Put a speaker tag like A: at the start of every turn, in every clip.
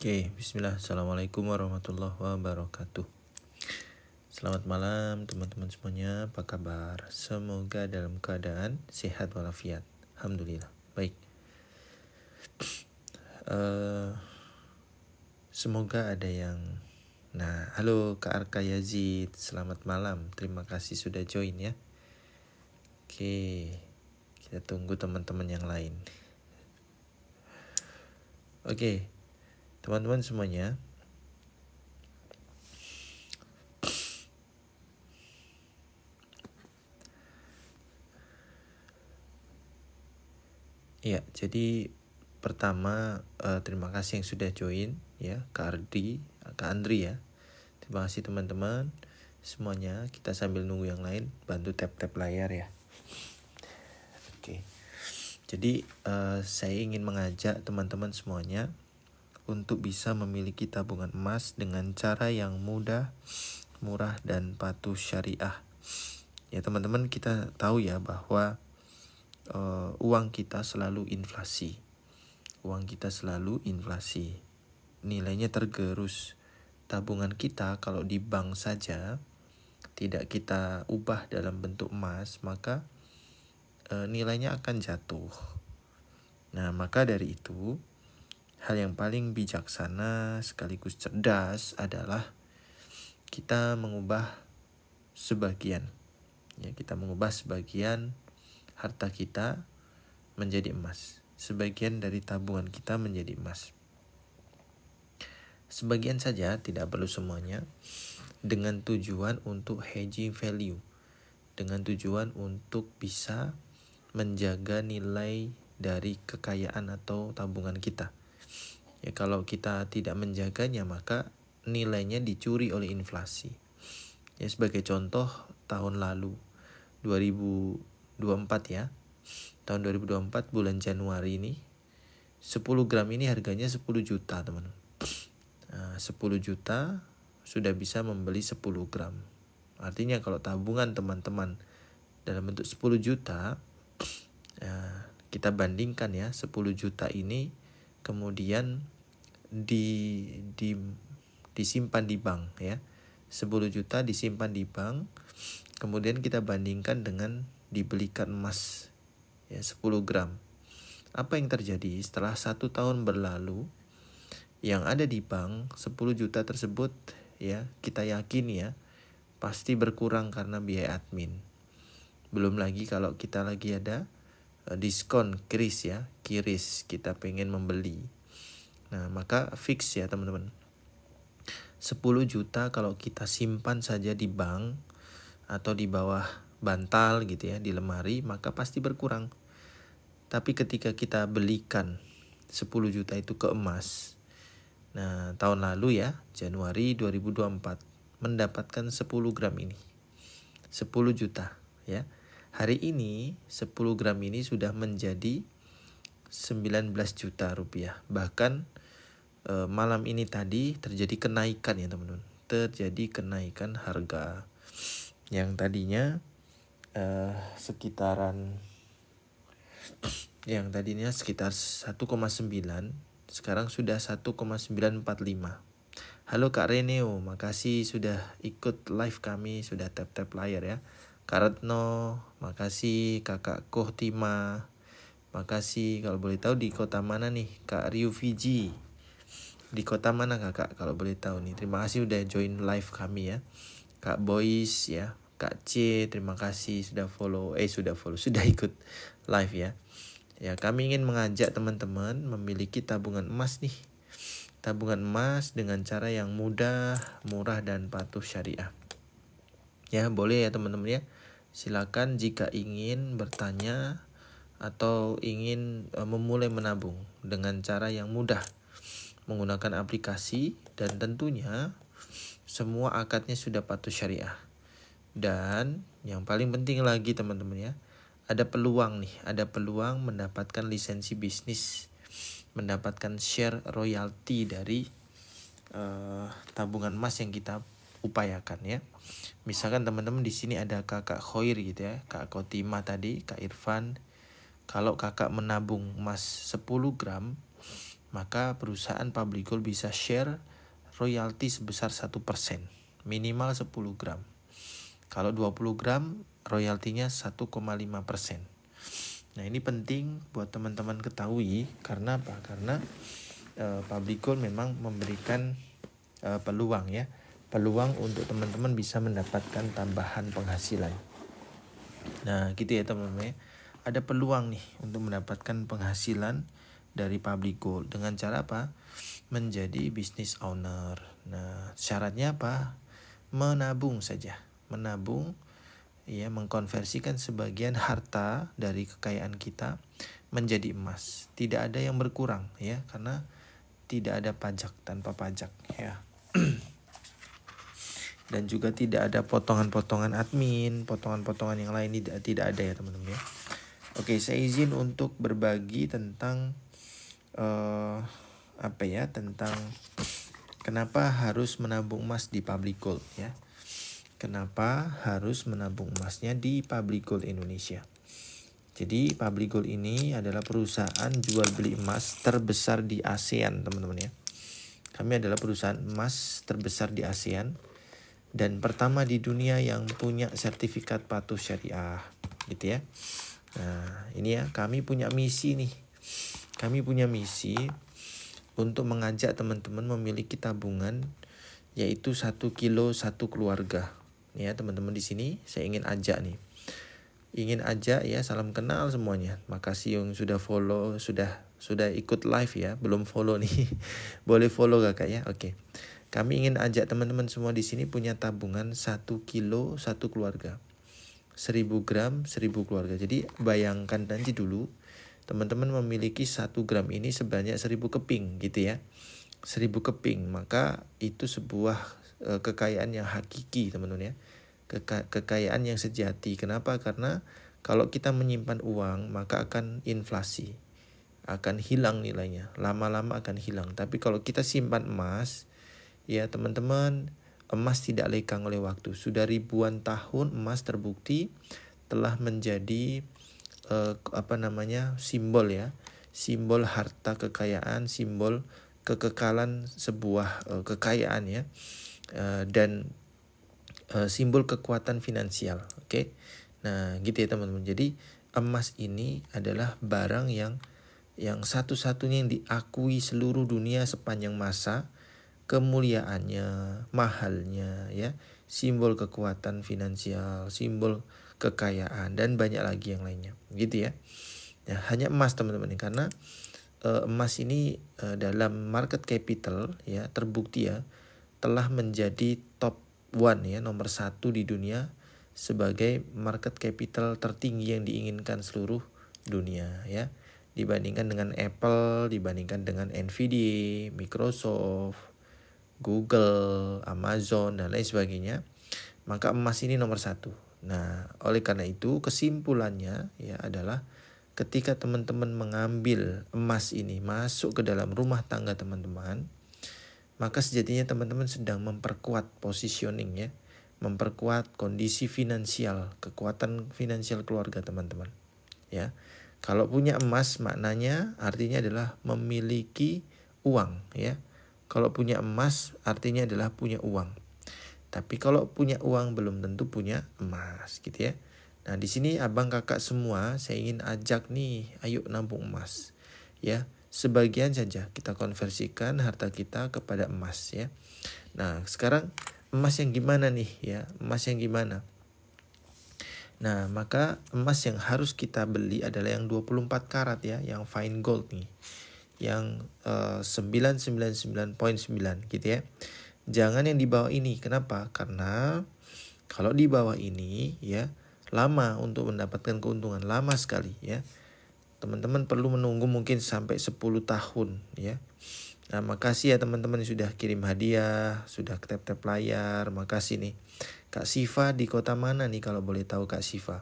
A: Oke, bismillah. Assalamualaikum warahmatullahi wabarakatuh. Selamat malam teman-teman semuanya. Apa kabar? Semoga dalam keadaan sehat walafiat. Alhamdulillah. Baik. Semoga ada yang... Nah, halo Kak Arka Yazid. Selamat malam. Terima kasih sudah join ya. Oke, kita tunggu teman-teman yang lain. Oke, teman-teman semuanya. Ya, jadi pertama terima kasih yang sudah join ya, Kak Ardi, Kak Andri ya. Terima kasih teman-teman semuanya. Kita sambil nunggu yang lain, bantu tap-tap layar ya. Oke. Jadi saya ingin mengajak teman-teman semuanya untuk bisa memiliki tabungan emas dengan cara yang mudah, murah dan patuh syariah. Ya teman-teman, kita tahu ya bahwa uang kita selalu inflasi. Uang kita selalu inflasi. Nilainya tergerus. Tabungan kita kalau di bank saja tidak kita ubah dalam bentuk emas, maka nilainya akan jatuh. Nah, maka dari itu, hal yang paling bijaksana sekaligus cerdas adalah kita mengubah sebagian. Ya, kita mengubah sebagian harta kita menjadi emas. Sebagian dari tabungan kita menjadi emas. Sebagian saja, tidak perlu semuanya. Dengan tujuan untuk hedging value. Dengan tujuan untuk bisa menjaga nilai dari kekayaan atau tabungan kita. Ya, kalau kita tidak menjaganya, maka nilainya dicuri oleh inflasi. Ya, sebagai contoh, tahun lalu 2024 ya. Tahun 2024 bulan Januari ini 10 gram ini harganya 10 juta teman. 10 juta sudah bisa membeli 10 gram. Artinya kalau tabungan teman-teman dalam bentuk 10 juta, kita bandingkan ya, 10 juta ini kemudian disimpan di bank ya. 10 juta disimpan di bank, kemudian kita bandingkan dengan dibelikan emas ya 10 gram. Apa yang terjadi setelah 1 tahun berlalu? Yang ada di bank 10 juta tersebut ya, kita yakin ya pasti berkurang karena biaya admin. Belum lagi kalau kita lagi ada diskon kiris ya, kita pengen membeli. Nah, maka fix ya teman-teman. 10 juta kalau kita simpan saja di bank atau di bawah bantal gitu ya, di lemari, maka pasti berkurang. Tapi ketika kita belikan 10 juta itu ke emas, nah tahun lalu ya, Januari 2024, mendapatkan 10 gram ini. 10 juta ya. Hari ini 10 gram ini sudah menjadi 19 juta rupiah. Bahkan malam ini tadi terjadi kenaikan ya teman-teman. Terjadi kenaikan harga yang tadinya sekitar 1,9, sekarang sudah 1,945. Halo Kak Reneo, makasih sudah ikut live kami, sudah tap-tap layar ya. Kak Retno, makasih. Kakak Kohtima, makasih. Kalau boleh tahu di kota mana nih? Kak Ryu Fiji, di kota mana kakak kalau boleh tahu nih? Terima kasih udah join live kami ya. Kak Boys ya, Kak C, terima kasih sudah sudah ikut live ya. Ya, kami ingin mengajak teman-teman memiliki tabungan emas nih. Tabungan emas dengan cara yang mudah, murah dan patuh syariah. Ya, boleh ya teman-teman ya. Silakan jika ingin bertanya atau ingin memulai menabung dengan cara yang mudah, menggunakan aplikasi, dan tentunya semua akadnya sudah patuh syariah. Dan yang paling penting lagi teman-teman ya, ada peluang mendapatkan lisensi bisnis, mendapatkan share royalti dari tabungan emas yang kita upayakan ya. Misalkan teman-teman di sini ada Kakak Khoir gitu ya, Kak Kotima tadi, Kak Irfan. Kalau kakak menabung emas 10 gram, maka perusahaan public gold bisa share royalti sebesar 1%, minimal 10 gram. Kalau 20 gram, royaltinya 1,5%. Nah, ini penting buat teman-teman ketahui. Karena apa? Karena public gold memang memberikan peluang ya. Peluang untuk teman-teman bisa mendapatkan tambahan penghasilan. Nah, gitu ya teman-teman ya. Ada peluang nih untuk mendapatkan penghasilan dari public gold. Dengan cara apa? Menjadi business owner. Nah, syaratnya apa? Menabung saja. Menabung, ya, mengkonversikan sebagian harta dari kekayaan kita menjadi emas. Tidak ada yang berkurang ya, karena tidak ada pajak, tanpa pajak ya. Dan juga tidak ada potongan-potongan admin, potongan-potongan yang lain tidak ada ya teman-teman ya. Oke, saya izin untuk berbagi tentang tentang kenapa harus menabung emas di public gold ya. Kenapa harus menabung emasnya di Public Gold Indonesia? Jadi Public Gold ini adalah perusahaan jual beli emas terbesar di ASEAN, teman-teman ya. Kami adalah perusahaan emas terbesar di ASEAN dan pertama di dunia yang punya sertifikat patuh syariah, gitu ya. Nah, ini ya, kami punya misi nih. Kami punya misi untuk mengajak teman-teman memiliki tabungan, yaitu 1 kilo 1 keluarga. Ya teman-teman, di sini saya ingin ajak nih. Ingin ajak ya, salam kenal semuanya. Makasih yang sudah follow, sudah ikut live ya. Belum follow nih. Boleh follow Kakak ya. Oke. Kami ingin ajak teman-teman semua di sini punya tabungan 1 kilo 1 keluarga. 1000 gram 1000 keluarga. Jadi bayangkan nanti dulu teman-teman memiliki 1 gram ini sebanyak 1000 keping gitu ya. 1000 keping, maka itu sebuah kekayaan yang hakiki teman-teman ya. Kekayaan yang sejati. Kenapa? Karena kalau kita menyimpan uang maka akan inflasi, akan hilang nilainya, lama-lama akan hilang. Tapi kalau kita simpan emas ya teman-teman, emas tidak lekang oleh waktu. Sudah ribuan tahun emas terbukti telah menjadi simbol ya, simbol harta kekayaan, simbol kekekalan sebuah kekayaan ya. Dan simbol kekuatan finansial. Oke. Nah, gitu ya teman-teman. Jadi emas ini adalah barang yang satu-satunya yang diakui seluruh dunia sepanjang masa, kemuliaannya, mahalnya ya, simbol kekuatan finansial, simbol kekayaan dan banyak lagi yang lainnya. Gitu ya. Nah, hanya emas teman-teman, karena emas ini dalam market capital ya terbukti ya telah menjadi top 1 ya, nomor 1 di dunia sebagai market capital tertinggi yang diinginkan seluruh dunia ya. Dibandingkan dengan Apple, dibandingkan dengan Nvidia, Microsoft, Google, Amazon dan lain sebagainya, maka emas ini nomor 1. Nah, oleh karena itu kesimpulannya ya adalah ketika teman-teman mengambil emas ini masuk ke dalam rumah tangga teman-teman, maka sejatinya teman-teman sedang memperkuat positioning ya, memperkuat kondisi finansial, kekuatan finansial keluarga teman-teman ya. Kalau punya emas maknanya artinya adalah memiliki uang ya. Kalau punya emas artinya adalah punya uang. Tapi kalau punya uang belum tentu punya emas gitu ya. Nah, di sini abang kakak semua saya ingin ajak nih, ayo nabung emas ya. Sebagian saja kita konversikan harta kita kepada emas ya. Nah, sekarang emas yang gimana nih ya? Emas yang gimana? Nah, maka emas yang harus kita beli adalah yang 24 karat ya, yang fine gold nih. Yang 999.9 gitu ya. Jangan yang di bawah ini. Kenapa? Karena kalau di bawah ini ya lama untuk mendapatkan keuntungan, lama sekali ya. Teman-teman perlu menunggu mungkin sampai 10 tahun ya. Nah, makasih ya teman-teman yang sudah kirim hadiah, sudah tap-tap layar. Makasih nih. Kak Siva di kota mana nih kalau boleh tahu Kak Siva?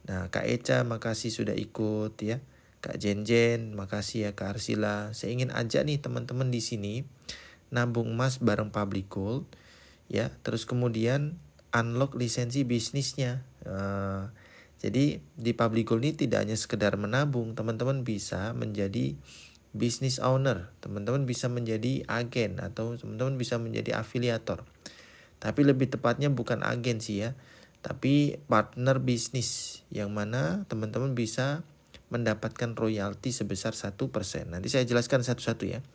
A: Nah, Kak Eca makasih sudah ikut ya. Kak Jenjen, makasih ya Kak Arsila. Saya ingin ajak nih teman-teman di sini nabung emas bareng Public Gold ya. Terus kemudian unlock lisensi bisnisnya. Jadi di Public Gold ini tidak hanya sekedar menabung, teman-teman bisa menjadi business owner, teman-teman bisa menjadi agen atau teman-teman bisa menjadi afiliator. Tapi lebih tepatnya bukan agen sih ya, tapi partner bisnis yang mana teman-teman bisa mendapatkan royalti sebesar 1%. Nanti saya jelaskan satu-satu ya.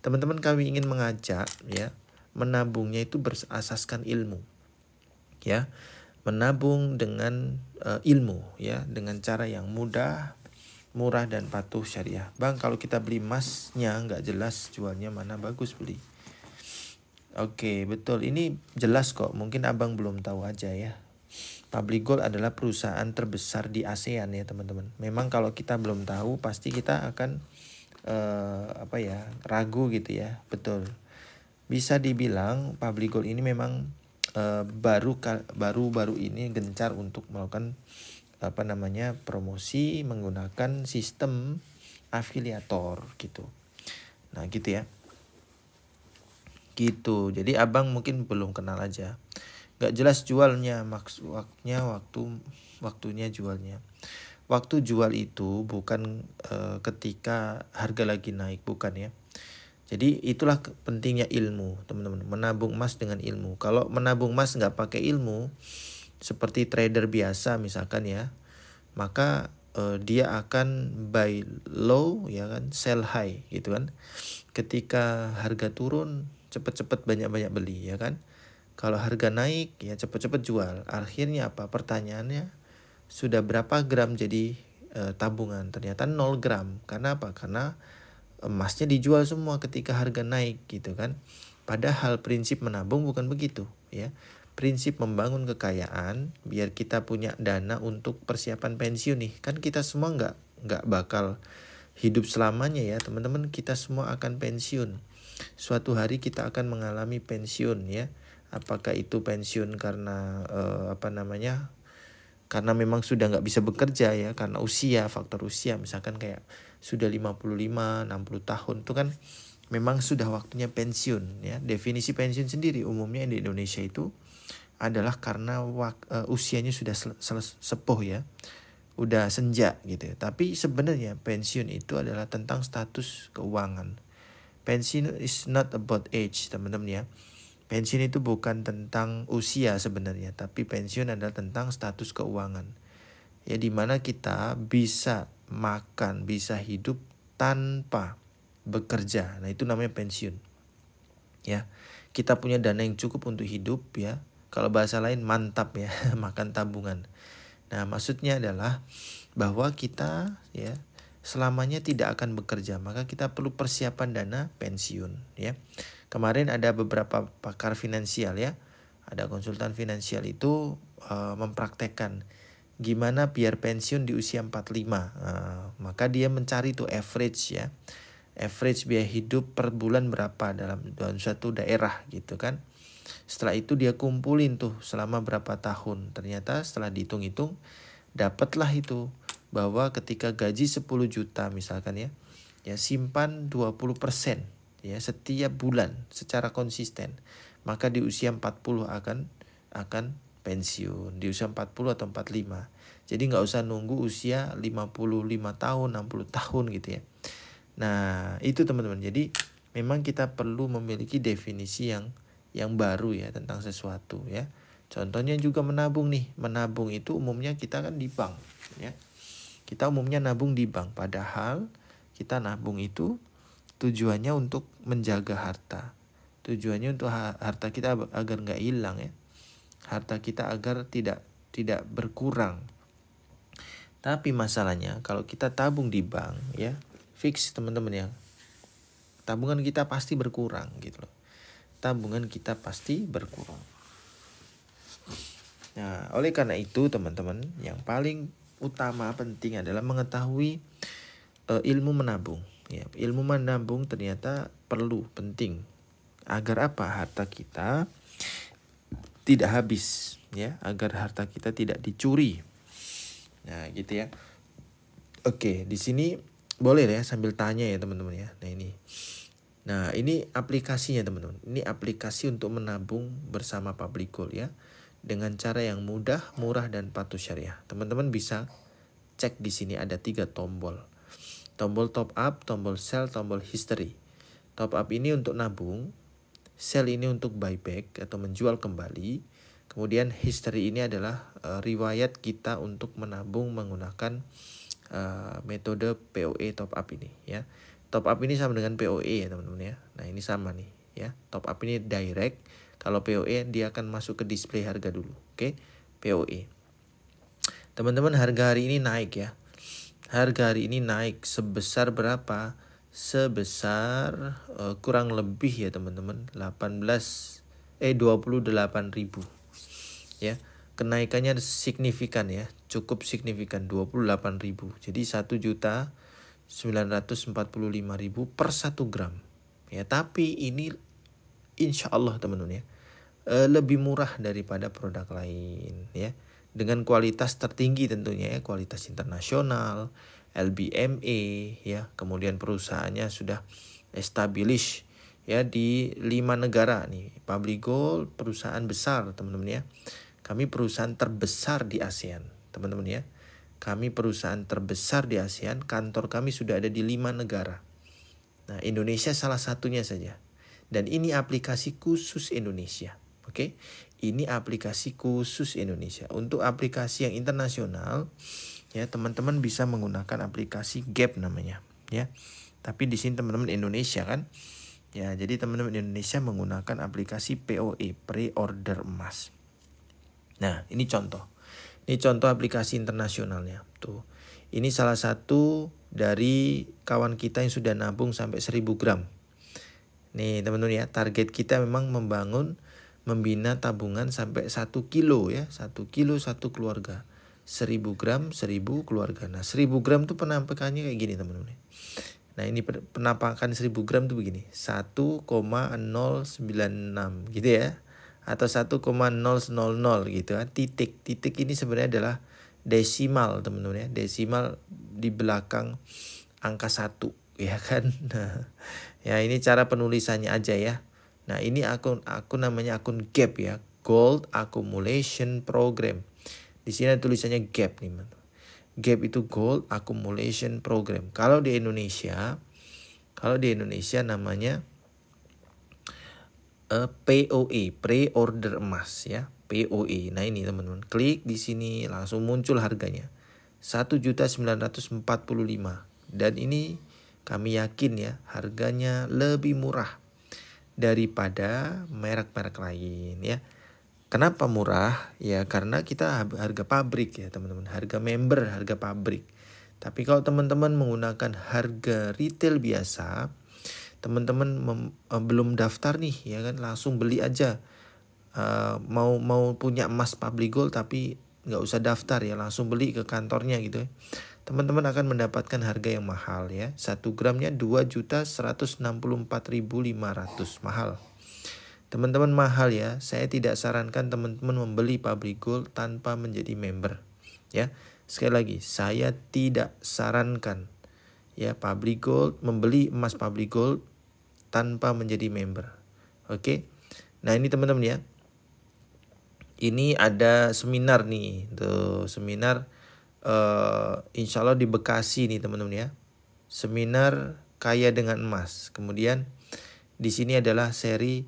A: Teman-teman, kami ingin mengajak ya, menabungnya itu berasaskan ilmu. Ya, menabung dengan ilmu ya, dengan cara yang mudah, murah dan patuh syariah. Bang, kalau kita beli emasnya nggak jelas jualnya mana bagus beli. Oke, betul. Ini jelas kok. Mungkin abang belum tahu aja ya. Public Gold adalah perusahaan terbesar di ASEAN ya teman-teman. Memang kalau kita belum tahu pasti kita akan ragu gitu ya. Betul. Bisa dibilang Public Gold ini memang baru ini gencar untuk melakukan promosi menggunakan sistem afiliator gitu. Nah gitu ya. Gitu. Jadi abang mungkin belum kenal aja. Gak jelas jualnya, waktunya jualnya. Waktu jual itu bukan ketika harga lagi naik, bukan ya. Jadi itulah pentingnya ilmu, teman-teman. Menabung emas dengan ilmu. Kalau menabung emas nggak pakai ilmu, seperti trader biasa misalkan ya, maka dia akan buy low ya kan, sell high gitu kan. Ketika harga turun, cepet-cepet banyak-banyak beli ya kan. Kalau harga naik ya cepet-cepet jual. Akhirnya apa? Pertanyaannya, sudah berapa gram jadi tabungan? Ternyata 0 gram. Karena apa? Karena emasnya dijual semua ketika harga naik gitu kan. Padahal prinsip menabung bukan begitu ya. Prinsip membangun kekayaan biar kita punya dana untuk persiapan pensiun nih. Kan kita semua nggak bakal hidup selamanya ya teman-teman. Kita semua akan pensiun. Suatu hari kita akan mengalami pensiun ya. Apakah itu pensiun karena karena memang sudah nggak bisa bekerja ya, karena usia, faktor usia, misalkan kayak sudah 55, 60 tahun itu kan memang sudah waktunya pensiun ya. Definisi pensiun sendiri umumnya di Indonesia itu adalah karena usianya sudah sepuh ya, udah senja gitu. Tapi sebenarnya pensiun itu adalah tentang status keuangan. Pensiun is not about age, teman-teman ya. Pensiun itu bukan tentang usia sebenarnya, tapi pensiun adalah tentang status keuangan. Ya, dimana kita bisa makan, bisa hidup tanpa bekerja. Nah, itu namanya pensiun. Ya, kita punya dana yang cukup untuk hidup ya. Kalau bahasa lain mantap ya, makan tabungan. Nah, maksudnya adalah bahwa kita ya selamanya tidak akan bekerja, maka kita perlu persiapan dana pensiun ya. Kemarin ada beberapa pakar finansial ya, ada konsultan finansial itu mempraktekkan gimana biar pensiun di usia 45. Maka dia mencari tuh average ya, average biaya hidup per bulan berapa dalam suatu daerah gitu kan. Setelah itu dia kumpulin tuh selama berapa tahun. Ternyata setelah dihitung-hitung dapatlah itu bahwa ketika gaji 10 juta misalkan ya simpan 20% ya setiap bulan secara konsisten, maka di usia 40 akan pensiun di usia 40 atau 45. Jadi nggak usah nunggu usia 55 tahun 60 tahun gitu ya. Nah itu teman-teman, jadi memang kita perlu memiliki definisi yang baru ya tentang sesuatu ya. Contohnya juga menabung nih. Menabung itu umumnya kita kan di bank ya. Kita umumnya nabung di bank, padahal kita nabung itu tujuannya untuk menjaga harta. Tujuannya untuk harta kita agar nggak hilang ya. Harta kita agar tidak berkurang. Tapi masalahnya kalau kita tabung di bank ya, fix teman-teman ya. Tabungan kita pasti berkurang gitu loh. Tabungan kita pasti berkurang. Nah, oleh karena itu teman-teman, yang paling utama penting adalah mengetahui ilmu menabung. Ya, ilmu menabung ternyata perlu, penting. Agar apa? Harta kita tidak habis ya, agar harta kita tidak dicuri. Nah, gitu ya. Oke, di sini boleh ya sambil tanya ya teman-teman ya. Nah, ini aplikasinya teman-teman. Ini aplikasi untuk menabung bersama Public Gold ya. Dengan cara yang mudah, murah dan patuh syariah. Teman-teman bisa cek di sini ada 3 tombol. Tombol top up, tombol sell, tombol history. Top up ini untuk nabung, sell ini untuk buyback atau menjual kembali. Kemudian history ini adalah riwayat kita untuk menabung menggunakan metode POE top up ini ya. Top up ini sama dengan POE ya teman-teman ya. Nah ini sama nih ya. Top up ini direct. Kalau POE dia akan masuk ke display harga dulu. Oke, POE. Teman-teman harga hari ini naik ya. Harga hari ini naik sebesar berapa? Sebesar kurang lebih ya teman-teman 28.000 ya. Kenaikannya signifikan ya, cukup signifikan 28.000. Jadi 1.945.000 per 1 gram. Ya, tapi ini insya Allah teman-teman ya lebih murah daripada produk lain ya. Dengan kualitas tertinggi tentunya ya, kualitas internasional, LBMA ya. Kemudian perusahaannya sudah established ya di 5 negara nih. Public Gold perusahaan besar teman-teman ya. Kami perusahaan terbesar di ASEAN teman-teman ya. Kami perusahaan terbesar di ASEAN, kantor kami sudah ada di 5 negara. Nah, Indonesia salah satunya saja. Dan ini aplikasi khusus Indonesia. Oke, ini aplikasi khusus Indonesia. Untuk aplikasi yang internasional, ya teman-teman bisa menggunakan aplikasi Gap namanya, ya. Tapi di sini teman-teman Indonesia kan, ya. Jadi teman-teman Indonesia menggunakan aplikasi POE, pre-order emas. Nah, ini contoh. Ini contoh aplikasi internasionalnya. Tuh, ini salah satu dari kawan kita yang sudah nabung sampai 1000 gram. Nih teman-teman ya, target kita memang membina tabungan sampai 1 kilo ya. 1 kilo 1 keluarga. 1000 gram 1000 keluarga. Nah 1000 gram tuh penampakannya kayak gini teman-teman. Nah ini penampakan 1000 gram tuh begini. 1,096 gitu ya. Atau 1,000 gitu kan. Titik ini sebenarnya adalah desimal teman-teman ya. Desimal di belakang angka 1 ya kan. Nah, ya ini cara penulisannya aja ya. Nah ini akun namanya akun Gap ya, Gold Accumulation Program. Di sini tulisannya Gap nih teman. Gap itu Gold Accumulation Program. Kalau di Indonesia namanya POE, pre-order emas ya, POE. Nah ini teman-teman, klik di sini langsung muncul harganya 1.945.000 dan ini kami yakin ya harganya lebih murah daripada merek-merek lain ya. Kenapa murah? Ya karena kita harga pabrik ya teman-teman, harga member, harga pabrik. Tapi kalau teman-teman menggunakan harga retail biasa, teman-teman belum daftar nih ya kan, langsung beli aja. Mau punya emas Public Gold tapi nggak usah daftar ya, langsung beli ke kantornya gitu ya. Teman-teman akan mendapatkan harga yang mahal ya. 1 gramnya 2.164.500, mahal. Teman-teman mahal ya. Saya tidak sarankan teman-teman membeli Public Gold tanpa menjadi member ya. Sekali lagi, saya tidak sarankan ya Public Gold, membeli emas Public Gold tanpa menjadi member. Oke. Nah, ini teman-teman ya. Ini ada seminar nih. Tuh, seminar insya Allah di Bekasi nih teman-teman ya. Seminar kaya dengan emas. Kemudian di sini adalah seri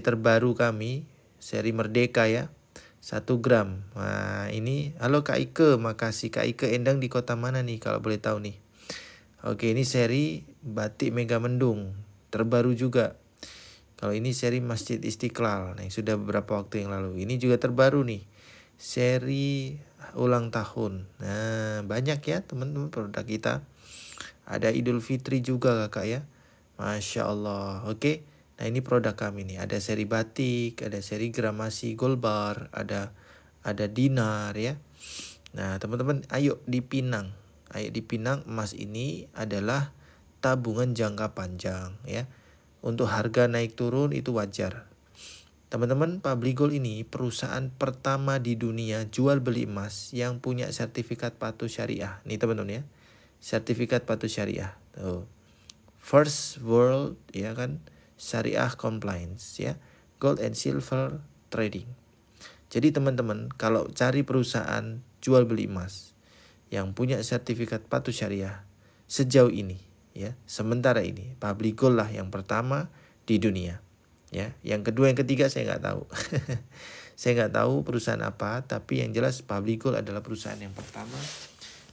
A: terbaru kami, seri Merdeka ya. 1 gram. Nah, ini halo Kak Ike, makasih. Kak Ike Endang di kota mana nih kalau boleh tahu nih? Oke, ini seri batik Megamendung, terbaru juga. Kalau ini seri Masjid Istiqlal, nah, yang sudah beberapa waktu yang lalu. Ini juga terbaru nih. Seri ulang tahun. Nah, banyak ya teman-teman produk kita. Ada Idul Fitri juga kakak ya. Masya Allah. Oke. Nah ini produk kami nih. Ada seri batik, ada seri gramasi gold bar, ada dinar ya. Nah teman-teman ayo dipinang. Ayo dipinang, emas ini adalah tabungan jangka panjang ya. Untuk harga naik turun itu wajar. Teman-teman, Public Gold ini perusahaan pertama di dunia jual beli emas yang punya sertifikat patuh syariah. Nih teman-teman ya. Sertifikat patuh syariah. Tuh. First world ya kan, syariah compliance ya. Gold and silver trading. Jadi teman-teman, kalau cari perusahaan jual beli emas yang punya sertifikat patuh syariah sejauh ini, ya. Sementara ini Public Gold lah yang pertama di dunia, ya. Yang kedua, yang ketiga saya nggak tahu. Saya nggak tahu perusahaan apa, tapi yang jelas Public Gold adalah perusahaan yang pertama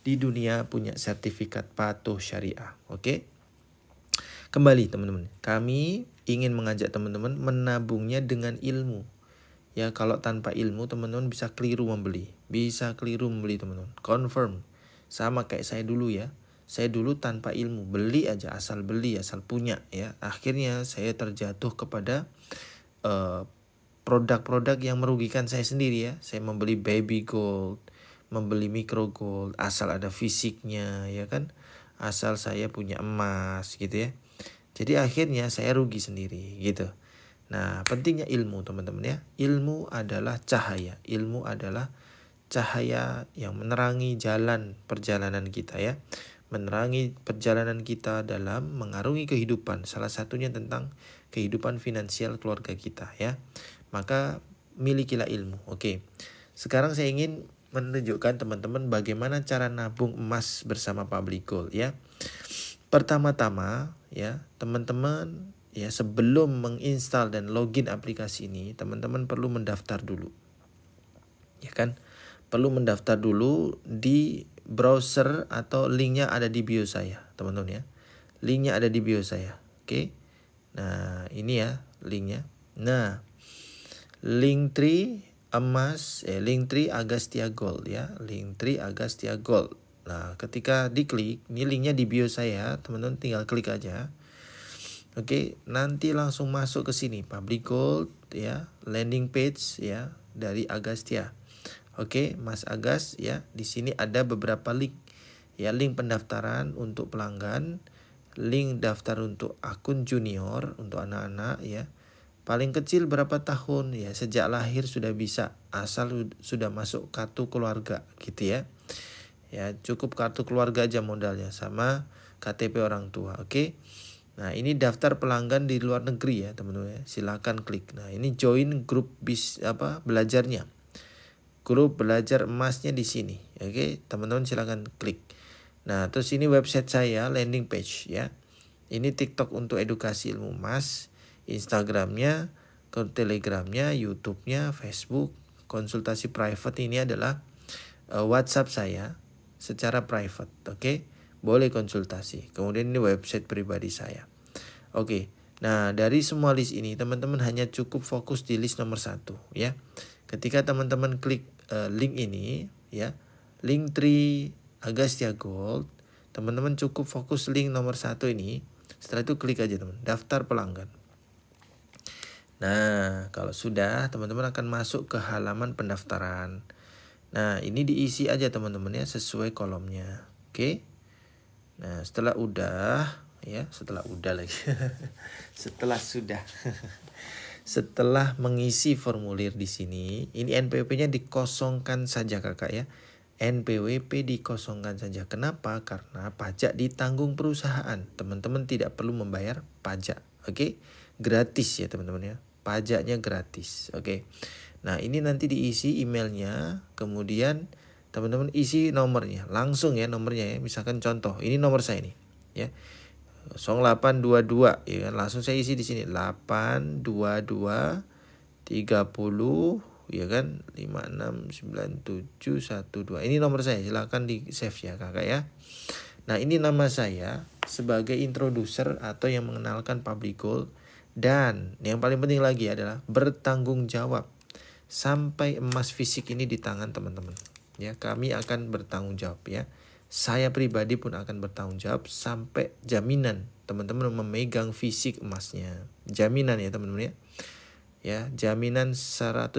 A: di dunia punya sertifikat patuh syariah. Oke. Kembali teman-teman, kami ingin mengajak teman-teman menabungnya dengan ilmu. Ya, kalau tanpa ilmu teman-teman bisa keliru membeli. Teman-teman. Confirm. Sama kayak saya dulu ya. Saya dulu tanpa ilmu, beli aja, asal beli, asal punya ya. Akhirnya saya terjatuh kepada produk-produk yang merugikan saya sendiri ya. Saya membeli baby gold, membeli micro gold, asal ada fisiknya ya kan. Asal saya punya emas gitu ya. Jadi akhirnya saya rugi sendiri gitu. Nah, pentingnya ilmu teman-teman ya. Ilmu adalah cahaya. Ilmu adalah cahaya yang menerangi jalan perjalanan kita ya. Menerangi perjalanan kita dalam mengarungi kehidupan. Salah satunya tentang kehidupan finansial keluarga kita ya. Maka milikilah ilmu. Oke. Sekarang saya ingin menunjukkan teman-teman bagaimana cara nabung emas bersama Public Gold ya. Pertama-tama ya, teman-teman ya, sebelum menginstal dan login aplikasi ini, teman-teman perlu mendaftar dulu. Ya kan? Perlu mendaftar dulu di browser atau linknya ada di bio saya, teman-teman ya. Linknya ada di bio saya. Oke. Nah, ini ya linknya. Nah, Linktree Linktree Agastya Gold ya. Linktree Agastya Gold. Nah, ketika diklik, ini linknya di bio saya, teman-teman tinggal klik aja. Oke, nanti langsung masuk ke sini Public Gold ya, landing page ya dari Agastya. Oke, Mas Agas ya, di sini ada beberapa link ya, link pendaftaran untuk pelanggan, link daftar untuk akun junior untuk anak-anak ya. Paling kecil berapa tahun ya, sejak lahir sudah bisa, asal sudah masuk kartu keluarga gitu ya. Ya, cukup kartu keluarga aja modalnya sama KTP orang tua. Oke. Nah, ini daftar pelanggan di luar negeri ya, teman-teman ya. Silakan klik. Nah, ini join grup belajarnya. Grup belajar emasnya di sini. Oke, teman-teman silakan klik. Nah, terus ini website saya, landing page ya. Ini TikTok untuk edukasi ilmu emas, Instagramnya, Telegramnya, YouTube-nya, Facebook, konsultasi private ini adalah WhatsApp saya secara private. Oke. Boleh konsultasi. Kemudian ini website pribadi saya. Oke. Nah, dari semua list ini teman-teman hanya cukup fokus di list nomor 1 ya. Ketika teman-teman klik link ini ya, Linktree Agastya Gold, teman-teman cukup fokus link nomor 1 ini. Setelah itu klik aja teman, daftar pelanggan. Nah, kalau sudah, teman-teman akan masuk ke halaman pendaftaran. Nah, ini diisi aja teman-teman ya, sesuai kolomnya. Oke. Nah, setelah setelah mengisi formulir di sini, ini NPWP-nya dikosongkan saja Kakak ya. NPWP dikosongkan saja. Kenapa? Karena pajak ditanggung perusahaan. Teman-teman tidak perlu membayar pajak. Oke? Gratis ya teman-teman ya. Pajaknya gratis. Oke. Nah, ini nanti diisi emailnya, kemudian teman-teman isi nomornya, langsung ya nomornya ya. Misalkan contoh, ini nomor saya nih, ya. 0822 ya kan, langsung saya isi di sini 822 30 ya kan 569712. Ini nomor saya, silakan di save ya Kakak ya. Nah, ini nama saya sebagai introducer atau yang mengenalkan Public Gold, dan yang paling penting lagi adalah bertanggung jawab sampai emas fisik ini di tangan teman-teman. Ya, kami akan bertanggung jawab ya. Saya pribadi pun akan bertanggung jawab sampai jaminan teman-teman memegang fisik emasnya. Jaminan ya teman-teman ya. Ya, jaminan 100%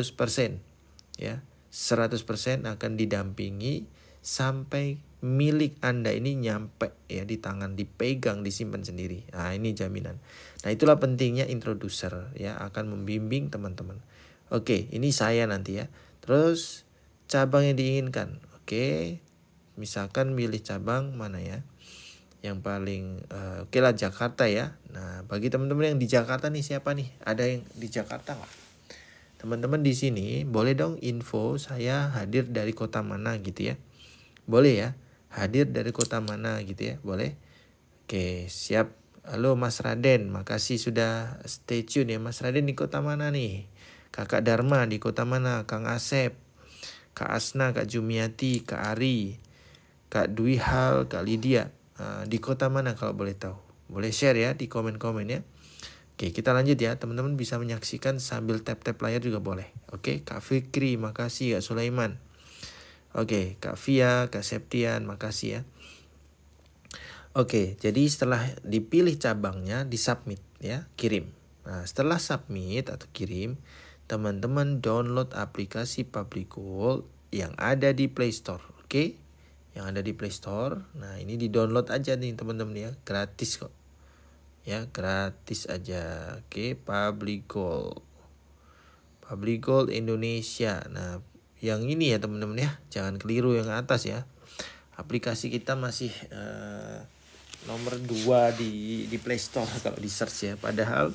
A: ya. 100% akan didampingi sampai milik Anda ini nyampe ya di tangan, dipegang, disimpan sendiri. Nah, ini jaminan. Nah, itulah pentingnya introducer ya, akan membimbing teman-teman. Oke, ini saya nanti ya. Terus cabang yang diinginkan. Oke. Misalkan milih cabang mana ya? Yang paling oke lah Jakarta ya. Nah, bagi teman-teman yang di Jakarta nih, siapa nih? Ada yang di Jakarta nggak? Teman-teman di sini boleh dong info saya hadir dari kota mana gitu ya. Boleh ya. Hadir dari kota mana gitu ya, boleh. Oke, siap. Halo Mas Raden, makasih sudah stay tune ya. Mas Raden di kota mana nih? Kakak Dharma di kota mana? Kang Asep, Kak Asna, Kak Jumiati, Kak Ari, Kak Dwi Hal, Kak Lydia. Di kota mana kalau boleh tahu? Boleh share ya di komen-komen ya. Oke, kita lanjut ya. Teman-teman bisa menyaksikan sambil tap-tap layar juga boleh. Oke, Kak Fikri, makasih. Kak Sulaiman. Oke, Kak Via, Kak Septian, makasih ya. Oke, jadi setelah dipilih cabangnya, disubmit ya, kirim. Nah, setelah submit atau kirim, teman-teman download aplikasi Public Gold yang ada di Play Store. Oke, yang ada di Play Store. Nah, ini di-download aja nih teman-teman ya, gratis kok. Ya, gratis aja. Oke, Public Gold. Public Gold Indonesia. Nah, yang ini ya teman-teman ya, jangan keliru yang atas ya. Aplikasi kita masih nomor 2 di Play Store kalau di search ya. Padahal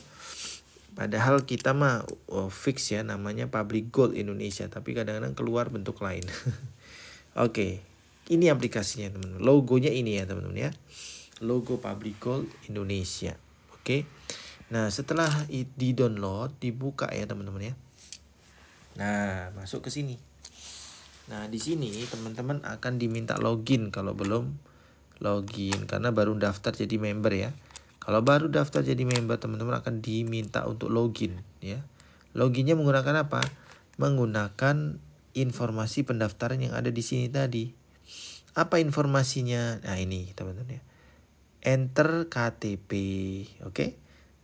A: kita mah fix ya namanya Public Gold Indonesia, tapi kadang-kadang keluar bentuk lain. Oke, ini aplikasinya teman-teman. Logonya ini ya teman-teman ya. Logo Public Gold Indonesia. Oke. Nah, setelah di-download, dibuka ya teman-teman ya. Nah, masuk ke sini. Nah, di sini teman-teman akan diminta login kalau belum login karena baru daftar jadi member ya. Kalau baru daftar jadi member, teman-teman akan diminta untuk login ya. Loginnya menggunakan apa? Menggunakan informasi pendaftaran yang ada di sini tadi. Apa informasinya? Nah, ini teman-teman ya. Enter KTP, oke?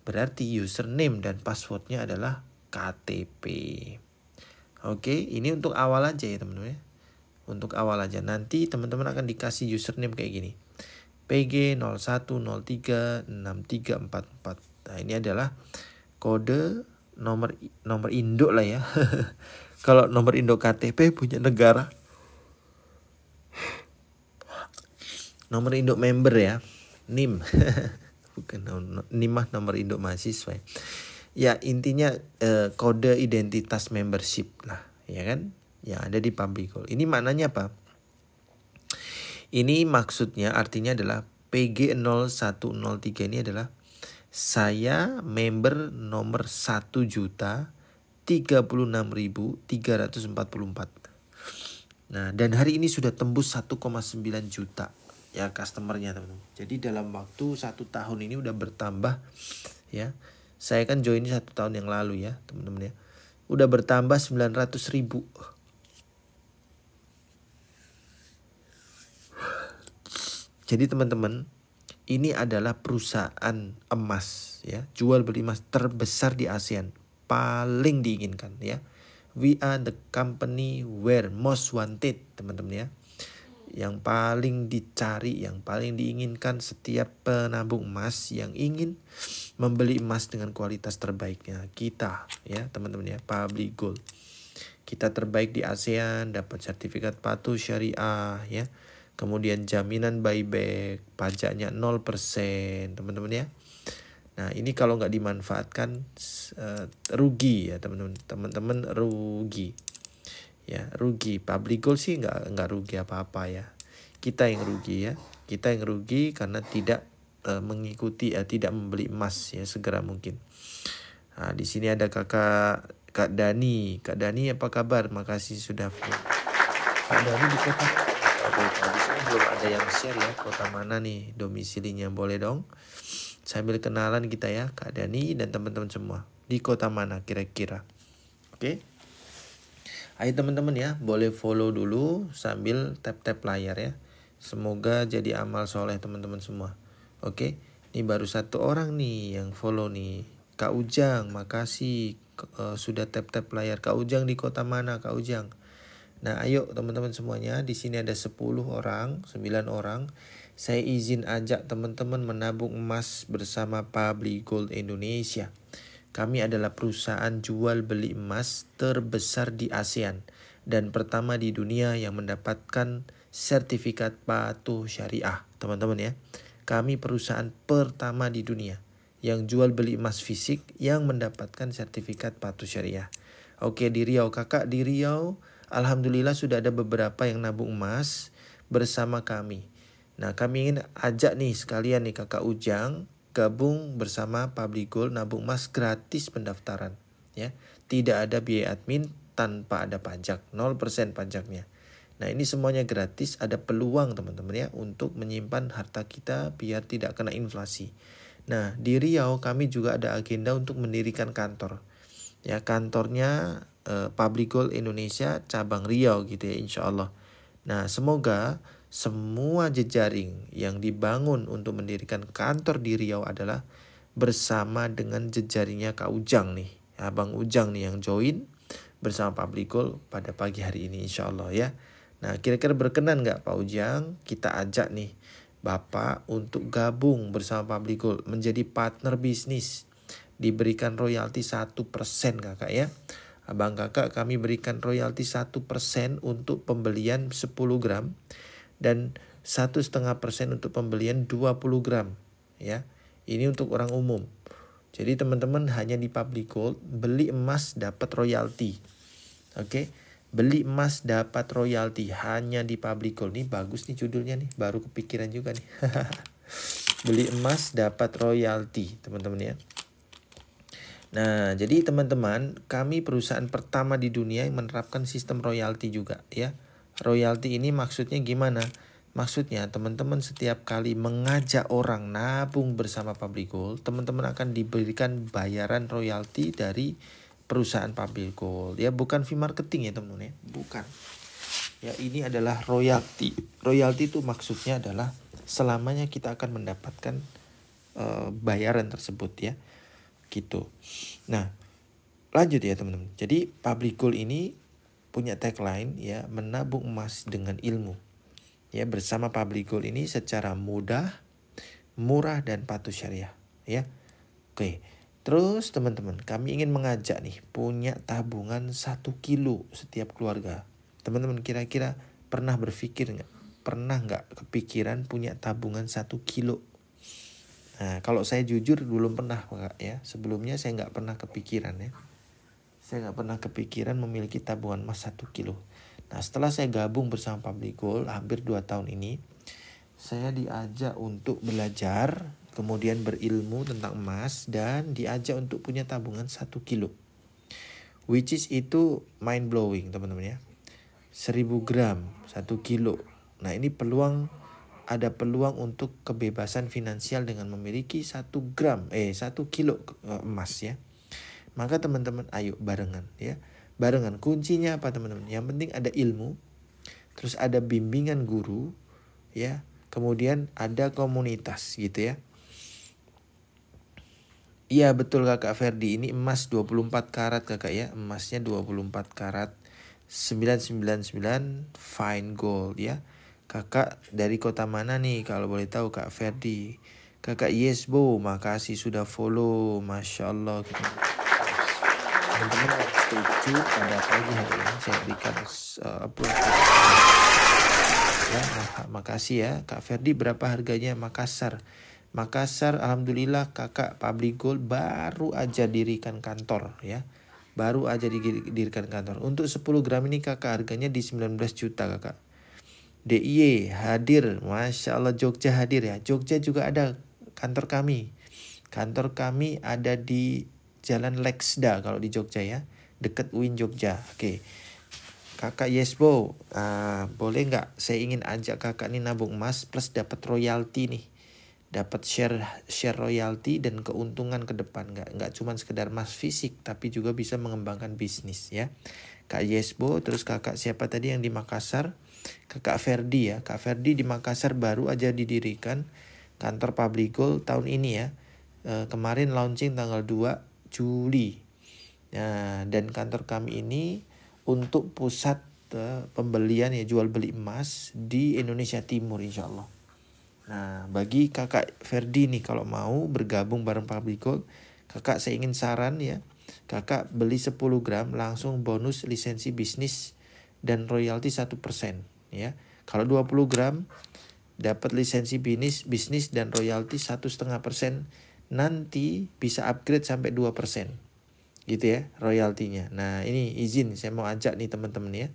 A: Berarti username dan passwordnya adalah KTP. Oke, ini untuk awal aja ya teman-teman ya. Untuk awal aja. Nanti teman-teman akan dikasih username kayak gini. PG01036344. Nah, ini adalah kode nomor induk lah ya. Kalau nomor induk KTP punya negara. Nomor induk member ya. NIM. Bukan NIM mah nomor induk mahasiswa. Ya, intinya kode identitas membership lah, ya kan? Yang ada di Public Gold. Ini maknanya apa? Ini maksudnya artinya adalah PG0103 ini adalah saya member nomor 1.036.344. Nah, dan hari ini sudah tembus 1,9 juta ya customernya teman-teman. Jadi dalam waktu 1 tahun ini udah bertambah ya. Saya kan join 1 tahun yang lalu ya teman-teman ya. Udah bertambah 900.000. Jadi teman-teman, ini adalah perusahaan emas ya, jual beli emas terbesar di ASEAN, paling diinginkan ya. We are the company where most wanted teman-teman ya. Yang paling dicari, yang paling diinginkan setiap penabung emas yang ingin membeli emas dengan kualitas terbaiknya. Kita ya teman-teman ya, Public Gold. Kita terbaik di ASEAN, dapat sertifikat patuh syariah ya. Kemudian jaminan buyback, pajaknya 0% teman-teman ya. Nah, ini kalau nggak dimanfaatkan rugi ya teman-teman. Teman-teman rugi. Ya, rugi. Public Gold sih nggak rugi apa-apa ya. Kita yang rugi ya. Kita yang rugi karena tidak mengikuti tidak membeli emas ya segera mungkin. Nah, di sini ada Kak Dani. Kak Dani apa kabar? Makasih sudah Kak Dani di kota. Di sini belum ada yang share ya, kota mana nih domisilinya, boleh dong sambil kenalan kita ya, Kak Dani dan teman-teman semua. Di kota mana kira-kira? Oke. Ayo teman-teman ya, boleh follow dulu sambil tap-tap layar ya. Semoga jadi amal soleh teman-teman semua. Oke, ini baru 1 orang nih yang follow nih. Kak Ujang, makasih sudah tap-tap layar. Kak Ujang di kota mana Kak Ujang? Nah, ayo teman-teman semuanya, di sini ada 10 orang, 9 orang. Saya izin ajak teman-teman menabung emas bersama Public Gold Indonesia. Kami adalah perusahaan jual beli emas terbesar di ASEAN dan pertama di dunia yang mendapatkan sertifikat patuh syariah, teman-teman ya. Kami perusahaan pertama di dunia yang jual beli emas fisik yang mendapatkan sertifikat patuh syariah. Oke, di Riau, kakak di Riau, alhamdulillah sudah ada beberapa yang nabung emas. bersama kami. Nah, kami ingin ajak nih sekalian nih Kakak Ujang gabung bersama Public Gold nabung emas gratis pendaftaran ya. Tidak ada biaya admin, tanpa ada pajak, 0% pajaknya. Nah, ini semuanya gratis, ada peluang teman-teman ya untuk menyimpan harta kita biar tidak kena inflasi. Nah, di Riau kami juga ada agenda untuk mendirikan kantor. Ya, kantornya Public Gold Indonesia cabang Riau gitu ya, insya Allah. Nah, semoga semua jejaring yang dibangun untuk mendirikan kantor di Riau adalah bersama dengan jejaringnya Kak Ujang nih. Abang Ujang nih yang join bersama Public Gold pada pagi hari ini insya Allah ya. Nah, kira-kira berkenan nggak Pak Ujang? Kita ajak nih Bapak untuk gabung bersama Public Gold menjadi partner bisnis. Diberikan royalti 1% kakak ya. Abang kakak kami berikan royalti 1% untuk pembelian 10 gram. Dan 1,5% untuk pembelian 20 gram ya. Ini untuk orang umum. Jadi teman-teman hanya di Public Gold beli emas dapat royalti. Oke. Beli emas dapat royalti hanya di Public Gold. Nih bagus nih judulnya nih, baru kepikiran juga nih. Beli emas dapat royalti teman-teman ya. Nah, jadi teman-teman, kami perusahaan pertama di dunia yang menerapkan sistem royalti juga ya. Royalti ini maksudnya gimana? Maksudnya teman-teman setiap kali mengajak orang nabung bersama Public Gold, teman-teman akan diberikan bayaran royalti dari perusahaan Public Gold. Ya, bukan fee marketing ya teman-teman ya, bukan. Ya, ini adalah royalti. Royalti itu maksudnya adalah selamanya kita akan mendapatkan bayaran tersebut ya. Gitu. Nah, lanjut ya teman-teman. Jadi Public Gold ini punya tagline ya, menabung emas dengan ilmu. Ya, bersama Public Gold ini secara mudah, murah dan patuh syariah ya. Oke. Terus teman-teman, kami ingin mengajak nih punya tabungan 1 kilo setiap keluarga. Teman-teman kira-kira pernah berpikir nggak? Pernah nggak kepikiran punya tabungan 1 kilo? Nah, kalau saya jujur belum pernah Pak ya. Sebelumnya saya nggak pernah kepikiran ya. Saya nggak pernah kepikiran memiliki tabungan emas 1 kilo. Nah, setelah saya gabung bersama Public Gold hampir 2 tahun ini, saya diajak untuk belajar, kemudian berilmu tentang emas, dan diajak untuk punya tabungan 1 kilo. Which is itu mind blowing teman-teman ya. 1000 gram, 1 kilo. Nah, ini ada peluang untuk kebebasan finansial dengan memiliki 1 kilo emas ya. Maka teman-teman ayo barengan ya. Barengan, kuncinya apa teman-teman? Yang penting ada ilmu, terus ada bimbingan guru ya, kemudian ada komunitas gitu ya. Iya betul Kakak Ferdi, ini emas 24 karat Kakak ya. Emasnya 24 karat 999 fine gold ya. Kakak dari kota mana nih kalau boleh tahu Kak Ferdi? Kakak Yesbo, makasih sudah follow, Masya Allah. Teman-teman stay tune pada pagi hari ini saya berikan upload ya. Makasih ya Kak Ferdi. Berapa harganya Makassar? Makassar alhamdulillah Kakak Public Gold baru aja dirikan kantor ya. Baru aja didirikan kantor. Untuk 10 gram ini Kakak harganya di 19 juta Kakak. DIY hadir, Masya Allah. Jogja hadir ya. Jogja juga ada kantor kami. Kantor kami ada di Jalan Lexda kalau di Jogja ya. Dekat UIN Jogja. Oke. Kakak Yesbo, boleh nggak saya ingin ajak kakak nih nabung emas plus dapat royalti nih. Dapat share royalti dan keuntungan ke depan. Nggak cuma sekedar emas fisik tapi juga bisa mengembangkan bisnis ya. Kak Yesbo, terus kakak siapa tadi yang di Makassar? Kakak Ferdi ya. Kak Ferdi di Makassar baru aja didirikan kantor Public Gold tahun ini ya. Kemarin launching tanggal 2 Juli. Nah, dan kantor kami ini untuk pusat pembelian ya, jual beli emas di Indonesia Timur insya Allah. Nah, bagi kakak Ferdi nih kalau mau bergabung bareng Public Gold, kakak saya ingin saran ya. Kakak beli 10 gram langsung bonus lisensi bisnis dan royalti 1% ya. Kalau 20 gram dapat lisensi bisnis dan royalti 1,5%, nanti bisa upgrade sampai 2% gitu ya royaltinya. Nah, ini izin saya mau ajak nih teman-teman ya.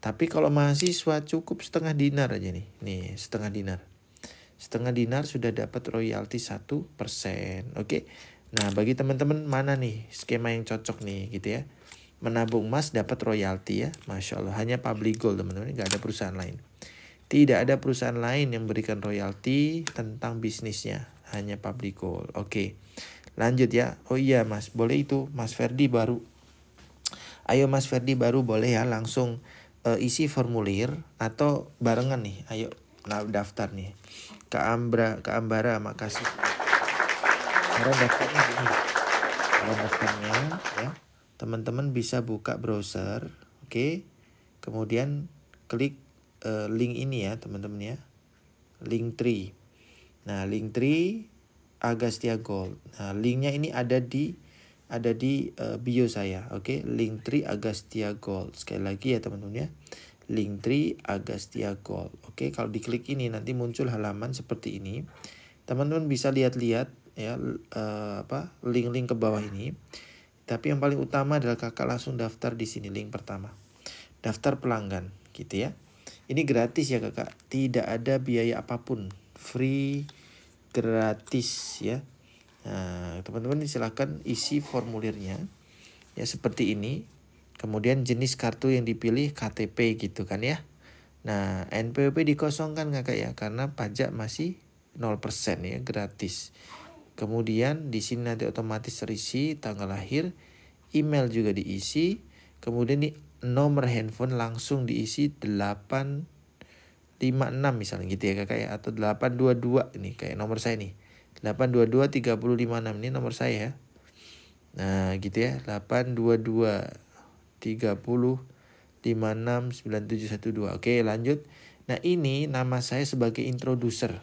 A: Tapi kalau mahasiswa cukup setengah dinar aja nih. Nih, setengah dinar. Setengah dinar sudah dapat royalti 1%. Oke. Nah, bagi teman-teman mana nih skema yang cocok nih gitu ya. Menabung emas dapat royalti ya. Masya Allah. Hanya Public Gold teman-teman. Nggak ada perusahaan lain. Tidak ada perusahaan lain yang memberikan royalti tentang bisnisnya. Hanya Public Gold. Oke. Lanjut ya. Oh iya Mas. Boleh itu. Mas Ferdi baru. Ayo Mas Ferdi baru boleh ya. Langsung isi formulir. Atau barengan nih. Ayo daftar nih. Kak Ambara, makasih. Cara daftarnya gini. Cara daftarnya ya. Teman-teman bisa buka browser. Oke. Kemudian klik link ini ya teman-teman ya. Linktree. Nah, Linktree Agastya Gold. Nah, linknya ini ada di bio saya. Oke, Linktree Agastya Gold. Sekali lagi ya teman-teman ya. Linktree Agastya Gold. Oke, kalau diklik ini nanti muncul halaman seperti ini. Teman-teman bisa lihat-lihat ya link-link ke bawah ini. Tapi yang paling utama adalah kakak langsung daftar di sini link pertama. Daftar pelanggan gitu ya. Ini gratis ya kakak, tidak ada biaya apapun, free, gratis ya. Nah, teman-teman silakan isi formulirnya ya seperti ini. Kemudian jenis kartu yang dipilih KTP gitu kan ya. Nah, NPWP dikosongkan kakak ya, karena pajak masih 0% ya, gratis. Kemudian di sini nanti otomatis terisi tanggal lahir, email juga diisi. Kemudian nih nomor handphone langsung diisi 856 misalnya gitu ya kakak ya, atau 822 ini kayak nomor saya nih. 822 3056 ini nomor saya ya. Nah, gitu ya. 822 30 569712. Oke, lanjut. Nah, ini nama saya sebagai introducer.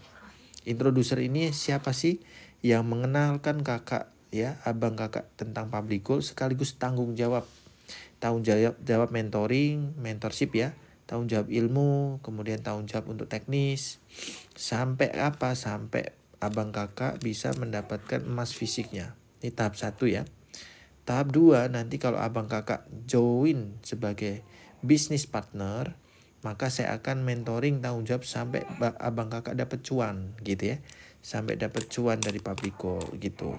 A: Introducer ini siapa sih? Yang mengenalkan kakak ya, abang kakak tentang Public Gold sekaligus tanggung jawab. Tanggung jawab mentoring, mentorship ya. Tanggung jawab ilmu, kemudian tanggung jawab untuk teknis. Sampai apa? Sampai abang kakak bisa mendapatkan emas fisiknya. Ini tahap 1 ya. Tahap 2 nanti kalau abang kakak join sebagai business partner, maka saya akan mentoring tanggung jawab sampai abang kakak dapat cuan gitu ya. Sampai dapat cuan dari Public Gold gitu.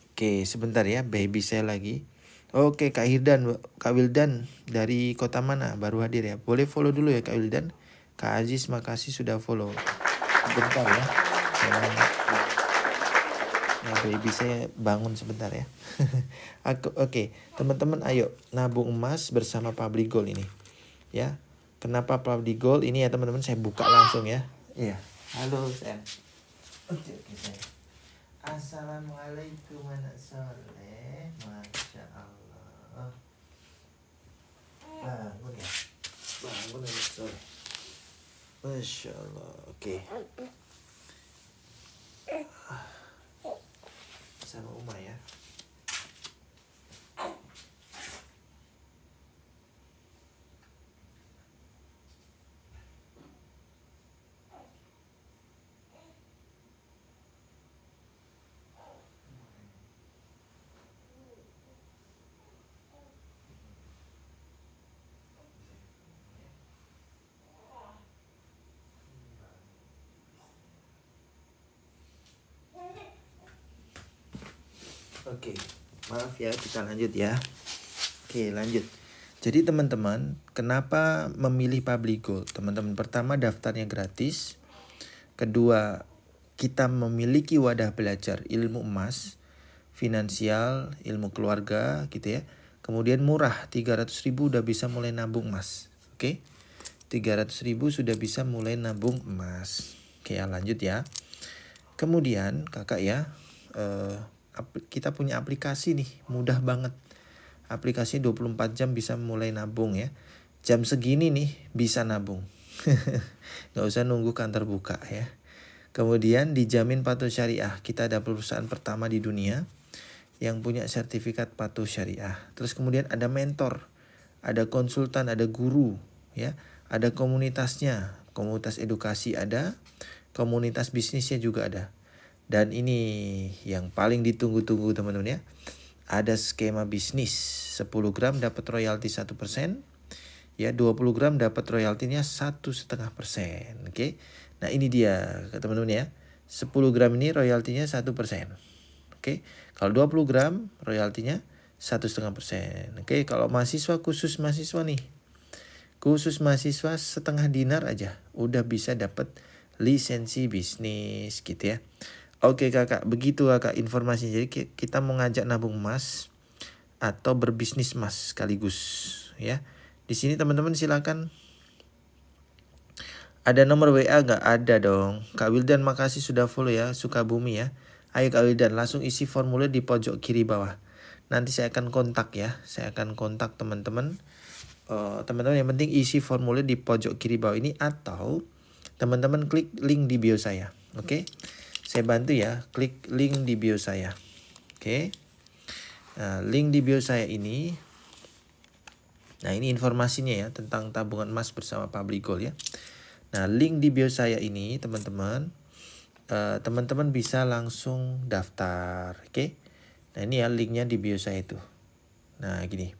A: Oke, sebentar ya, baby saya lagi. Oke, Kak Wildan dari kota mana? Baru hadir ya. Boleh follow dulu ya Kak Wildan. Kak Aziz makasih sudah follow. Sebentar ya. Nah, baby saya bangun sebentar ya. Oke, teman-teman ayo nabung emas bersama Public Gold ini. Ya. Kenapa Public Gold ini ya teman-teman, saya buka langsung ya. Iya. Halo, sayang. Oke, sayang. Assalamualaikum anak soleh. Masya Allah. Bangun ya. Bangun anak soleh. Masya Allah. Oke. Sama Uma ya. Oke, maaf ya, kita lanjut ya. Oke, lanjut. Jadi teman-teman, kenapa memilih Public Gold? Teman-teman, pertama daftarnya gratis. Kedua, kita memiliki wadah belajar ilmu emas, finansial, ilmu keluarga gitu ya. Kemudian murah, 300.000 udah bisa mulai nabung emas. Oke, 300.000 sudah bisa mulai nabung emas. Oke, lanjut ya. Kemudian kakak ya, kita punya aplikasi nih, mudah banget. Aplikasi 24 jam bisa mulai nabung ya. Jam segini nih bisa nabung. Gak usah nunggu kantor buka ya. Kemudian dijamin patuh syariah. Kita ada perusahaan pertama di dunia yang punya sertifikat patuh syariah. Terus kemudian ada mentor, ada konsultan, ada guru ya. Ada komunitasnya, komunitas edukasi ada, komunitas bisnisnya juga ada. Dan ini yang paling ditunggu-tunggu teman-teman ya. ada skema bisnis 10 gram dapat royalti 1%, ya 20 gram dapat royaltinya 1,5%. Oke. Nah ini dia teman-teman ya, 10 gram ini royaltinya 1%. Oke. Kalau 20 gram royaltinya 1,5%. Oke. Kalau mahasiswa, khusus mahasiswa nih, khusus mahasiswa setengah dinar aja udah bisa dapat lisensi bisnis gitu ya. Oke kakak, begitu kakak informasinya. Jadi kita mau ngajak nabung emas atau berbisnis emas sekaligus ya. Di sini teman-teman silakan. Ada nomor WA nggak? Ada dong. Kak Wildan makasih sudah follow ya, Sukabumi ya. Ayo Kak Wildan langsung isi formulir di pojok kiri bawah. Nanti saya akan kontak ya. Saya akan kontak teman-teman. Teman-teman yang penting isi formulir di pojok kiri bawah ini, atau teman-teman klik link di bio saya. Oke. Saya bantu ya, klik link di bio saya. Oke. Nah, link di bio saya ini. Nah, ini informasinya ya tentang tabungan emas bersama Public Gold ya. Nah, link di bio saya ini teman-teman, teman-teman bisa langsung daftar. Oke. Nah, ini ya linknya di bio saya itu. Nah, gini.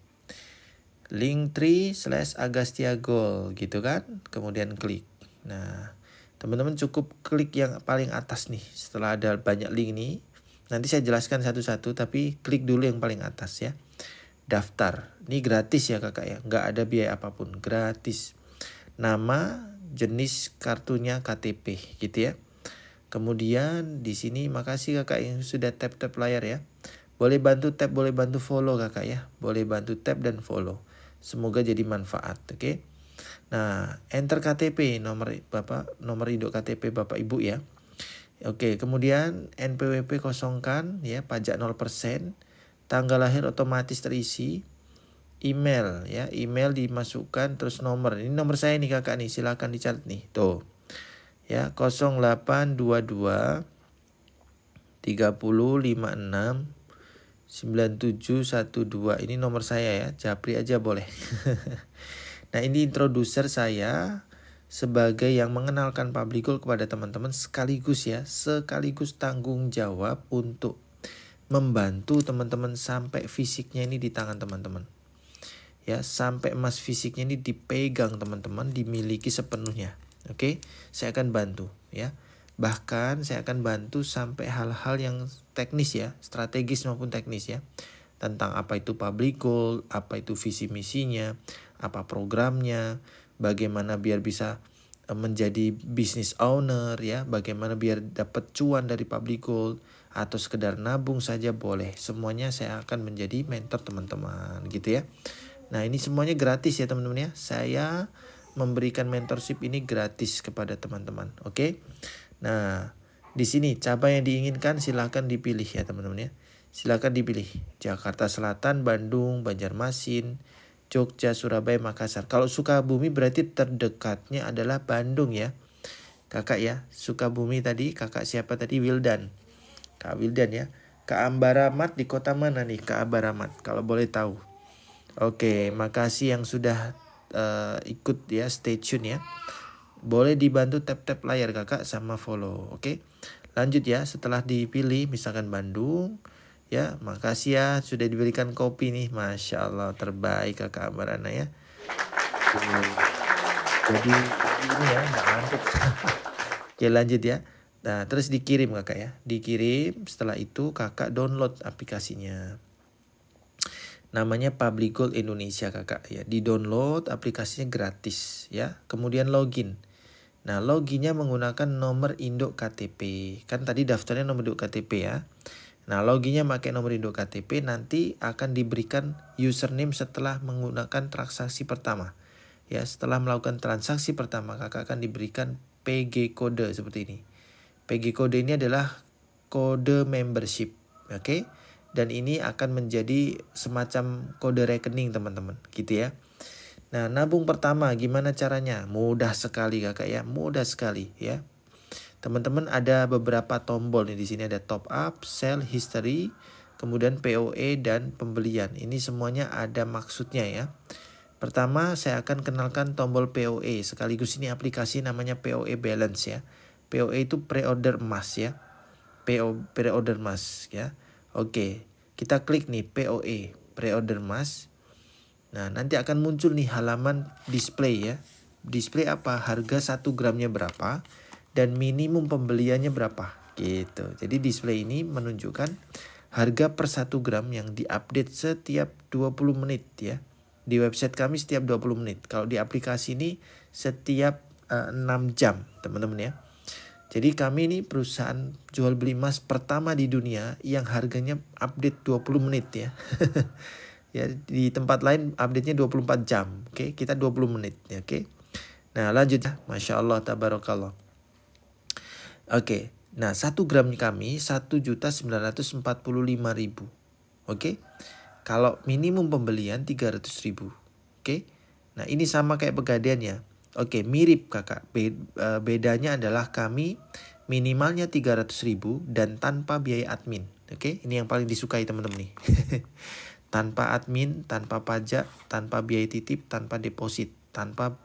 A: Linktree/Agastya Gold gitu kan. Kemudian klik. Nah, teman-teman cukup klik yang paling atas nih. Setelah ada banyak link nih, nanti saya jelaskan satu-satu, tapi klik dulu yang paling atas ya. Daftar. Ini gratis ya kakak ya, nggak ada biaya apapun, gratis. Nama, jenis kartunya KTP gitu ya. Kemudian di sini makasih kakak yang sudah tap layar ya. Boleh bantu tap, boleh bantu follow kakak ya. Boleh bantu tap dan follow. Semoga jadi manfaat, oke? Nah, enter KTP, nomor induk KTP Bapak Ibu ya. Oke, kemudian NPWP kosongkan ya, pajak 0%, tanggal lahir otomatis terisi, email ya, email dimasukkan, terus nomor. Ini nomor saya nih kakak nih, silakan dicatat nih. Tuh. Ya, 0822 30 56 9712. Ini nomor saya ya, japri aja boleh. Nah, ini introducer saya sebagai yang mengenalkan Public Gold kepada teman-teman, sekaligus ya, sekaligus tanggung jawab untuk membantu teman-teman sampai fisiknya ini di tangan teman-teman. Ya, sampai emas fisiknya ini dipegang teman-teman, dimiliki sepenuhnya. Oke, saya akan bantu ya. Bahkan saya akan bantu sampai hal-hal yang teknis ya, strategis maupun teknis ya. Tentang apa itu Public Gold, apa itu visi misinya, apa programnya, bagaimana biar bisa menjadi business owner ya, bagaimana biar dapat cuan dari Public Gold, atau sekedar nabung saja boleh. Semuanya saya akan menjadi mentor teman-teman gitu ya. Nah, ini semuanya gratis ya teman-teman ya. Saya memberikan mentorship ini gratis kepada teman-teman. Oke. Nah, di sini cabang yang diinginkan silahkan dipilih ya teman-teman ya. Silakan dipilih. Jakarta Selatan, Bandung, Banjarmasin, Jogja, Surabaya, Makassar. Kalau Sukabumi berarti terdekatnya adalah Bandung ya. Kakak ya, Sukabumi tadi, kakak siapa tadi? Wildan. Kak Wildan ya. Kak Ambaramat di kota mana nih Kak Ambaramat? Kalau boleh tahu. Oke, makasih yang sudah ikut ya, stay tune ya. Boleh dibantu tap layar kakak sama follow. Oke. Lanjut ya, setelah dipilih misalkan Bandung. Ya, makasih ya sudah diberikan kopi nih. Masya Allah, terbaik kakak Ambarana ya. Jadi ini ya, nggak ngantuk. Oke, lanjut ya. Nah, terus dikirim kakak ya. Dikirim, setelah itu kakak download aplikasinya. Namanya Public Gold Indonesia kakak ya. Di download aplikasinya gratis ya. Kemudian login. Nah, loginnya menggunakan nomor induk KTP. Kan tadi daftarnya nomor induk KTP ya. Nah, loginnya pakai nomor induk KTP, nanti akan diberikan username setelah menggunakan transaksi pertama. Ya, setelah melakukan transaksi pertama, kakak akan diberikan PG kode seperti ini. PG kode ini adalah kode membership, oke? Dan ini akan menjadi semacam kode rekening teman-teman, gitu ya. Nah, nabung pertama gimana caranya? Mudah sekali kakak ya, mudah sekali ya. Teman-teman ada beberapa tombol nih, di sini ada top up, sell history, kemudian POE dan pembelian. Ini semuanya ada maksudnya ya. Pertama saya akan kenalkan tombol POE, sekaligus ini aplikasi namanya POE Balance ya. POE itu pre-order emas ya. Pre-order emas ya. Oke, Kita klik nih POE, pre-order emas. Nah, nanti akan muncul nih halaman display ya. Display apa? Harga 1 gramnya berapa dan minimum pembeliannya berapa gitu. Jadi display ini menunjukkan harga per 1 gram yang diupdate setiap 20 menit ya. Di website kami setiap 20 menit. Kalau di aplikasi ini setiap 6 jam teman-teman ya. Jadi kami ini perusahaan jual beli emas pertama di dunia yang harganya update 20 menit ya. Ya, di tempat lain update-nya 24 jam. Oke, kita 20 menit ya, oke. Nah, lanjut ya. Masya Allah, tabarakallah. Oke. Nah, 1 gram kami 1.945.000. Oke. Kalau minimum pembelian 300.000. Oke. Nah, ini sama kayak pegadaiannya. Oke, mirip kakak. Bedanya adalah kami minimalnya 300.000 dan tanpa biaya admin. Oke, ini yang paling disukai teman-teman nih. Tanpa admin, tanpa pajak, tanpa biaya titip, tanpa deposit, tanpa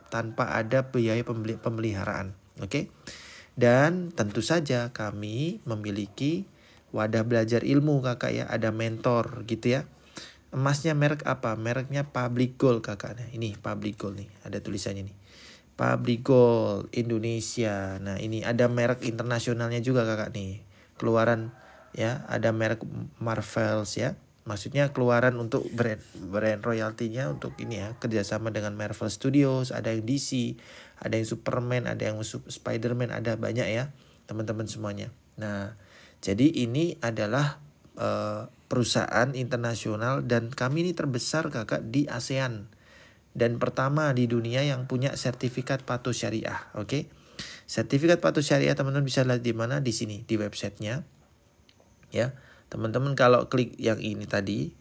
A: ada biaya pemeliharaan. Oke. Dan tentu saja kami memiliki wadah belajar ilmu kakak ya, ada mentor gitu ya. Emasnya merek apa? Mereknya Public Gold kakak. Nah, ini Public Gold nih, ada tulisannya nih. Public Gold Indonesia. Nah, ini ada merek internasionalnya juga kakak nih. Keluaran ya, ada merek Marvels ya. Maksudnya keluaran untuk brand royaltinya untuk ini ya, kerjasama dengan Marvel Studios, ada yang DC, ada yang Superman, ada yang Spiderman, ada banyak ya teman-teman semuanya. Nah, jadi ini adalah perusahaan internasional dan kami ini terbesar kakak di ASEAN. Dan pertama di dunia yang punya sertifikat patuh syariah. Oke. Sertifikat patuh syariah teman-teman bisa lihat di mana? Di sini, di websitenya. Ya. Teman-teman kalau klik yang ini tadi.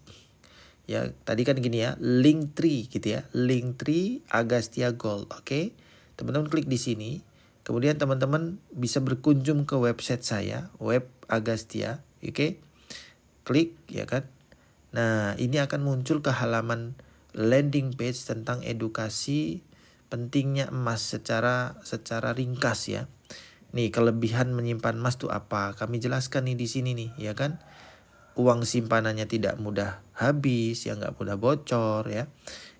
A: Ya, tadi kan gini ya, Linktree gitu ya. Linktree Agastya Gold. Oke. Teman-teman klik di sini. Kemudian teman-teman bisa berkunjung ke website saya, web Agastya. Oke. Klik ya kan. Nah, ini akan muncul ke halaman landing page tentang edukasi pentingnya emas secara ringkas ya. Nih, kelebihan menyimpan emas tuh apa? Kami jelaskan nih di sini nih, ya kan? Uang simpanannya tidak mudah habis, ya nggak mudah bocor ya.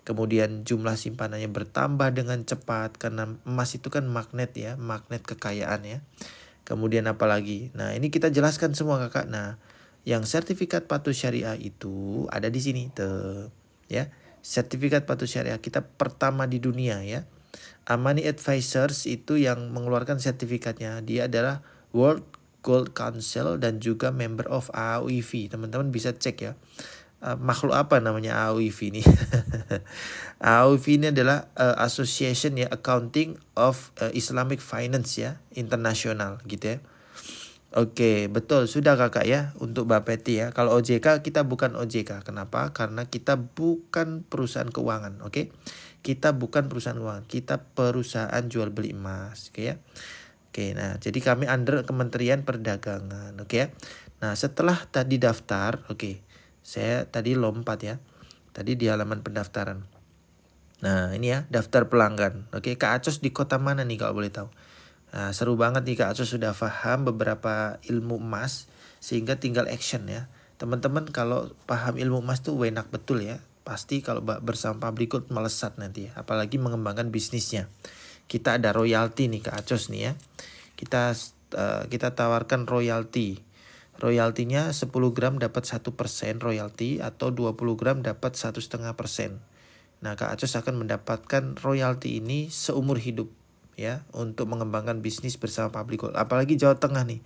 A: Kemudian jumlah simpanannya bertambah dengan cepat karena emas itu kan magnet ya, magnet kekayaan ya. Kemudian apa lagi? Nah, ini kita jelaskan semua kakak. Nah, yang sertifikat patuh syariah itu ada di sini tuh, ya. Sertifikat patuh syariah kita pertama di dunia ya. Amani Advisors itu yang mengeluarkan sertifikatnya. Dia adalah World Gold Council dan juga member of AOIV. Teman-teman bisa cek ya. Makhluk apa namanya AOIV ini? AOIV ini adalah Association ya, Accounting of Islamic Finance ya, internasional gitu ya. Oke, betul. Sudah kakak ya untuk Bapeti ya. Kalau OJK kita bukan OJK. Kenapa? Karena kita bukan perusahaan keuangan. Oke. Kita bukan perusahaan keuangan. Kita perusahaan jual beli emas. Oke ya. Oke, nah jadi kami under Kementerian Perdagangan. Oke ya. Nah setelah tadi daftar. Oke. Saya tadi lompat ya. Tadi di halaman pendaftaran. Nah ini ya daftar pelanggan. Oke, Kak Acos di kota mana nih kalau boleh tahu? Nah, seru banget nih Kak Acos sudah paham beberapa ilmu emas sehingga tinggal action ya. Teman-teman kalau paham ilmu emas tuh enak betul ya. Pasti kalau bersama Public Gold melesat nanti ya. Apalagi mengembangkan bisnisnya. Kita ada royalti nih Kak Acos nih ya. Kita tawarkan royalti. Royaltinya 10 gram dapat 1% royalti atau 20 gram dapat 1,5%. Nah Kak Acos akan mendapatkan royalti ini seumur hidup. Ya, untuk mengembangkan bisnis bersama Public Gold. Apalagi Jawa Tengah nih.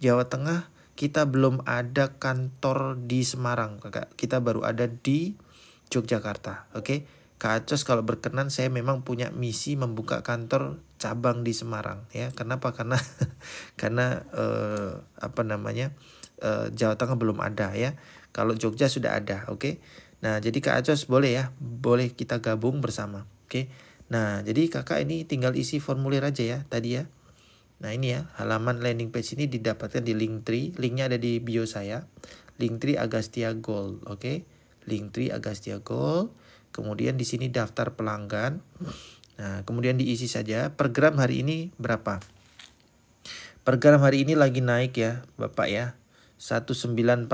A: Jawa Tengah kita belum ada kantor di Semarang, Kakak. Kita baru ada di Yogyakarta. Oke. Kak Acos kalau berkenan saya memang punya misi membuka kantor cabang di Semarang ya. Kenapa? Karena Jawa Tengah belum ada ya. Kalau Jogja sudah ada, oke. Nah, jadi Kak Acos boleh ya, boleh kita gabung bersama. Oke. Nah, jadi kakak ini tinggal isi formulir aja ya tadi ya. Nah ini ya, halaman landing page ini didapatkan di Linktree. Linknya ada di bio saya. Linktree Agastya Gold, oke. Linktree Agastya Gold. Kemudian di sini daftar pelanggan. Nah, kemudian diisi saja. Per gram hari ini berapa? Per gram hari ini lagi naik ya, Bapak ya. 1945.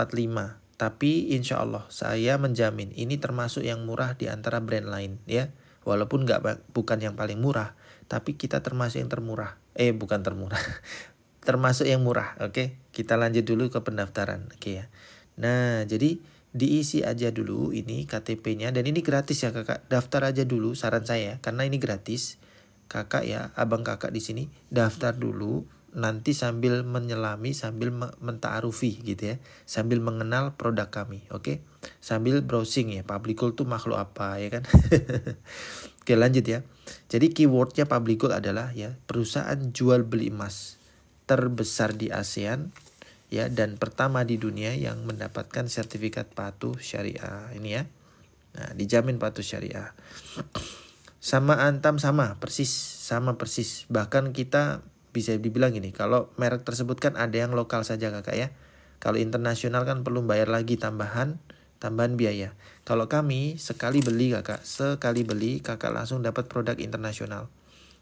A: Tapi insya Allah saya menjamin ini termasuk yang murah di antara brand lain ya. Walaupun bukan yang paling murah, tapi kita termasuk yang termurah. Bukan termurah. Termasuk yang murah. Oke, kita lanjut dulu ke pendaftaran. Oke ya. Nah, jadi diisi aja dulu ini KTP-nya, dan ini gratis ya kakak. Daftar aja dulu saran saya, karena ini gratis. Kakak ya, abang kakak di sini daftar dulu. Nanti sambil menyelami, sambil menta'arufi gitu ya, sambil mengenal produk kami. Oke, sambil browsing ya. Public Gold tuh makhluk apa ya kan. Oke, lanjut ya. Jadi keywordnya Public Gold adalah ya, perusahaan jual beli emas terbesar di ASEAN ya, dan pertama di dunia yang mendapatkan sertifikat patuh syariah ini ya. Nah, dijamin patuh syariah. Sama Antam sama persis. Bahkan kita bisa dibilang gini, kalau merek tersebut kan ada yang lokal saja kakak ya. Kalau internasional kan perlu bayar lagi tambahan biaya. Kalau kami sekali beli kakak langsung dapat produk internasional.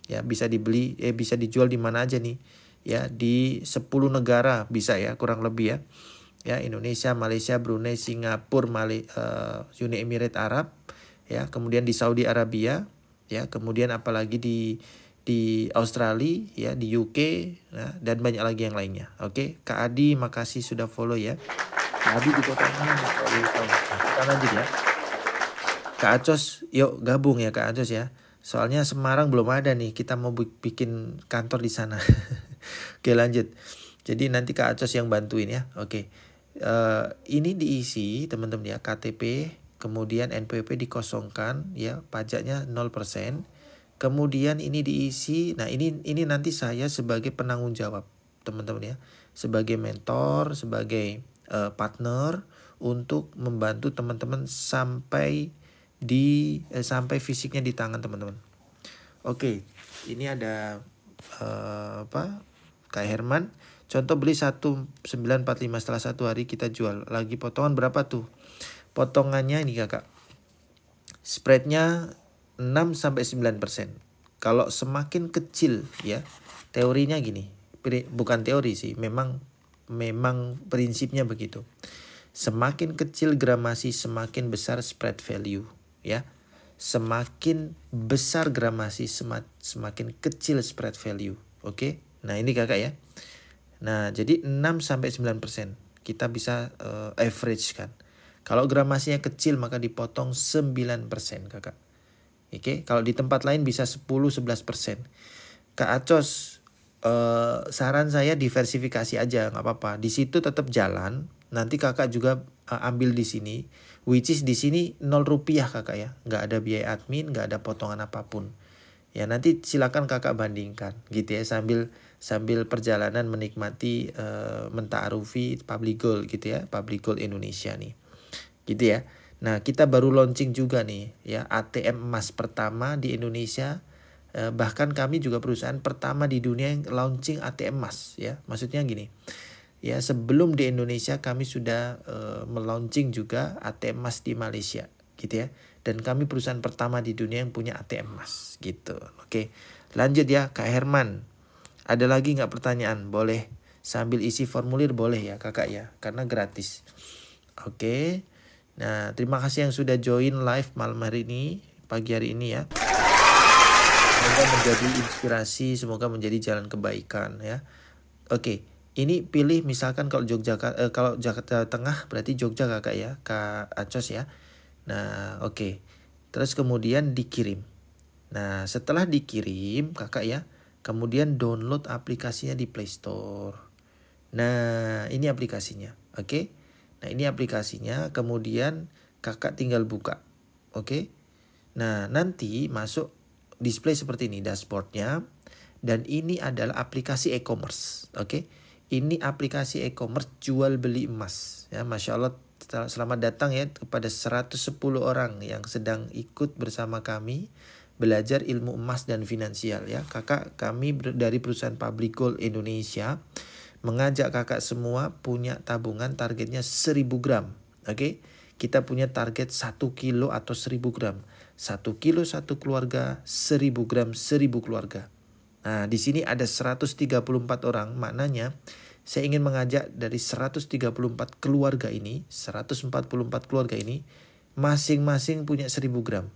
A: Ya, bisa bisa dijual di mana aja nih. Ya, di 10 negara bisa ya, kurang lebih ya. Ya, Indonesia, Malaysia, Brunei, Singapura, Uni Emirat Arab, ya, kemudian di Saudi Arabia, ya, kemudian apalagi di Australia, ya, di UK, ya, dan banyak lagi yang lainnya. Oke, Kak Adi, makasih sudah follow ya. Kak Adi di kota mana? Kita lanjut ya. Kak Acos, yuk gabung ya Kak Acos ya. Soalnya Semarang belum ada nih, kita mau bikin kantor di sana. Oke, lanjut. Jadi nanti Kak Acos yang bantuin ya. Oke. Ini diisi teman-teman ya, KTP, kemudian NPWP dikosongkan ya, pajaknya 0%. Kemudian ini diisi. Nah, ini nanti saya sebagai penanggung jawab, teman-teman ya. Sebagai mentor, sebagai partner untuk membantu teman-teman sampai fisiknya di tangan teman-teman. Oke, ini ada Kak Herman. Contoh beli 1945, setelah 1 hari kita jual. Lagi potongan berapa tuh? Potongannya ini kakak, spreadnya 6-9%. Kalau semakin kecil ya, teorinya gini, bukan teori sih, memang prinsipnya begitu. Semakin kecil gramasi, semakin besar spread value ya. Semakin besar gramasi, semakin kecil spread value. Oke. Nah, ini kakak ya. Nah, jadi 6-9% kita bisa average kan. Kalau gramasinya kecil maka dipotong 9% kakak. Oke, kalau di tempat lain bisa 10-11%. Kak Acos, saran saya diversifikasi aja, nggak apa-apa. Di situ tetap jalan. Nanti kakak juga ambil di sini, which is di sini 0 rupiah kakak ya, nggak ada biaya admin, nggak ada potongan apapun. Ya, nanti silakan kakak bandingkan gitu ya, sambil perjalanan menikmati menta'arufi Public Gold gitu ya, Public Gold Indonesia nih, gitu ya. Nah, kita baru launching juga nih ya, ATM emas pertama di Indonesia. Bahkan kami juga perusahaan pertama di dunia yang launching ATM emas ya. Maksudnya gini. Ya, sebelum di Indonesia kami sudah melaunching juga ATM emas di Malaysia gitu ya. Dan kami perusahaan pertama di dunia yang punya ATM emas gitu. Oke, lanjut ya Kak Herman. Ada lagi nggak pertanyaan? Boleh sambil isi formulir boleh ya kakak ya, karena gratis. Oke. Nah, terima kasih yang sudah join live malam hari ini, pagi hari ini ya. Semoga menjadi inspirasi, semoga menjadi jalan kebaikan ya. Oke. Ini pilih misalkan kalau kalau Jakarta Tengah berarti Jogja kakak ya, Kak Acos ya. Nah, oke. Terus kemudian dikirim. Nah, setelah dikirim kakak ya, kemudian download aplikasinya di Play Store. Nah, ini aplikasinya. Oke. Nah, ini aplikasinya, kemudian kakak tinggal buka. Oke. Nah, nanti masuk display seperti ini dashboardnya. Dan ini adalah aplikasi e-commerce. Oke. Ini aplikasi e-commerce jual beli emas ya. Masya Allah, selamat datang ya kepada 110 orang yang sedang ikut bersama kami belajar ilmu emas dan finansial ya. Kakak, kami dari perusahaan Public Gold Indonesia mengajak kakak semua punya tabungan, targetnya 1000 gram. Oke. Kita punya target 1 kilo atau 1000 gram. 1 kilo 1 keluarga, 1000 gram 1000 keluarga. Nah, di sini ada 134 orang, maknanya saya ingin mengajak dari 134 keluarga ini, 144 keluarga ini, masing-masing punya 1000 gram.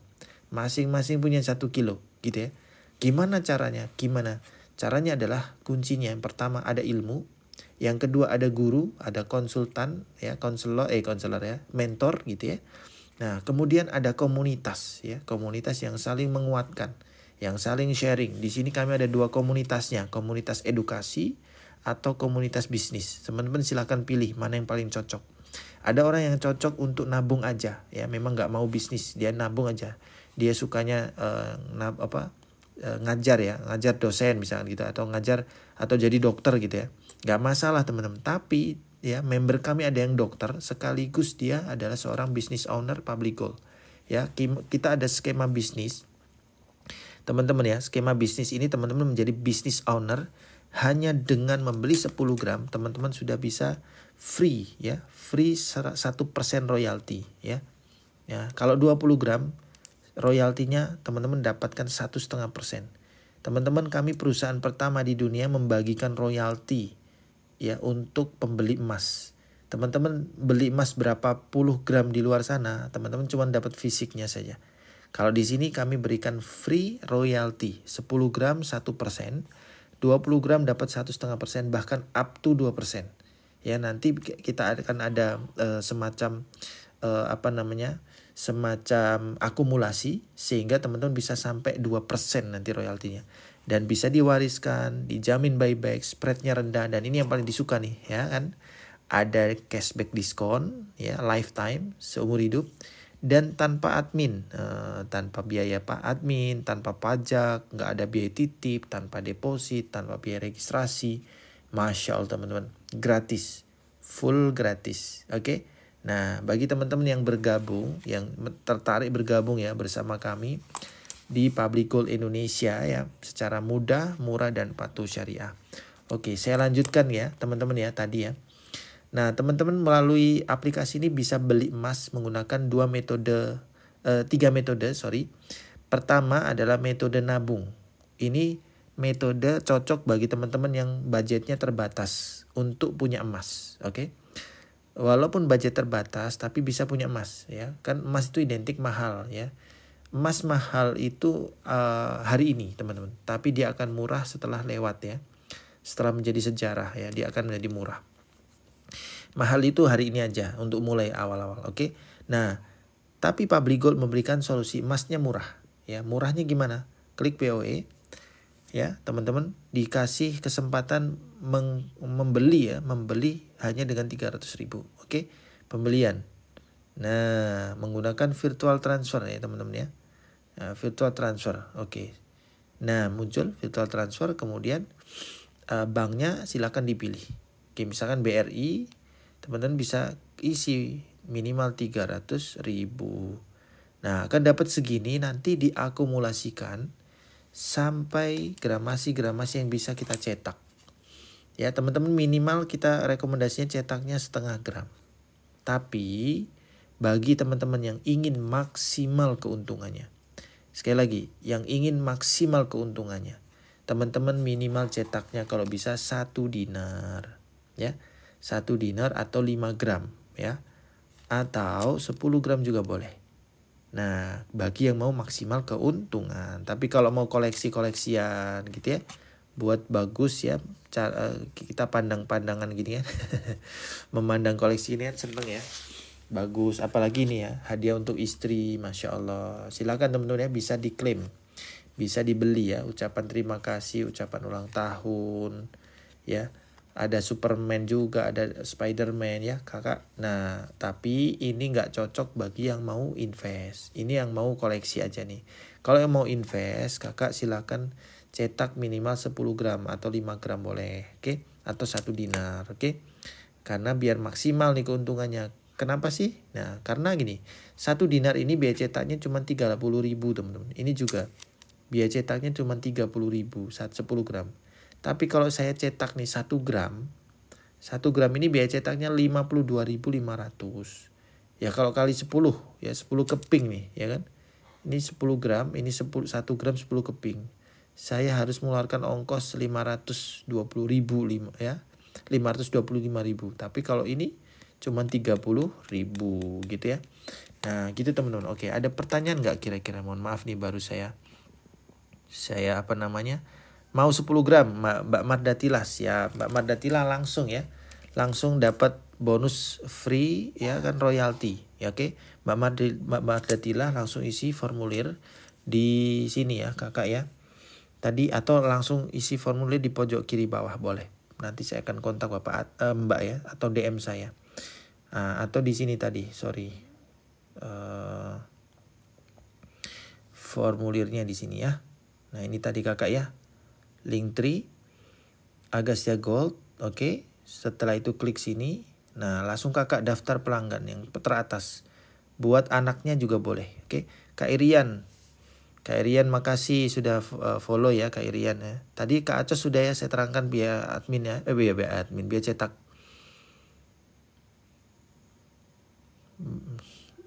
A: Masing-masing punya 1 kilo gitu ya. Gimana caranya? Gimana? Caranya adalah kuncinya yang pertama ada ilmu, yang kedua ada guru, ada konsultan ya, konselor ya, mentor gitu ya. Nah, kemudian ada komunitas ya, komunitas yang saling menguatkan, yang saling sharing. Di sini kami ada 2 komunitasnya, komunitas edukasi atau komunitas bisnis. Teman-teman silahkan pilih mana yang paling cocok. Ada orang yang cocok untuk nabung aja ya, memang nggak mau bisnis, dia nabung aja. Dia sukanya ngajar ya, ngajar dosen misalnya gitu, atau ngajar atau jadi dokter gitu ya. Nggak masalah teman-teman. Tapi ya member kami ada yang dokter sekaligus dia adalah seorang business owner public goal. Ya, kita ada skema bisnis. Teman-teman ya, skema bisnis ini teman-teman menjadi business owner hanya dengan membeli 10 gram, teman-teman sudah bisa free ya, free 1% royalty ya. Ya, kalau 20 gram royaltinya teman-teman dapatkan 1,5%. Teman-teman, kami perusahaan pertama di dunia membagikan royalti ya untuk pembeli emas. Teman-teman beli emas berapa puluh gram di luar sana, teman-teman cuma dapat fisiknya saja. Kalau di sini kami berikan free royalty 10 gram 1%, 20 gram dapat 1,5%, bahkan up to 2%. Ya, nanti kita akan ada semacam semacam akumulasi sehingga teman-teman bisa sampai 2% nanti royaltinya. Dan bisa diwariskan, dijamin buyback, spreadnya rendah, dan ini yang paling disuka nih ya kan. Ada cashback diskon ya, lifetime, seumur hidup, dan tanpa admin, tanpa biaya admin, tanpa pajak, nggak ada biaya titip, tanpa deposit, tanpa biaya registrasi. Masya Allah teman-teman, gratis, full gratis. Oke. Nah, bagi teman-teman yang bergabung, yang tertarik bergabung ya bersama kami di Public Gold Indonesia ya, secara mudah, murah, dan patuh syariah. Oke, saya lanjutkan ya teman-teman ya tadi ya. Nah, teman-teman melalui aplikasi ini bisa beli emas menggunakan 3 metode. Pertama adalah metode nabung. Ini metode cocok bagi teman-teman yang budgetnya terbatas untuk punya emas. Oke. Walaupun budget terbatas tapi bisa punya emas ya. Kan emas itu identik mahal ya. Emas mahal itu hari ini teman-teman, tapi dia akan murah setelah lewat ya. Setelah menjadi sejarah ya, dia akan menjadi murah. Mahal itu hari ini aja untuk mulai awal-awal, oke? Nah, tapi Public Gold memberikan solusi emasnya murah ya. Murahnya gimana? Klik POE ya, teman-teman dikasih kesempatan membeli hanya dengan 300.000, oke? Pembelian. Nah, menggunakan virtual transfer ya teman-teman ya. Nah, virtual transfer, oke. Nah, muncul virtual transfer, kemudian banknya silakan dipilih. Oke, misalkan BRI, teman-teman bisa isi minimal 300.000. Nah, akan dapat segini, nanti diakumulasikan sampai gramasi-gramasi yang bisa kita cetak. Ya, teman-teman minimal kita rekomendasinya cetaknya 0,5 gram. Tapi bagi teman-teman yang ingin maksimal keuntungannya, sekali lagi, yang ingin maksimal keuntungannya, teman-teman minimal cetaknya kalau bisa 1 dinar ya. 1 dinar atau 5 gram ya. Atau 10 gram juga boleh. Nah, bagi yang mau maksimal keuntungan. Tapi kalau mau koleksi-koleksian gitu ya, buat bagus ya, kita pandang-pandangan gini ya. Memandang koleksi ini kan seneng ya. Bagus, apalagi nih ya, hadiah untuk istri, Masya Allah. Silakan teman-teman ya, bisa diklaim, bisa dibeli ya, ucapan terima kasih, ucapan ulang tahun ya. Ada Superman juga, ada Spiderman ya kakak. Nah, tapi ini nggak cocok bagi yang mau invest. Ini yang mau koleksi aja nih. Kalau yang mau invest, kakak silakan cetak minimal 10 gram atau 5 gram boleh, oke? Atau 1 dinar, oke? Karena biar maksimal nih keuntungannya. Kenapa sih? Nah, karena gini, 1 dinar ini biaya cetaknya cuma 30.000 teman-teman. Ini juga biaya cetaknya cuma 30.000 saat 10 gram. Tapi kalau saya cetak nih 1 gram, 1 gram ini biaya cetaknya 52.500. Ya kalau kali 10 ya 10 keping nih ya kan. Ini 10 gram, ini 1 gram 10 keping. Saya harus mengeluarkan ongkos 520.000 ya. 525.000. Tapi kalau ini cuma 30.000 gitu ya. Nah gitu teman-teman. Oke, ada pertanyaan nggak kira-kira? Mohon maaf nih, baru saya mau 10 gram Mbak Mardatila. Siap, Mbak Mardatila langsung ya, langsung dapat bonus free ya kan, royalti ya. Oke, Mbak Mardatila langsung isi formulir di sini ya kakak ya tadi, atau langsung isi formulir di pojok kiri bawah boleh. Nanti saya akan kontak Mbak ya, atau DM saya. Atau di sini tadi, formulirnya di sini ya. Nah ini tadi kakak ya, Linktree Agastya Gold. Oke, setelah itu klik sini. Nah langsung kakak daftar pelanggan yang teratas. Buat anaknya juga boleh. Oke, Kak Irian, makasih sudah follow ya Kak Irian ya. Tadi Kak Acos sudah ya saya terangkan via admin ya, via cetak.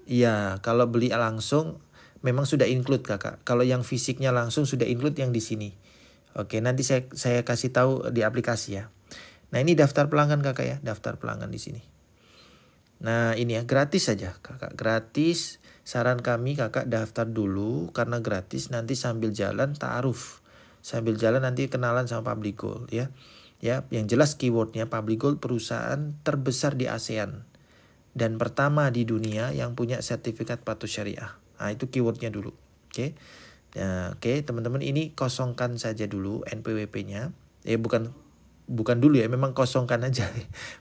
A: Iya, kalau beli langsung memang sudah include kakak. Kalau yang fisiknya langsung sudah include yang di sini. Oke, nanti saya kasih tahu di aplikasi ya. Nah ini daftar pelanggan kakak ya, daftar pelanggan di sini. Nah ini ya, gratis saja kakak, gratis. Saran kami kakak daftar dulu karena gratis. Nanti sambil jalan ta'aruf, sambil jalan nanti kenalan sama Public Gold ya. Ya, yang jelas keywordnya Public Gold perusahaan terbesar di ASEAN dan pertama di dunia yang punya sertifikat patuh syariah. Nah itu keywordnya dulu. Oke. Nah, oke teman-teman, ini kosongkan saja dulu NPWP-nya. Bukan dulu ya, memang kosongkan aja.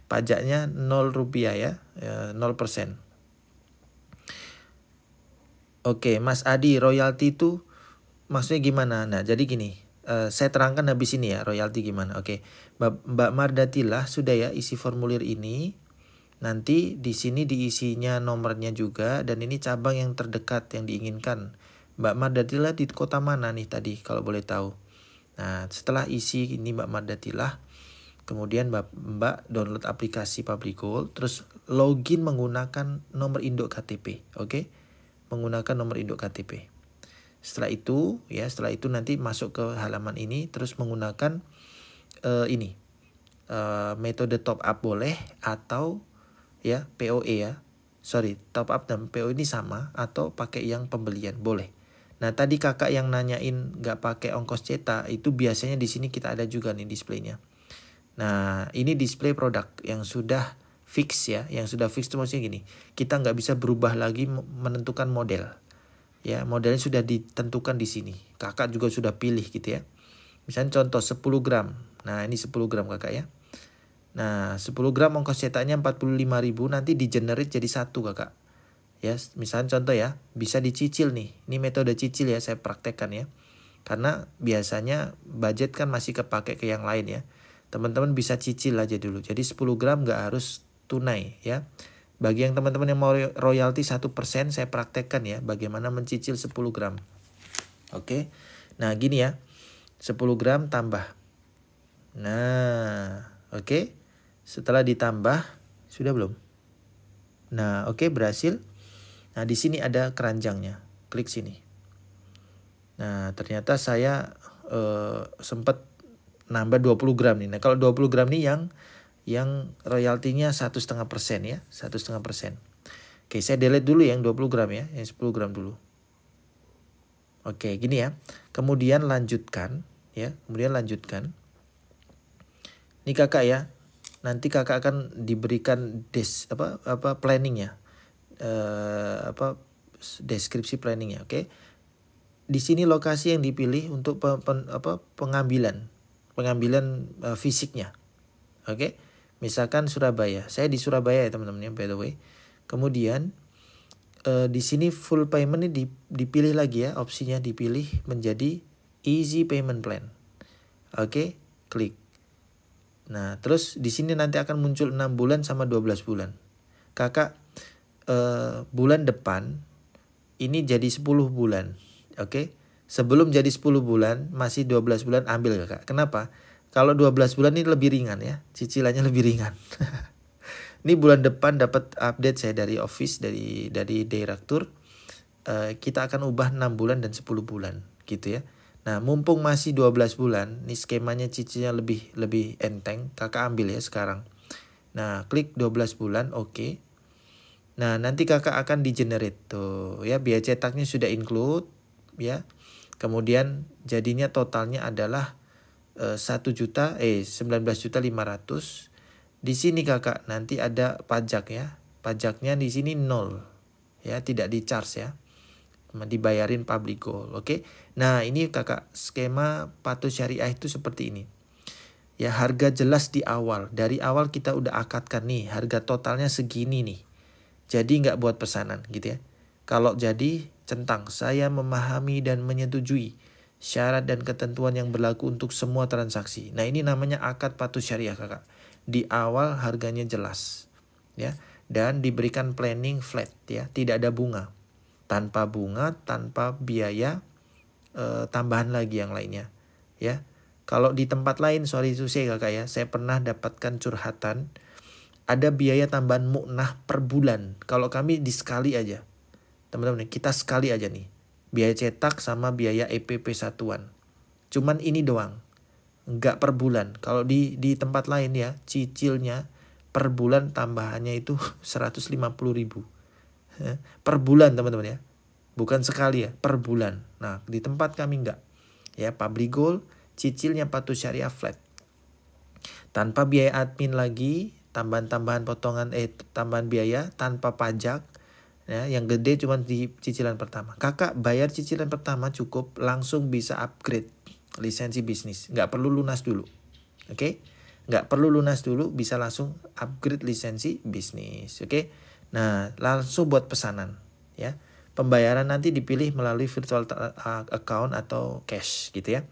A: Pajaknya 0 rupiah ya, 0%. Oke, Mas Adi, royalti itu maksudnya gimana? Nah jadi gini, saya terangkan habis ini ya royalti gimana. Oke, Mbak Mardatila sudah ya isi formulir ini. Nanti di sini diisinya nomornya juga, dan ini cabang yang terdekat yang diinginkan. Mbak Mardatila di kota mana nih tadi kalau boleh tahu. Nah setelah isi ini Mbak Mardatila, kemudian Mbak download aplikasi Public Gold, terus login menggunakan nomor induk KTP. Oke, menggunakan nomor induk KTP. Setelah itu nanti masuk ke halaman ini, terus menggunakan metode top up boleh, atau ya POE ya. Top up dan POE ini sama, atau pakai yang pembelian boleh. Nah tadi kakak yang nanyain nggak pakai ongkos cetak, itu biasanya di sini kita ada juga nih displaynya. Nah ini display produk yang sudah fix ya, yang sudah fix itu maksudnya gini, kita nggak bisa berubah lagi menentukan model. Ya modelnya sudah ditentukan di sini. Kakak juga sudah pilih gitu ya. Misalnya contoh 10 gram. Nah ini 10 gram kakak ya. Nah 10 gram ongkos cetaknya 45.000, nanti di generate jadi 1 kakak. Ya misalnya contoh ya, bisa dicicil nih. Ini metode cicil ya, saya praktekkan ya. Karena biasanya budget kan masih kepake ke yang lain ya. Teman-teman bisa cicil aja dulu. Jadi 10 gram nggak harus tunai ya. Bagi yang teman-teman yang mau royalti 1%, saya praktekkan ya bagaimana mencicil 10 gram. Oke. Nah gini ya, 10 gram tambah. Nah oke. Setelah ditambah, sudah belum? Nah oke, berhasil. Nah di sini ada keranjangnya, klik sini. Nah ternyata saya sempat nambah 20 gram nih. Nah kalau 20 gram nih yang royaltinya 1,5% ya, 1,5%. Oke, saya delete dulu yang 20 gram ya, yang 10 gram dulu. Oke, gini ya. Kemudian lanjutkan ya, Ini kakak ya. Nanti kakak akan diberikan planning ya. Deskripsi planning ya, oke. Di sini lokasi yang dipilih untuk pengambilan fisiknya. Oke. Misalkan Surabaya. Saya di Surabaya ya teman-teman ya, by the way. Kemudian di sini full payment ini dipilih lagi ya, opsinya dipilih menjadi easy payment plan. Oke, klik. Nah, terus di sini nanti akan muncul 6 bulan sama 12 bulan. Kakak bulan depan ini jadi 10 bulan. Oke. Sebelum jadi 10 bulan masih 12 bulan ambil kakak. Kenapa? Kalau 12 bulan ini lebih ringan ya. Cicilannya lebih ringan. Ini bulan depan dapat update saya dari office, dari direktur. Kita akan ubah 6 bulan dan 10 bulan gitu ya. Nah, mumpung masih 12 bulan, nih skemanya cicilannya lebih enteng, kakak ambil ya sekarang. Nah, klik 12 bulan, oke. Nah, nanti kakak akan di-generate tuh ya, biaya cetaknya sudah include ya. Kemudian jadinya totalnya adalah 19.500.000. Di sini kakak nanti ada pajak ya. Pajaknya di sini 0 ya, tidak di-charge ya. Dibayarin public goal, oke. Nah, ini kakak skema patuh syariah itu seperti ini. Ya, harga jelas di awal. Dari awal kita udah akadkan nih, harga totalnya segini nih. Jadi nggak buat pesanan gitu ya. Kalau jadi centang, saya memahami dan menyetujui syarat dan ketentuan yang berlaku untuk semua transaksi. Nah, ini namanya akad patuh syariah kakak. Di awal harganya jelas ya, dan diberikan planning flat ya, tidak ada bunga. Tanpa bunga, tanpa biaya tambahan lagi yang lainnya ya. Kalau di tempat lain, sorry to say kakak ya, saya pernah dapatkan curhatan ada biaya tambahan mu'nah per bulan. Kalau kami di sekali aja, teman-teman, kita sekali aja nih, biaya cetak sama biaya EPP satuan, cuman ini doang, nggak per bulan. Kalau di tempat lain ya, cicilnya per bulan tambahannya itu 150.000 per bulan teman-teman ya, bukan sekali ya, per bulan. Nah, di tempat kami enggak ya, public goal, cicilnya patuh syariah flat, tanpa biaya admin lagi, tambahan-tambahan potongan tambahan biaya, tanpa pajak ya. Yang gede cuma di cicilan pertama. Kakak bayar cicilan pertama cukup, langsung bisa upgrade lisensi bisnis, nggak perlu lunas dulu, oke. Nggak perlu lunas dulu, bisa langsung upgrade lisensi bisnis, oke. Nah, langsung buat pesanan ya. Pembayaran nanti dipilih melalui virtual account atau cash gitu ya.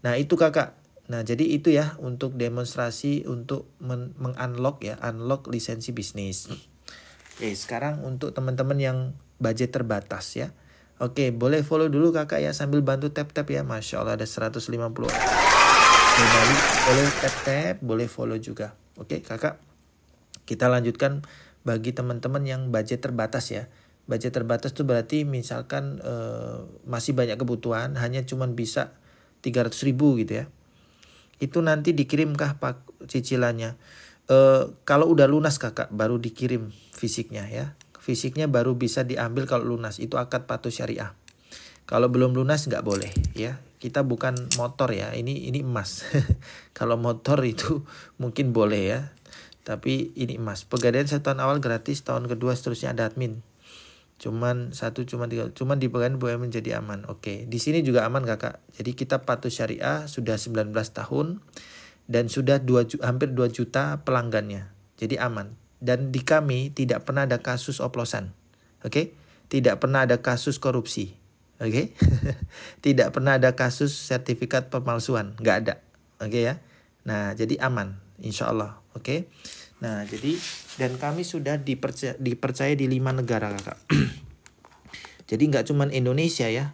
A: Nah, itu kakak. Nah, jadi itu ya untuk demonstrasi untuk unlock ya, unlock lisensi bisnis. Oke, sekarang untuk teman-teman yang budget terbatas ya. Oke, boleh follow dulu kakak ya, sambil bantu tap-tap ya. Masya Allah ada 150. Kembali, boleh tap-tap, boleh follow juga. Oke kakak, kita lanjutkan bagi teman-teman yang budget terbatas ya. Budget terbatas itu berarti misalkan masih banyak kebutuhan, hanya cuman bisa 300.000 gitu ya. Itu nanti dikirimkah pak cicilannya? Kalau udah lunas kakak baru dikirim fisiknya ya. Fisiknya baru bisa diambil kalau lunas, itu akad patuh syariah. Kalau belum lunas nggak boleh ya. Kita bukan motor ya, ini emas. Kalau motor itu mungkin boleh ya, tapi ini emas. Pegadaian 1 tahun awal gratis, tahun kedua seterusnya ada admin. Cuman di pegadaian boleh menjadi aman. Oke, di sini juga aman kakak. Jadi kita patuh syariah sudah 19 tahun dan sudah hampir 2 juta pelanggannya. Jadi aman. Dan di kami tidak pernah ada kasus oplosan. Oke? Tidak pernah ada kasus korupsi. Oke? Tidak pernah ada kasus sertifikat pemalsuan. Nggak ada. Oke ya? Nah, jadi aman. Insya Allah. Oke? Nah, jadi dan kami sudah dipercaya di 5 negara kakak. Jadi nggak cuman Indonesia ya.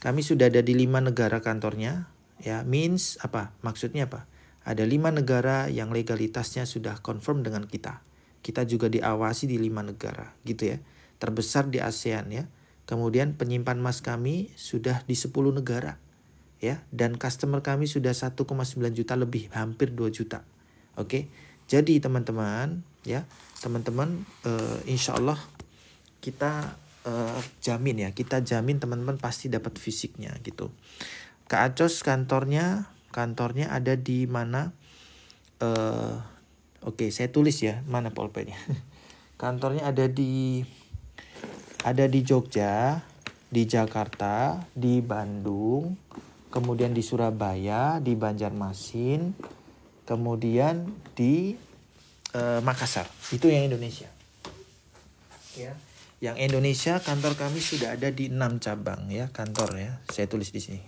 A: Kami sudah ada di 5 negara kantornya. Ya, means apa? Maksudnya apa? Ada 5 negara yang legalitasnya sudah confirm dengan kita. Kita juga diawasi di 5 negara gitu ya. Terbesar di ASEAN ya. Kemudian penyimpan emas kami sudah di 10 negara ya. Dan customer kami sudah 1,9 juta lebih, hampir 2 juta. Oke. Jadi teman-teman ya, teman-teman insya Allah kita jamin ya. Kita jamin teman-teman pasti dapat fisiknya gitu. Kak Acos kantornya ada di mana? Oke, saya tulis ya, mana pulpennya. Kantornya ada di Jogja, di Jakarta, di Bandung, kemudian di Surabaya, di Banjarmasin, kemudian di Makassar. Itu yang Indonesia. Ya. Yang Indonesia kantor kami sudah ada di 6 cabang ya, kantor ya. Saya tulis di sini.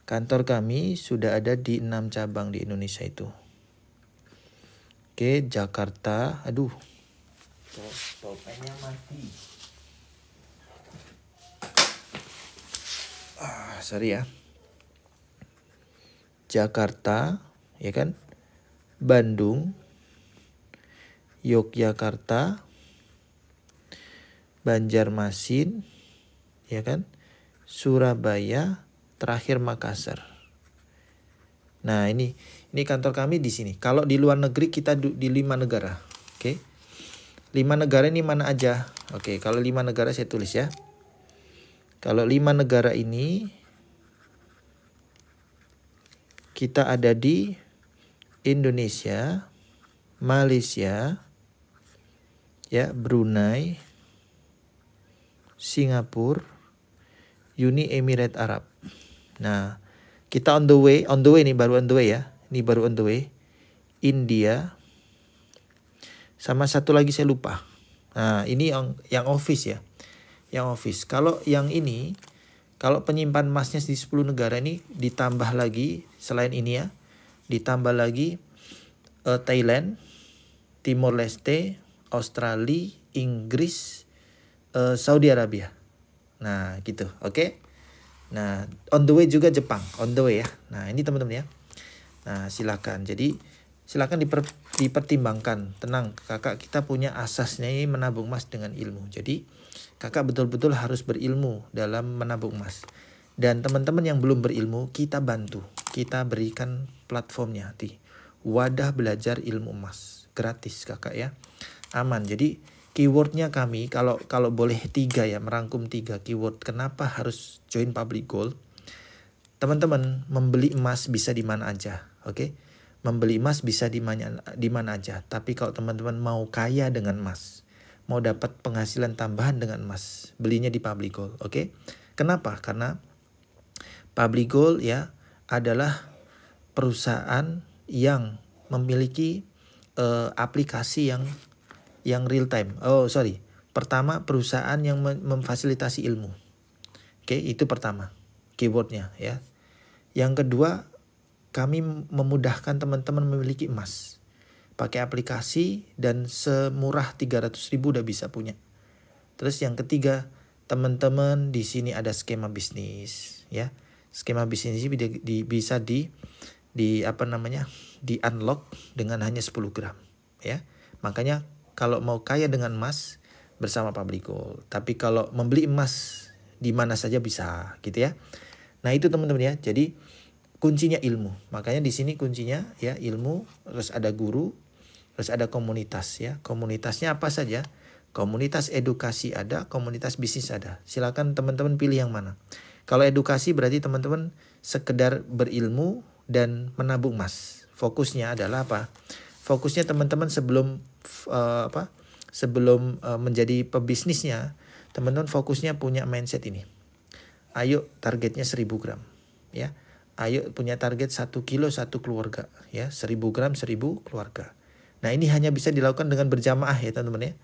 A: Kantor kami sudah ada di 6 cabang di Indonesia itu. Oke, Jakarta. Aduh. Pulpennya mati. Sorry ya. Jakarta, ya kan? Bandung, Yogyakarta, Banjarmasin, ya kan? Surabaya, terakhir Makassar. Nah, ini kantor kami di sini. Kalau di luar negeri kita di 5 negara. Oke. 5 negara ini mana aja? Oke, kalau 5 negara saya tulis ya. Kalau 5 negara ini kita ada di Indonesia, Malaysia, ya, Brunei, Singapura, Uni Emirat Arab. Nah, kita on the way nih, baru on the way ya. Ini baru on the way. India. Sama satu lagi saya lupa. Nah, ini yang office ya. Yang office. Kalau yang ini, kalau penyimpan emasnya di 10 negara ini ditambah lagi selain ini ya. Ditambah lagi Thailand, Timor Leste, Australia, Inggris, Saudi Arabia. Nah, gitu. Oke. Nah, on the way juga Jepang, on the way ya. Nah, ini teman-teman ya. Nah, silakan. Jadi silakan dipertimbangkan. Tenang, kakak kita punya asasnya ini menabung emas dengan ilmu. Jadi kakak betul-betul harus berilmu dalam menabung emas. Dan teman-teman yang belum berilmu, kita bantu. Kita berikan platformnya, wadah belajar ilmu emas, gratis kakak ya. Aman. Jadi keywordnya kami kalau boleh 3 ya, merangkum 3 keyword. Kenapa harus join Public Gold? Teman-teman, membeli emas bisa di mana aja, oke? Membeli emas bisa di mana aja. Tapi kalau teman-teman mau kaya dengan emas, mau dapat penghasilan tambahan dengan emas, belinya di Public Gold, oke? Kenapa? Karena Public Gold ya adalah perusahaan yang memiliki aplikasi yang real time. Pertama, perusahaan yang memfasilitasi ilmu. Oke, itu pertama keywordnya ya. Yang kedua, kami memudahkan teman-teman memiliki emas. Pakai aplikasi dan semurah 300.000 udah bisa punya. Terus yang ketiga, teman-teman di sini ada skema bisnis ya. Skema bisnis ini bisa di unlock dengan hanya 10 gram ya. Makanya kalau mau kaya dengan emas bersama Public Gold. Tapi kalau membeli emas di mana saja bisa gitu ya. Nah, itu teman-teman ya. Jadi kuncinya ilmu. Makanya di sini kuncinya ya ilmu, terus ada guru, terus ada komunitas ya. Komunitasnya apa saja? Komunitas edukasi ada, komunitas bisnis ada. Silakan teman-teman pilih yang mana. Kalau edukasi berarti teman-teman sekedar berilmu dan menabung emas. Fokusnya adalah apa? Fokusnya teman-teman sebelum menjadi pebisnisnya, teman-teman fokusnya punya mindset ini. Ayo targetnya 1000 gram ya. Ayo punya target 1 kilo 1 keluarga ya. 1000 gram 1000 keluarga. Nah, ini hanya bisa dilakukan dengan berjamaah ya teman-teman ya.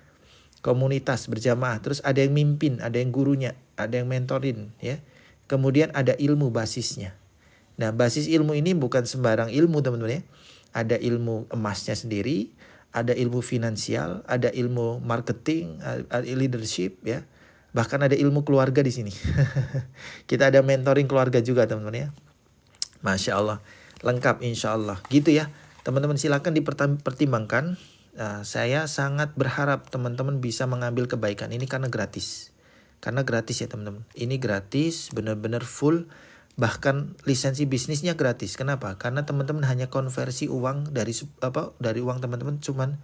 A: Komunitas berjamaah. Terus ada yang mimpin, ada yang gurunya, ada yang mentorin ya. Kemudian ada ilmu basisnya. Nah, basis ilmu ini bukan sembarang ilmu teman-teman ya. Ada ilmu emasnya sendiri, ada ilmu finansial, ada ilmu marketing, ada leadership ya. Bahkan ada ilmu keluarga di sini. Kita ada mentoring keluarga juga teman-teman ya. Masya Allah, lengkap insya Allah. Gitu ya. Teman-teman silakan dipertimbangkan. Saya sangat berharap teman-teman bisa mengambil kebaikan ini karena gratis. Karena gratis ya teman-teman. Ini gratis, benar-benar full. Bahkan lisensi bisnisnya gratis. Kenapa? Karena teman-teman hanya konversi uang dari uang teman-teman cuman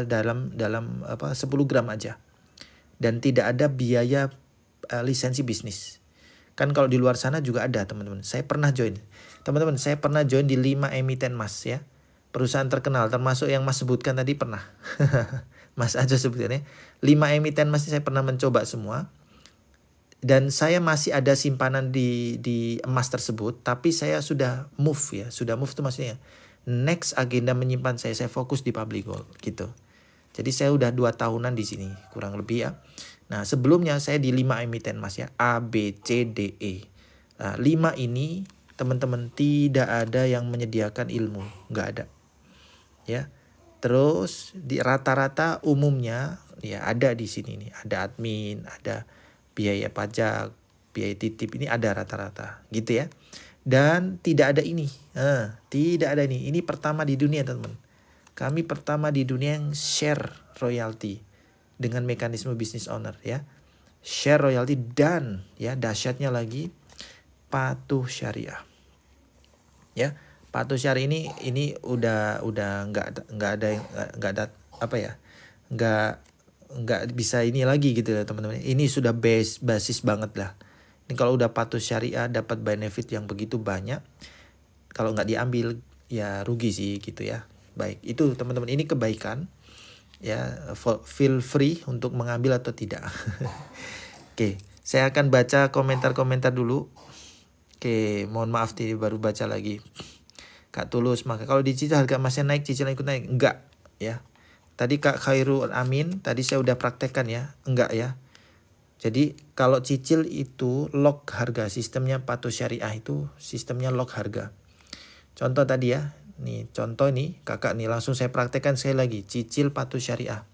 A: dalam 10 gram aja. Dan tidak ada biaya lisensi bisnis. Kan kalau di luar sana juga ada teman-teman. Saya pernah join. Teman-teman, saya pernah join di 5 emiten emas ya. Perusahaan terkenal termasuk yang Mas sebutkan tadi pernah. Mas aja sebutkan ya. 5 emiten emas saya pernah mencoba semua. Dan saya masih ada simpanan di emas tersebut. Tapi saya sudah move ya. Sudah move itu maksudnya. Next agenda menyimpan saya fokus di Public Gold gitu. Jadi saya udah 2 tahunan di sini kurang lebih ya. Nah, sebelumnya saya di 5 emiten emas ya. A, B, C, D, E. Nah, 5 ini teman-teman tidak ada yang menyediakan ilmu. Nggak ada. Ya. Terus di rata-rata umumnya ya ada di sini nih. Ada admin, ada biaya pajak, biaya titip, ini ada rata-rata gitu ya. Dan tidak ada ini. Tidak ada ini. Ini pertama di dunia teman-teman. Kami pertama di dunia yang share royalty dengan mekanisme business owner ya. Share royalty dan ya dahsyatnya lagi patuh syariah. Ya, patuh syariah ini udah nggak ada apa ya, nggak bisa ini lagi gitu ya teman-teman. Ini sudah basis banget lah. Ini kalau udah patuh syariah dapat benefit yang begitu banyak, kalau nggak diambil ya rugi sih gitu ya. Baik, itu teman-teman, ini kebaikan ya, feel free untuk mengambil atau tidak. Oke, saya akan baca komentar-komentar dulu. Oke, mohon maaf nih baru baca lagi. Kak Tulus, maka kalau dicicil harga emasnya naik, cicilan ikut naik? Enggak ya. Tadi Kak Khairul Amin, tadi saya udah praktekkan ya, enggak ya. Jadi kalau cicil itu lock harga, sistemnya patuh syariah itu sistemnya lock harga. Contoh tadi ya, nih contoh nih kakak nih langsung saya praktekkan sekali lagi, cicil patuh syariah.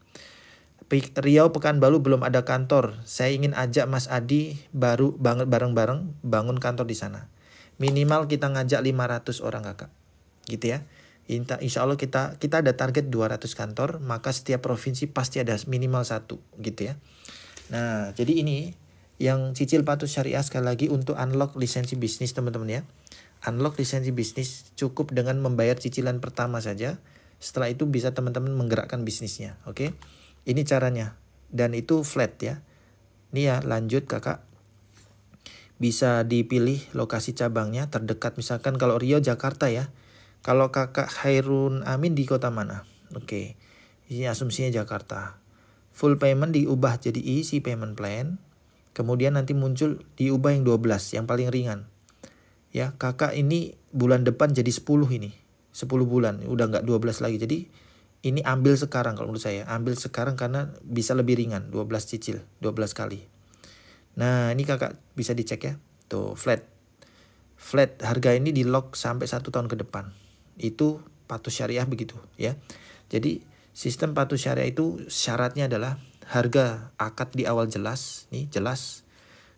A: Riau Pekanbaru belum ada kantor, saya ingin ajak Mas Adi baru banget bareng-bareng bangun kantor di sana. Minimal kita ngajak 500 orang kakak, gitu ya. Insya Allah kita ada target 200 kantor, maka setiap provinsi pasti ada minimal 1 gitu ya. Nah, jadi ini yang cicil patuh syariah sekali lagi untuk unlock lisensi bisnis teman-teman ya. Unlock lisensi bisnis cukup dengan membayar cicilan pertama saja. Setelah itu bisa teman-teman menggerakkan bisnisnya, oke? Ini caranya dan itu flat ya. Ini ya lanjut kakak. Bisa dipilih lokasi cabangnya terdekat, misalkan kalau Riau Jakarta ya. Kalau kakak Khairun Amin di kota mana? Oke, ini asumsinya Jakarta. Full payment diubah jadi easy payment plan. Kemudian nanti muncul diubah yang 12, yang paling ringan. Ya, kakak ini bulan depan jadi 10 ini. 10 bulan, udah nggak 12 lagi. Jadi ini ambil sekarang kalau menurut saya. Ambil sekarang karena bisa lebih ringan, 12 cicil, 12 kali. Nah, ini kakak bisa dicek ya. Tuh, flat. Flat harga ini di lock sampai 1 tahun ke depan. Itu patuh syariah begitu ya. Jadi sistem patuh syariah itu syaratnya adalah harga akad di awal jelas, nih jelas.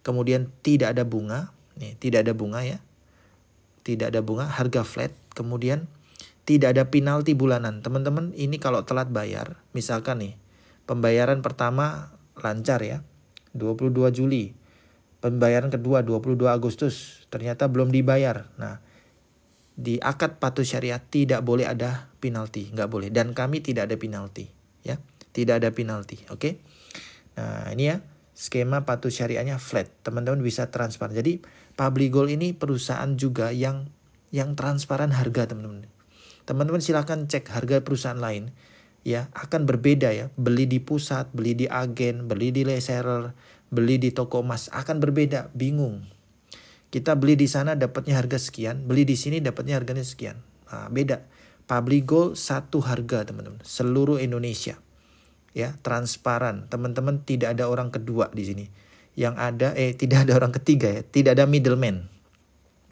A: Kemudian tidak ada bunga, nih tidak ada bunga ya. Tidak ada bunga, harga flat. Kemudian tidak ada penalti bulanan. Teman-teman ini kalau telat bayar, misalkan nih pembayaran pertama lancar ya, 22 Juli. Pembayaran kedua 22 Agustus, ternyata belum dibayar. Nah, di akad patuh syariah tidak boleh ada penalti, nggak boleh. Dan kami tidak ada penalti, ya, tidak ada penalti, oke? Nah ini ya skema patuh syariahnya flat, teman-teman bisa transparan. Jadi Publigold ini perusahaan juga yang transparan harga teman-teman. Teman-teman silahkan cek harga perusahaan lain, ya akan berbeda ya. Beli di pusat, beli di agen, beli di reseller, beli di toko emas akan berbeda, bingung. Kita beli di sana dapatnya harga sekian, beli di sini dapatnya harganya sekian. Nah, beda. Publigold satu harga teman-teman, seluruh Indonesia. Ya, transparan. Teman-teman tidak ada orang kedua di sini. Yang ada tidak ada orang ketiga ya, tidak ada middleman.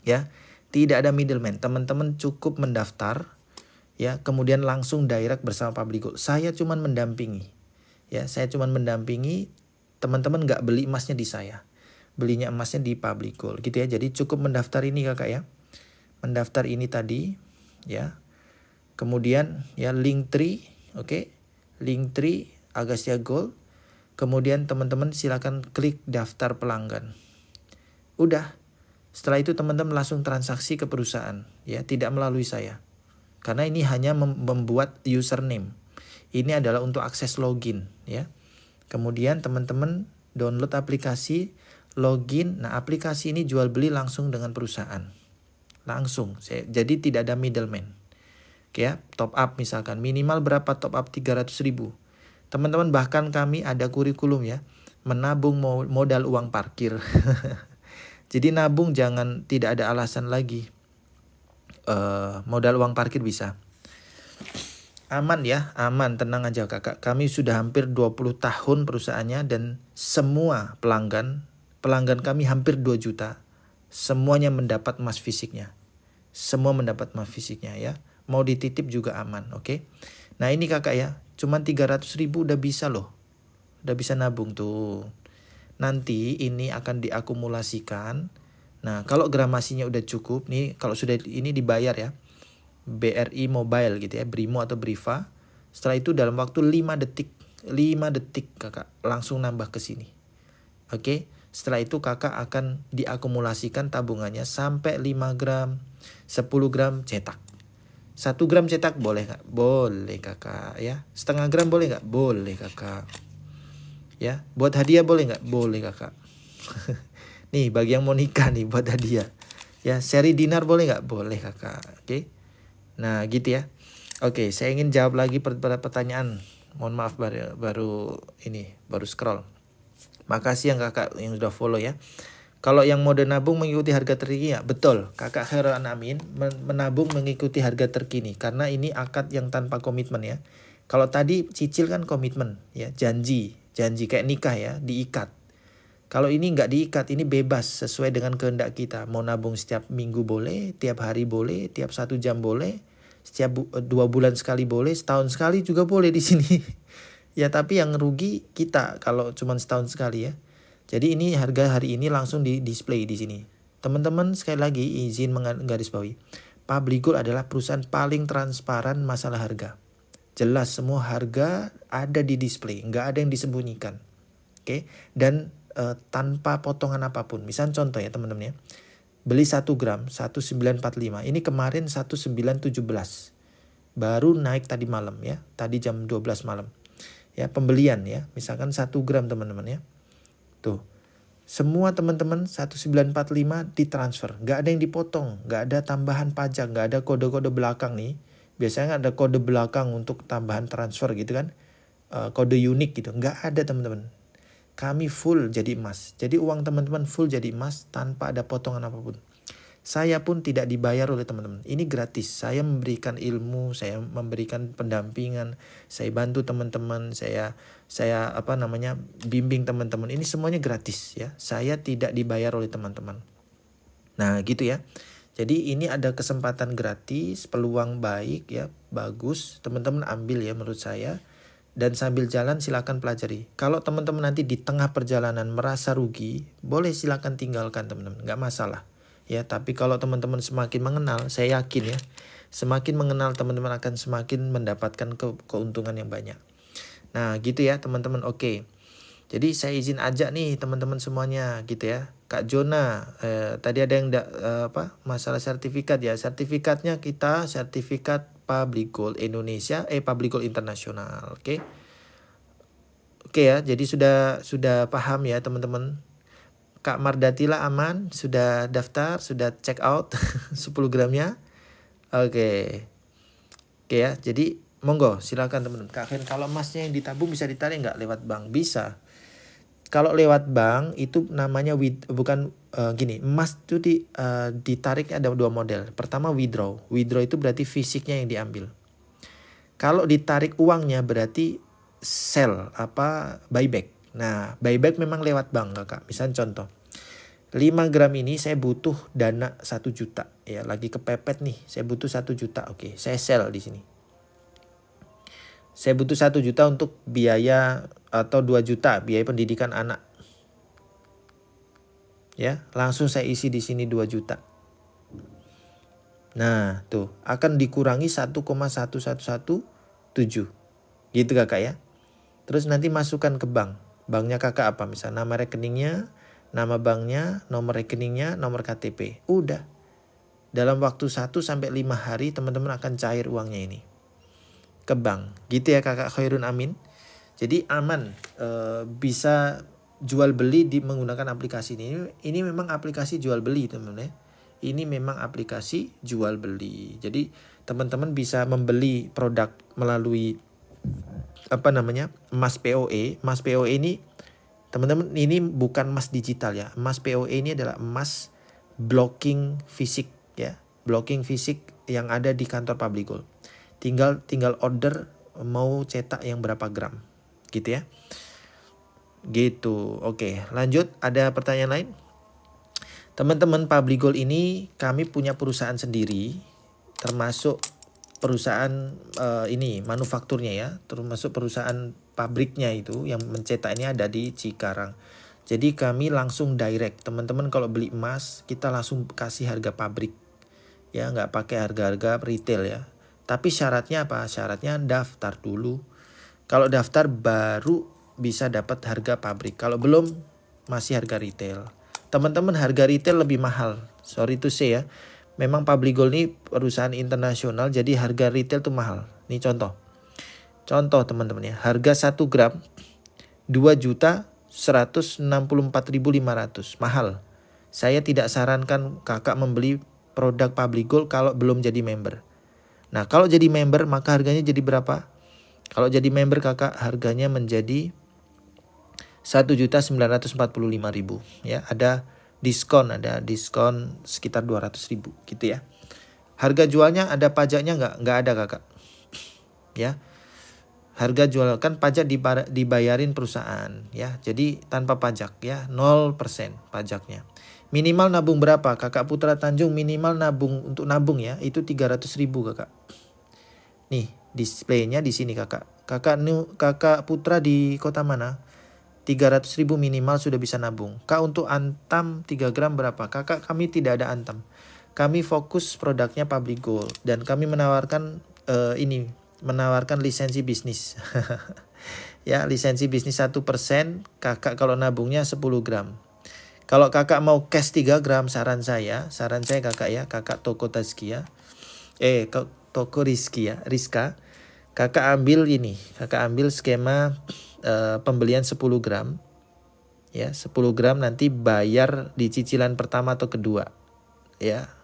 A: Ya, tidak ada middleman. Teman-teman cukup mendaftar ya, kemudian langsung direct bersama Publigold. Saya cuman mendampingi. Ya, saya cuman mendampingi, teman-teman nggak beli emasnya di saya. Belinya emasnya di Publigold gitu ya. Jadi cukup mendaftar ini kakak ya. Mendaftar ini tadi ya. Kemudian ya Linktree, oke. Linktree Agasya Gold. Kemudian teman-teman silakan klik daftar pelanggan. Udah. Setelah itu teman-teman langsung transaksi ke perusahaan ya, tidak melalui saya. Karena ini hanya membuat username. Ini adalah untuk akses login ya. Kemudian teman-teman download aplikasi, login. Nah, aplikasi ini jual beli langsung dengan perusahaan. Langsung. Jadi tidak ada middleman. Oke ya, top up misalkan. Minimal berapa top up? 300.000. Teman-teman bahkan kami ada kurikulum ya. Menabung modal uang parkir. Jadi nabung jangan, tidak ada alasan lagi. Modal uang parkir bisa. Aman ya, aman, tenang aja kakak. Kami sudah hampir 20 tahun perusahaannya dan semua pelanggan kami hampir 2 juta. Semuanya mendapat emas fisiknya. Semua mendapat emas fisiknya ya. Mau dititip juga aman, oke? Nah ini kakak ya, cuman 300.000 udah bisa loh. Udah bisa nabung tuh. Nanti ini akan diakumulasikan. Nah kalau gramasinya udah cukup, nih kalau sudah ini dibayar ya. BRI Mobile gitu ya, Brimo atau Briva. Setelah itu dalam waktu 5 detik kakak langsung nambah ke sini. Oke, Setelah itu kakak akan diakumulasikan tabungannya sampai 5 gram, 10 gram cetak. 1 gram cetak boleh nggak? Boleh kakak ya. Setengah gram boleh nggak? Boleh kakak. Ya, buat hadiah boleh nggak? Boleh kakak. Nih bagi yang mau nikah nih buat hadiah. Ya, seri dinar boleh nggak? Boleh kakak. Oke. Nah gitu ya. Oke, saya ingin jawab lagi pertanyaan. Mohon maaf baru scroll. Makasih yang kakak yang sudah follow ya. Kalau yang mode nabung mengikuti harga terkini ya, betul. Kakak Khairul Anamin menabung mengikuti harga terkini karena ini akad yang tanpa komitmen ya. Kalau tadi cicil kan komitmen ya, janji kayak nikah ya, diikat. Kalau ini nggak diikat, ini bebas sesuai dengan kehendak kita. Mau nabung setiap minggu boleh, tiap hari boleh, tiap 1 jam boleh, setiap 2 bulan sekali boleh, setahun sekali juga boleh di sini. Ya tapi yang rugi kita kalau cuma setahun sekali ya. Jadi ini harga hari ini langsung di display di sini. Teman-teman sekali lagi izin menggarisbawahi. Publigold adalah perusahaan paling transparan masalah harga. Jelas semua harga ada di display, nggak ada yang disembunyikan. Oke, dan tanpa potongan apapun. Misal contoh ya teman-teman ya. Beli 1 gram 1945. Ini kemarin 1917. Baru naik tadi malam ya. Tadi jam 12 malam. Ya, pembelian ya. Misalkan 1 gram teman-teman ya. Tuh. Semua teman-teman 1945 ditransfer. Nggak ada yang dipotong. Nggak ada tambahan pajak. Nggak ada kode-kode belakang nih. Biasanya ada kode belakang untuk tambahan transfer gitu kan. Kode unik gitu. Nggak ada teman-teman. Kami full jadi emas. Jadi uang teman-teman full jadi emas tanpa ada potongan apapun. Saya pun tidak dibayar oleh teman-teman. Ini gratis. Saya memberikan ilmu, saya memberikan pendampingan, saya bantu teman-teman, saya bimbing teman-teman. Ini semuanya gratis ya. Saya tidak dibayar oleh teman-teman. Nah, gitu ya. Jadi ini ada kesempatan gratis, peluang baik ya, bagus. Teman-teman ambil ya menurut saya. Dan sambil jalan silakan pelajari. Kalau teman-teman nanti di tengah perjalanan merasa rugi, boleh silakan tinggalkan teman-teman, nggak masalah. Ya, tapi kalau teman-teman semakin mengenal, saya yakin ya, semakin mengenal teman-teman akan semakin mendapatkan keuntungan yang banyak. Nah, gitu ya teman-teman. Oke. Jadi saya izin ajak nih teman-teman semuanya gitu ya. Kak Jona, tadi ada yang masalah sertifikat ya. Sertifikatnya kita sertifikat Publigold Indonesia, Publigold Internasional. Oke. Oke ya, jadi sudah paham ya teman-teman. Kak Mardatila aman, sudah daftar, sudah check out 10 gramnya. Oke. Oke ya, jadi monggo silakan teman-teman. Kak Fen, kalau emasnya yang ditabung bisa ditarik nggak lewat bank? Bisa. Kalau lewat bank itu namanya emas itu ditarik ada 2 model. Pertama withdraw. Withdraw itu berarti fisiknya yang diambil. Kalau ditarik uangnya berarti sell buyback. Nah, buyback memang lewat bank kakak. Misal contoh 5 gram ini saya butuh dana 1 juta. Ya, lagi kepepet nih. Saya butuh 1 juta. Oke, saya sell di sini. Saya butuh 1 juta untuk biaya atau 2 juta biaya pendidikan anak. Ya, langsung saya isi di sini 2 juta. Nah, tuh akan dikurangi 1,1117. Gitu kakak ya. Terus nanti masukkan ke bank. Banknya kakak apa? Misal nama rekeningnya, nama banknya, nomor rekeningnya, nomor KTP. Udah. Dalam waktu 1 sampai 5 hari teman-teman akan cair uangnya ini ke bank. Gitu ya kakak Khairun Amin. Jadi aman, bisa jual beli menggunakan aplikasi ini. Ini memang aplikasi jual beli teman-teman ya. Ini memang aplikasi jual beli. Jadi teman-teman bisa membeli produk melalui emas POE. Emas POE ini teman-teman ini bukan emas digital ya. Emas POE ini adalah emas blocking fisik ya. Blocking fisik yang ada di kantor Publigold. Tinggal order mau cetak yang berapa gram. Gitu ya. Gitu. Oke, lanjut. Ada pertanyaan lain? Teman-teman, Publigold ini kami punya perusahaan sendiri, termasuk perusahaan ini manufakturnya ya, termasuk perusahaan pabriknya itu yang mencetak ini ada di Cikarang. Jadi kami langsung direct. Teman-teman kalau beli emas kita langsung kasih harga pabrik. Ya, nggak pakai harga-harga retail ya. Tapi syaratnya apa? Syaratnya daftar dulu. Kalau daftar baru bisa dapat harga pabrik. Kalau belum masih harga retail. Teman-teman, harga retail lebih mahal. Sorry to say ya. Memang Public Gold ini perusahaan internasional, jadi harga retail tuh mahal. Ini contoh. Contoh teman-teman ya. Harga 1 gram 2.164.500. Mahal. Saya tidak sarankan kakak membeli produk Public Gold kalau belum jadi member. Nah, kalau jadi member maka harganya jadi berapa? Kalau jadi member kakak harganya menjadi 1.945.000 ya. Ada diskon sekitar 200.000 gitu ya. Harga jualnya ada pajaknya nggak ada kakak. Ya. Harga jual kan pajak dibayarin perusahaan ya. Jadi tanpa pajak ya, 0% pajaknya. Minimal nabung berapa? Kakak Putra Tanjung minimal nabung untuk nabung ya, itu 300.000 kakak. Nih, displaynya di sini kakak. Kakak Putra di kota mana? 300.000 minimal sudah bisa nabung. Kak, untuk Antam 3 gram berapa? Kakak, kami tidak ada Antam. Kami fokus produknya Public Gold dan kami menawarkan menawarkan lisensi bisnis. Ya, lisensi bisnis 1%, kakak kalau nabungnya 10 gram. Kalau kakak mau cash 3 gram, saran saya kakak ya, kakak toko Tazkia. Toko Rizky ya, Rizka. Kakak ambil skema pembelian 10 gram. Ya, 10 gram nanti bayar di cicilan pertama atau kedua. Ya.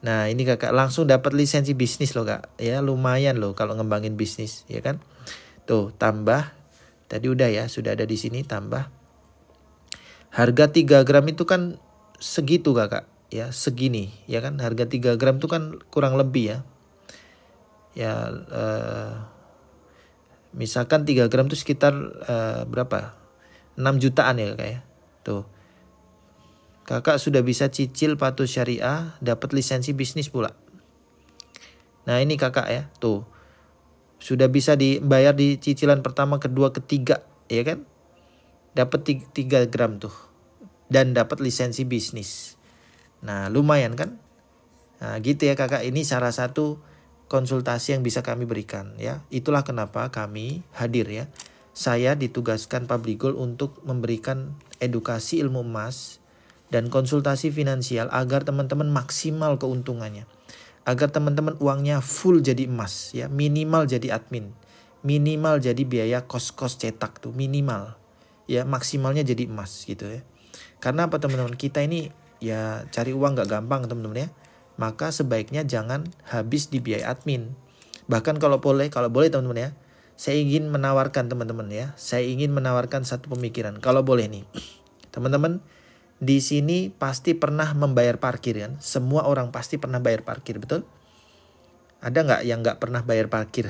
A: Nah, ini kakak langsung dapat lisensi bisnis loh kak. Ya, lumayan loh kalau ngembangin bisnis, ya kan? Tuh, tambah. Tadi udah ya, sudah ada di sini tambah. Harga 3 gram itu kan segitu kakak. Ya, segini. Ya kan, harga 3 gram itu kan kurang lebih ya. Ya, misalkan 3 gram itu sekitar berapa? 6 jutaan ya kakak ya. Tuh. Kakak sudah bisa cicil patuh syariah, dapat lisensi bisnis pula. Nah ini kakak ya, tuh. Sudah bisa dibayar di cicilan pertama, kedua, ketiga, ya kan? Dapat 3 gram tuh. Dan dapat lisensi bisnis. Nah lumayan kan? Nah gitu ya kakak, ini salah satu konsultasi yang bisa kami berikan ya. Itulah kenapa kami hadir ya. Saya ditugaskan Public Gold untuk memberikan edukasi ilmu emas dan konsultasi finansial agar teman-teman maksimal keuntungannya. Agar teman-teman uangnya full jadi emas ya, minimal jadi admin. Minimal jadi biaya kos-kos cetak tuh, minimal. Ya, maksimalnya jadi emas gitu ya. Karena apa teman-teman? Kita ini ya cari uang gak gampang teman-teman ya. Maka sebaiknya jangan habis di biaya admin. Bahkan kalau boleh teman-teman ya. Saya ingin menawarkan teman-teman ya. Saya ingin menawarkan satu pemikiran. Kalau boleh nih. Teman-teman, di sini pasti pernah membayar parkir kan? Semua orang pasti pernah bayar parkir, betul? Ada nggak yang nggak pernah bayar parkir?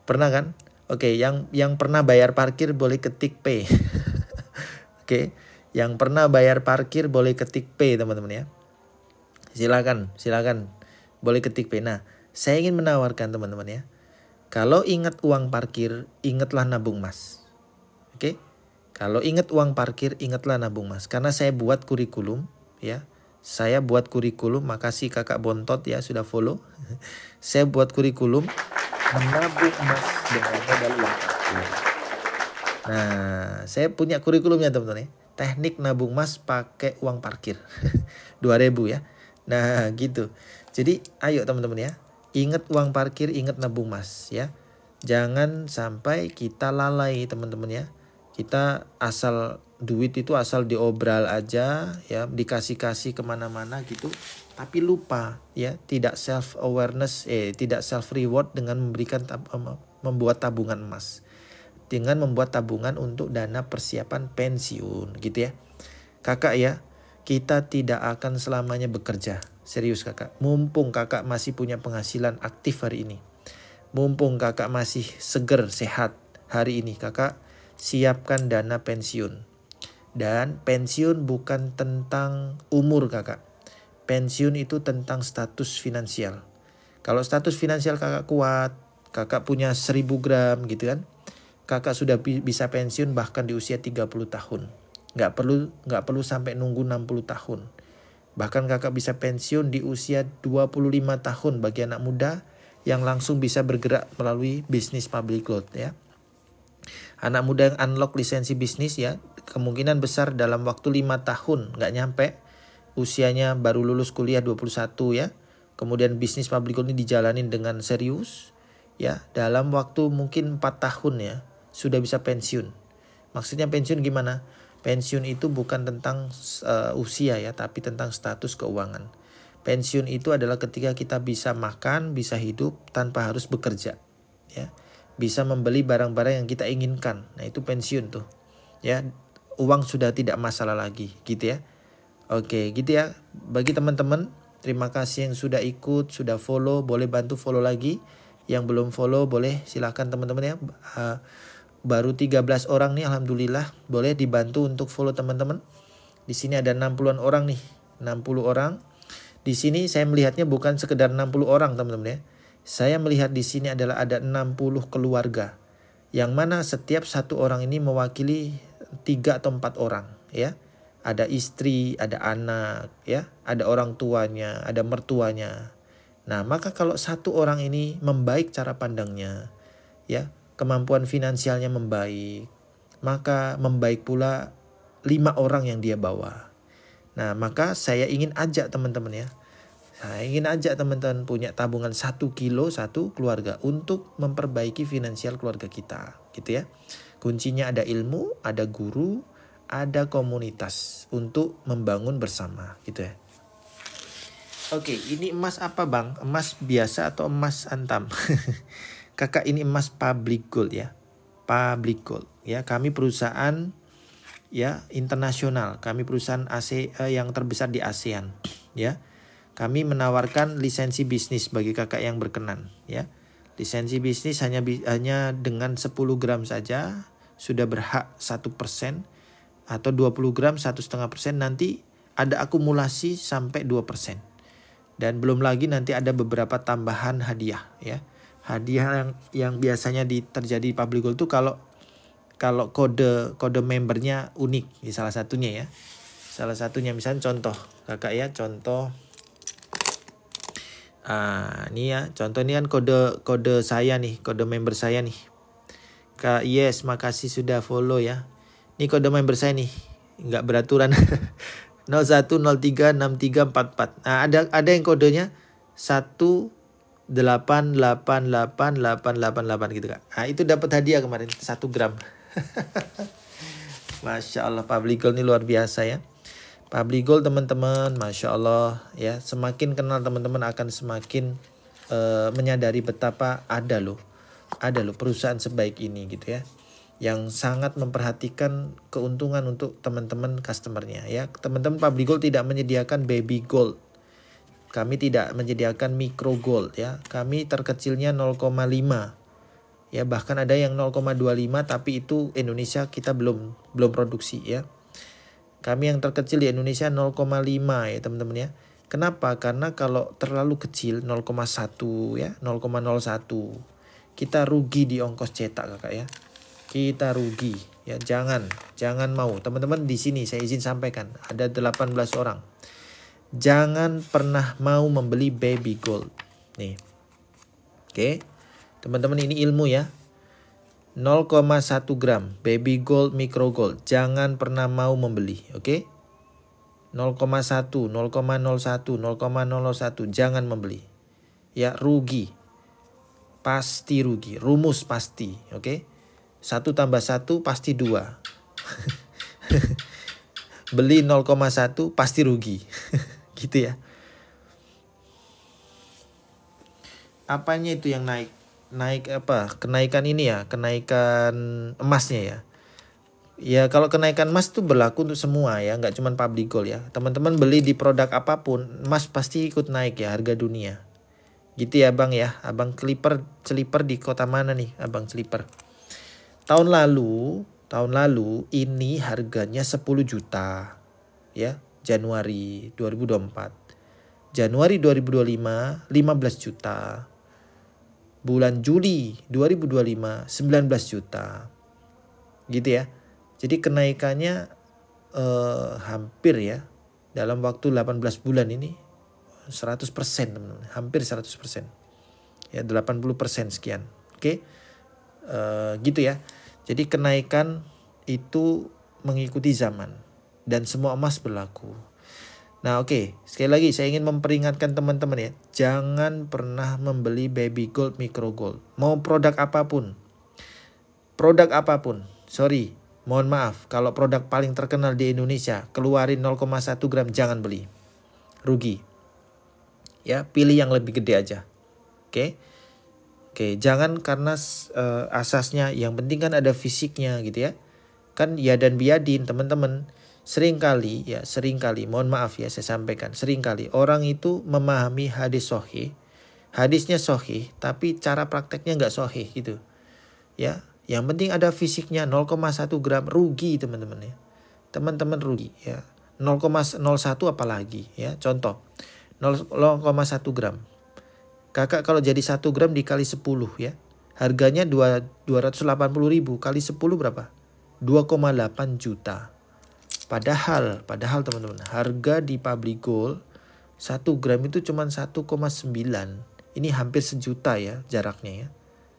A: Pernah kan? Oke, yang pernah bayar parkir boleh ketik P. Oke, yang pernah bayar parkir boleh ketik P teman-teman ya. Silakan, boleh ketik P. Nah, saya ingin menawarkan teman-teman ya. Kalau ingat uang parkir, ingatlah nabung mas. Oke? Kalau ingat uang parkir, ingatlah nabung mas. Karena saya buat kurikulum ya. Saya buat kurikulum, makasih kakak Bontot ya sudah follow. Saya buat kurikulum menabung emas dengan modal uang parkir. Nah, saya punya kurikulumnya teman-teman ya. Teknik nabung emas pakai uang parkir. 2.000 ya. Nah, gitu. Jadi, ayo teman-teman ya. Ingat uang parkir, ingat nabung emas ya. Jangan sampai kita lalai teman-teman ya. Kita duit itu asal diobral aja ya, dikasih kemana-mana gitu, tapi lupa ya, tidak self awareness, tidak self reward dengan membuat tabungan emas, dengan membuat tabungan untuk dana persiapan pensiun gitu ya. Kakak ya, kita tidak akan selamanya bekerja, serius kakak. Mumpung kakak masih punya penghasilan aktif hari ini, mumpung kakak masih seger sehat hari ini, kakak siapkan dana pensiun. Dan pensiun bukan tentang umur kakak. Pensiun itu tentang status finansial. Kalau status finansial kakak kuat, kakak punya 1.000 gram gitu kan, kakak sudah bisa pensiun bahkan di usia 30 tahun. Nggak perlu sampai nunggu 60 tahun. Bahkan kakak bisa pensiun di usia 25 tahun bagi anak muda yang langsung bisa bergerak melalui bisnis Public Gold ya. Anak muda yang unlock lisensi bisnis ya, kemungkinan besar dalam waktu 5 tahun, nggak nyampe, usianya baru lulus kuliah 21 ya. Kemudian bisnis public goal ini dijalanin dengan serius ya. Dalam waktu mungkin 4 tahun ya sudah bisa pensiun. Maksudnya pensiun gimana? Pensiun itu bukan tentang usia ya, tapi tentang status keuangan. Pensiun itu adalah ketika kita bisa makan, bisa hidup tanpa harus bekerja ya. Bisa membeli barang-barang yang kita inginkan. Nah, itu pensiun tuh. Ya, uang sudah tidak masalah lagi gitu ya. Oke, gitu ya. Bagi teman-teman, terima kasih yang sudah ikut, sudah follow, boleh bantu follow lagi. Yang belum follow boleh silahkan teman-teman ya. Baru 13 orang nih alhamdulillah. Boleh dibantu untuk follow teman-teman. Di sini ada 60-an orang nih. 60 orang. Di sini saya melihatnya bukan sekedar 60 orang teman-teman ya. Saya melihat di sini adalah ada 60 keluarga. Yang mana setiap satu orang ini mewakili 3 atau 4 orang ya. Ada istri, ada anak, ya, ada orang tuanya, ada mertuanya. Nah, maka kalau satu orang ini membaik cara pandangnya, ya, kemampuan finansialnya membaik, maka membaik pula 5 orang yang dia bawa. Nah, maka saya ingin ajak teman-teman ya. Saya ingin ajak teman-teman punya tabungan 1 kilo satu keluarga untuk memperbaiki finansial keluarga kita, gitu ya. Kuncinya ada ilmu, ada guru, ada komunitas untuk membangun bersama gitu ya. Oke, ini emas apa bang? Emas biasa atau emas antam? Kakak ini emas public gold ya. Public gold ya. Kami perusahaan ya internasional. Kami perusahaan yang terbesar di ASEAN ya. Kami menawarkan lisensi bisnis bagi kakak yang berkenan ya. Lisensi bisnis hanya dengan 10 gram saja sudah berhak 1% atau 20 gram 1,5%, nanti ada akumulasi sampai 2%. Dan belum lagi nanti ada beberapa tambahan hadiah ya. Hadiah yang biasanya terjadi di public gold itu kalau kode membernya unik, ya, salah satunya ya. Salah satunya misalnya contoh kakak ya, contoh ini ya, contoh ini kan kode saya nih, kode member saya nih. Kak Yes, makasih sudah follow ya. Ini kode member saya nih, nggak beraturan. 01036344. Nah, ada yang kodenya 1888888 gitu Kak. Nah, itu dapat hadiah kemarin 1 gram. Masya Allah, public gold ini luar biasa ya. Public gold teman-teman, Masya Allah ya. Semakin kenal teman-teman akan semakin menyadari betapa ada loh perusahaan sebaik ini gitu ya, yang sangat memperhatikan keuntungan untuk teman-teman customernya ya. Teman-teman public gold tidak menyediakan baby gold. Kami tidak menyediakan micro gold ya. Kami terkecilnya 0,5 ya, bahkan ada yang 0,25 tapi itu Indonesia kita belum produksi ya. Kami yang terkecil di Indonesia 0,5 ya teman-teman ya. Kenapa? Karena kalau terlalu kecil 0,1 ya, 0,01 kita rugi di ongkos cetak kakak ya. Kita rugi ya, jangan mau teman-teman. Di sini saya izin sampaikan ada 18 orang, jangan pernah mau membeli baby gold nih. Oke teman-teman, ini ilmu ya. 0,1 gram baby gold micro gold, jangan pernah mau membeli. Oke, 0,1 0,01 0,01 jangan membeli ya, rugi, pasti rugi, rumus pasti. Oke, 1 tambah 1 pasti 2. Beli 0,1 pasti rugi. Gitu ya. Apanya itu yang naik? Naik apa? Kenaikan ini ya, kenaikan emasnya ya. Ya kalau kenaikan emas itu berlaku untuk semua ya, nggak cuma public gold ya. Teman-teman beli di produk apapun, emas pasti ikut naik ya, harga dunia. Gitu ya bang ya. Abang Clipper di kota mana nih abang Clipper? Tahun lalu ini harganya 10 juta ya, Januari 2024. Januari 2025 15 juta. Bulan Juli 2025 19 juta. Gitu ya. Jadi kenaikannya hampir ya, dalam waktu 18 bulan ini 100% teman-teman, hampir 100%. Ya 80% sekian. Oke. Gitu ya. Jadi kenaikan itu mengikuti zaman. Dan semua emas berlaku. Nah oke, sekali lagi saya ingin memperingatkan teman-teman ya. Jangan pernah membeli baby gold, micro gold. Mau produk apapun. Produk apapun. Sorry, mohon maaf. Kalau produk paling terkenal di Indonesia, keluarin 0,1 gram, jangan beli. Rugi. Ya, pilih yang lebih gede aja. Oke. Oke, jangan karena asasnya, yang penting kan ada fisiknya gitu ya. Kan ya dan biadin teman-teman. Seringkali, mohon maaf ya saya sampaikan. Seringkali orang itu memahami hadis sahih. Hadisnya sahih, tapi cara prakteknya nggak sahih gitu. Ya, yang penting ada fisiknya 0,1 gram, rugi teman-teman ya. Teman-teman rugi ya. 0,01 apalagi ya. Contoh 0,1 gram. Kakak kalau jadi 1 gram dikali 10 ya. Harganya 280.000 kali 10 berapa? 2,8 juta. Padahal teman-teman, harga di Public Gold 1 gram itu cuma 1,9. Ini hampir sejuta ya jaraknya ya.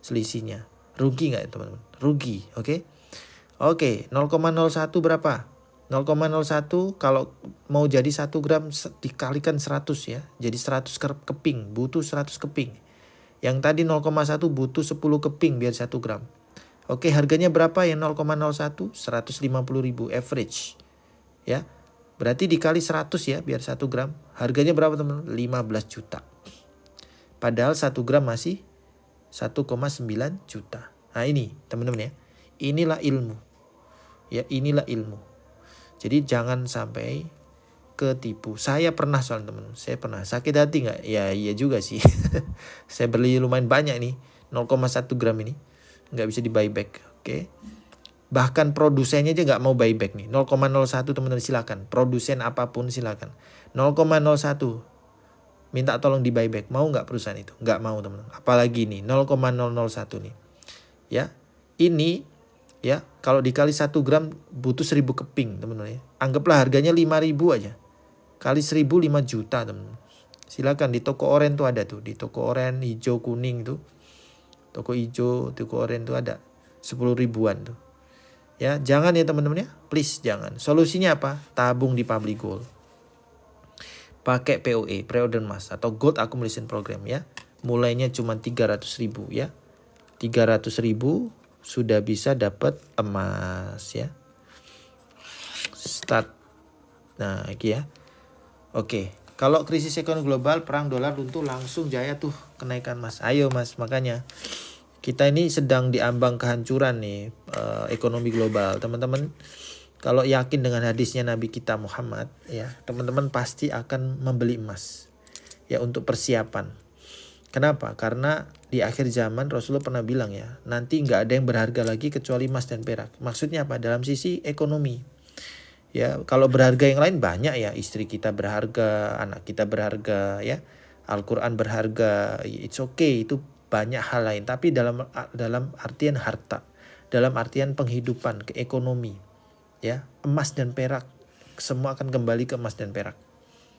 A: Selisihnya. Rugi nggak teman-teman? Rugi, oke? Oke, 0,01 berapa? 0,01 kalau mau jadi 1 gram dikalikan 100 ya. Jadi 100 keping, butuh 100 keping. Yang tadi 0,1 butuh 10 keping biar 1 gram. Oke, harganya berapa yang 0,01? 150.000 average. Ya. Berarti dikali 100 ya biar 1 gram. Harganya berapa teman-teman? 15 juta. Padahal 1 gram masih 1,9 juta. Nah ini teman-teman ya. Inilah ilmu. Ya, inilah ilmu. Jadi jangan sampai ketipu. Saya pernah soal teman-teman. Saya pernah. Sakit hati nggak? Ya iya juga sih. Saya beli lumayan banyak nih. 0,1 gram ini. Nggak bisa di buyback. Oke. Bahkan produsennya aja nggak mau buyback nih. 0,01 teman-teman silakan. Produsen apapun silakan. 0,01 minta tolong di buyback. Mau nggak perusahaan itu? Nggak mau teman-teman. Apalagi nih 0,001 nih. Ya, ini ya kalau dikali 1 gram butuh 1000 keping teman-teman ya. Anggaplah harganya 5.000 aja. Kali 1.000 5 juta teman-teman. Silakan di toko oren tuh ada tuh. Di toko oren hijau kuning tuh. Toko hijau, toko oren tuh ada 10 ribuan tuh. Ya, jangan ya teman-teman ya. Please jangan. Solusinya apa? Tabung di Public Gold. Pakai POE, pre-order emas atau Gold Accumulation Program ya. Mulainya cuma 300.000 ya. 300.000 sudah bisa dapat emas ya. Start. Nah, iki ya. Oke, kalau krisis ekonomi global, perang dolar runtuh, langsung jaya tuh kenaikan emas. Ayo Mas, makanya kita ini sedang diambang kehancuran nih ekonomi global. Teman-teman kalau yakin dengan hadisnya Nabi kita Muhammad ya, teman-teman pasti akan membeli emas ya untuk persiapan. Kenapa? Karena di akhir zaman Rasulullah pernah bilang ya, nanti nggak ada yang berharga lagi kecuali emas dan perak. Maksudnya apa? Dalam sisi ekonomi. Ya, kalau berharga yang lain banyak ya, istri kita berharga, anak kita berharga ya, Al-Quran berharga, it's okay, itu banyak hal lain. Tapi dalam artian harta, dalam artian penghidupan, ke ekonomi, ya emas dan perak, semua akan kembali ke emas dan perak.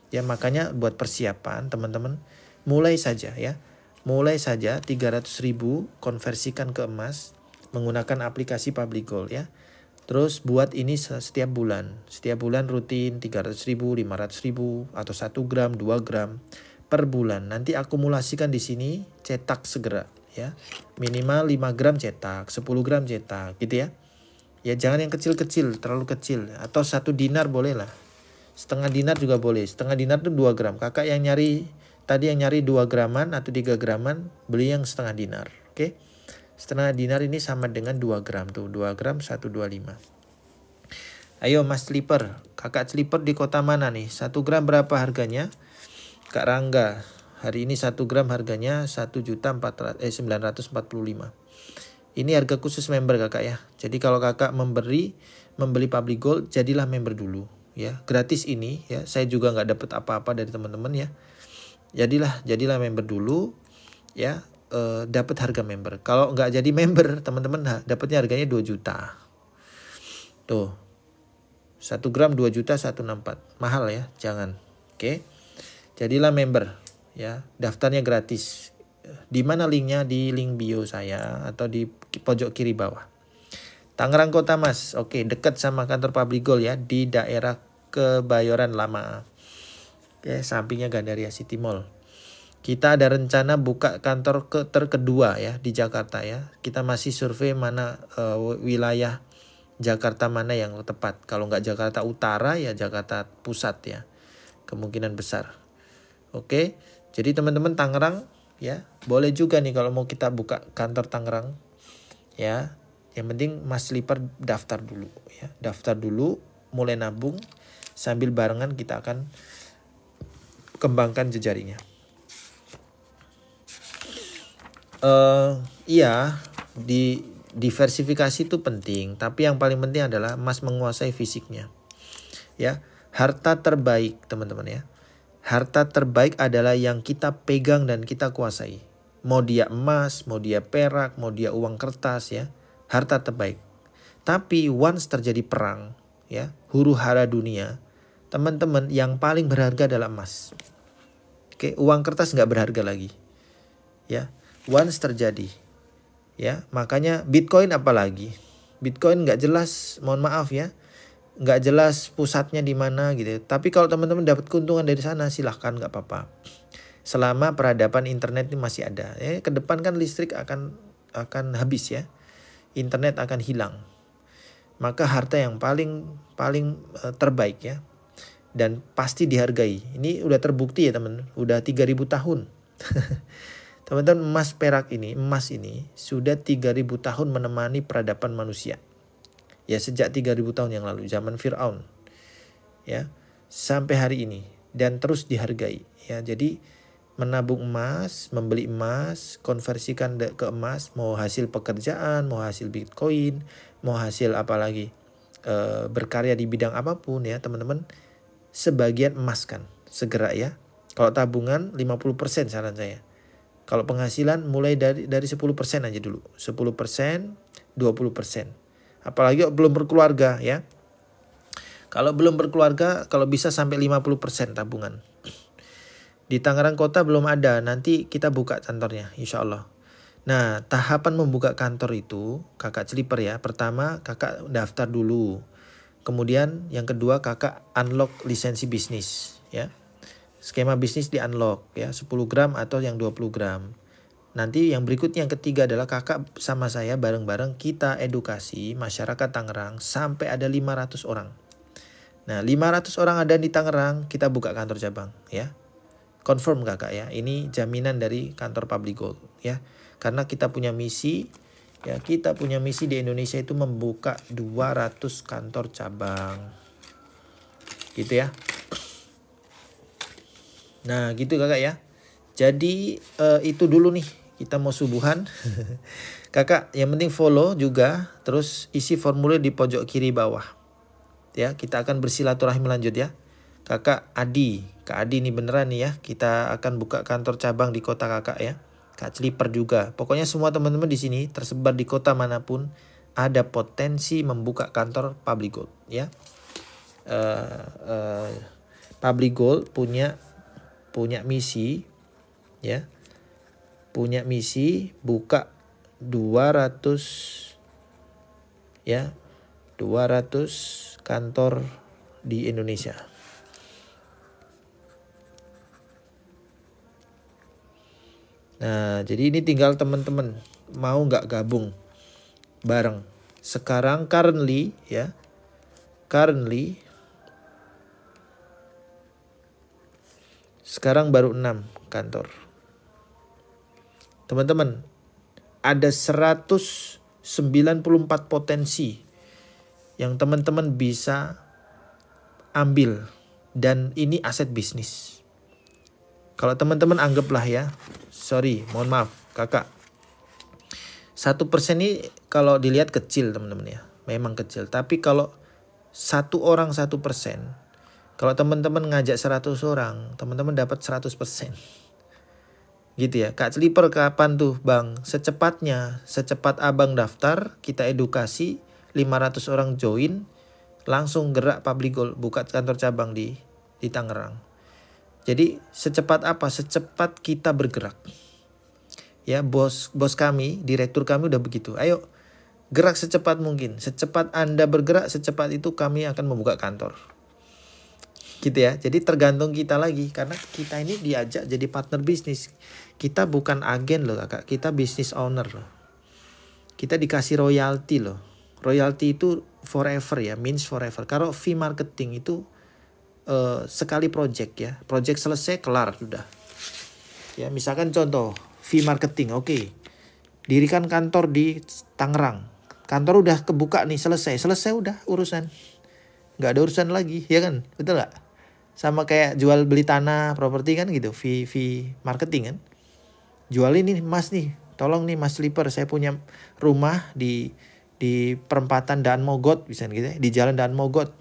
A: Ya makanya buat persiapan teman-teman, mulai saja ya, mulai saja 300.000 konversikan ke emas menggunakan aplikasi Public Gold ya. Terus buat ini setiap bulan rutin 300.000, 500.000 atau 1 gram, 2 gram per bulan. Nanti akumulasikan di sini, cetak segera ya. Minimal 5 gram cetak, 10 gram cetak gitu ya. Ya jangan yang kecil-kecil, terlalu kecil. Atau 1 dinar boleh lah. Setengah dinar juga boleh. Setengah dinar itu 2 gram. Kakak yang nyari tadi yang nyari 2 graman atau 3 graman, beli yang setengah dinar. Oke. Setengah dinar ini sama dengan 2 gram tuh. 2 gram 125. Ayo Mas Slipper. Kakak Slipper di kota mana nih? 1 gram berapa harganya? Kak Rangga. Hari ini 1 gram harganya 1.945. Ini harga khusus member kakak ya. Jadi kalau kakak membeli Public Gold, jadilah member dulu ya. Gratis ini ya. Saya juga nggak dapat apa-apa dari teman-teman ya. Jadilah member dulu ya. Dapat harga member. Kalau nggak jadi member teman-teman dapatnya harganya 2 juta. Tuh. 1 gram 2 juta 164. Mahal ya, jangan. Oke. Jadilah member ya. Daftarnya gratis. Di mana linknya? Di link bio saya atau di pojok kiri bawah. Tangerang Kota Mas, oke, dekat sama kantor Public Gold ya, di daerah Kebayoran Lama. Oke, sampingnya Gandaria City Mall. Kita ada rencana buka kantor kedua ya di Jakarta ya. Kita masih survei mana wilayah Jakarta mana yang tepat. Kalau nggak Jakarta Utara ya Jakarta Pusat ya. Kemungkinan besar. Oke, jadi teman-teman Tangerang ya, boleh juga nih kalau mau kita buka kantor Tangerang ya. Yang penting Mas Slipper daftar dulu ya. Daftar dulu, mulai nabung, sambil barengan kita akan kembangkan jejaringnya. Iya, diversifikasi itu penting, tapi yang paling penting adalah Mas menguasai fisiknya. Ya, harta terbaik teman-teman ya. Harta terbaik adalah yang kita pegang dan kita kuasai. Mau dia emas, mau dia perak, mau dia uang kertas ya. Harta terbaik. Tapi once terjadi perang ya, huru hara dunia, teman-teman yang paling berharga adalah emas. Oke, uang kertas nggak berharga lagi. Ya, once terjadi. Ya, makanya Bitcoin apalagi. Bitcoin nggak jelas, mohon maaf ya. Nggak jelas pusatnya di mana gitu. Tapi kalau teman-teman dapat keuntungan dari sana silahkan, nggak apa-apa. Selama peradaban internet ini masih ada. Ke depan kan listrik akan habis ya. Internet akan hilang. Maka harta yang paling terbaik ya. Dan pasti dihargai. Ini udah terbukti ya teman. Udah 3000 tahun. Teman-teman, emas ini sudah 3000 tahun menemani peradaban manusia. Ya, sejak 3000 tahun yang lalu, zaman Fir'aun. Ya, sampai hari ini dan terus dihargai. Ya, jadi menabung emas, membeli emas, konversikan ke emas, mau hasil pekerjaan, mau hasil Bitcoin, mau hasil apalagi berkarya di bidang apapun ya, teman-teman, sebagian emas kan, segera ya. Kalau tabungan 50% saran saya. Kalau penghasilan mulai dari 10% aja dulu. 10%, 20%. Apalagi belum berkeluarga ya. Kalau belum berkeluarga, kalau bisa sampai 50% tabungan. Di Tangerang Kota belum ada, nanti kita buka kantornya insya Allah. Nah, tahapan membuka kantor itu kakak Slipper ya. Pertama kakak daftar dulu. Kemudian yang kedua kakak unlock lisensi bisnis ya. Skema bisnis di unlock ya, 10 gram atau yang 20 gram. Nanti yang berikutnya yang ketiga adalah kakak sama saya bareng-bareng kita edukasi masyarakat Tangerang sampai ada 500 orang. Nah, 500 orang ada di Tangerang, kita buka kantor cabang ya. Confirm kakak ya, ini jaminan dari kantor Public Gold ya. Karena kita punya misi ya, kita punya misi di Indonesia itu membuka 200 kantor cabang. Gitu ya. Nah, gitu kakak ya. Jadi itu dulu nih, kita mau subuhan. Kakak yang penting follow juga, terus isi formulir di pojok kiri bawah. Ya, kita akan bersilaturahmi lanjut ya. Kakak Adi, Kak Adi ini beneran nih ya. Kita akan buka kantor cabang di kota kakak ya. Kak Slipper juga. Pokoknya semua teman-teman di sini tersebar di kota manapun ada potensi membuka kantor Public Gold ya. Public Gold punya misi ya. Punya misi buka 200 ya. 200 kantor di Indonesia. Nah, jadi ini tinggal teman-teman mau nggak gabung bareng. Sekarang currently sekarang baru 6 kantor. Teman-teman, ada 194 potensi yang teman-teman bisa ambil dan ini aset bisnis. Kalau teman-teman anggaplah ya, mohon maaf kakak, 1% ini kalau dilihat kecil teman-teman ya, memang kecil. Tapi kalau 1 orang 1%, kalau teman-teman ngajak 100 orang, teman-teman dapat 100%. Gitu ya. Kak Slipper kapan tuh bang? Secepatnya, secepat abang daftar, kita edukasi, 500 orang join, langsung gerak Public Gold, buka kantor cabang di Tangerang. Jadi secepat apa? Secepat kita bergerak. Ya, bos kami, direktur kami udah begitu. Ayo Gerak secepat mungkin. Secepat Anda bergerak, secepat itu kami akan membuka kantor. Gitu ya. Jadi tergantung kita lagi. Karena kita ini diajak jadi partner bisnis. Kita bukan agen loh kakak. Kita business owner loh. Kita dikasih royalty loh. Royalty itu forever ya. Means forever. Kalau fee marketing itu sekali project ya. Project selesai kelar sudah. Ya misalkan contoh. Fee marketing. Oke. Dirikan kantor di Tangerang. Kantor udah kebuka nih, selesai udah urusan. Nggak ada urusan lagi, ya kan? Betul nggak? Sama kayak jual beli tanah, properti kan gitu, fee marketing kan. Jual ini mas nih, tolong nih mas Slipper, saya punya rumah di perempatan Daan Mogot, bisa gitu ya, di jalan Daan Mogot.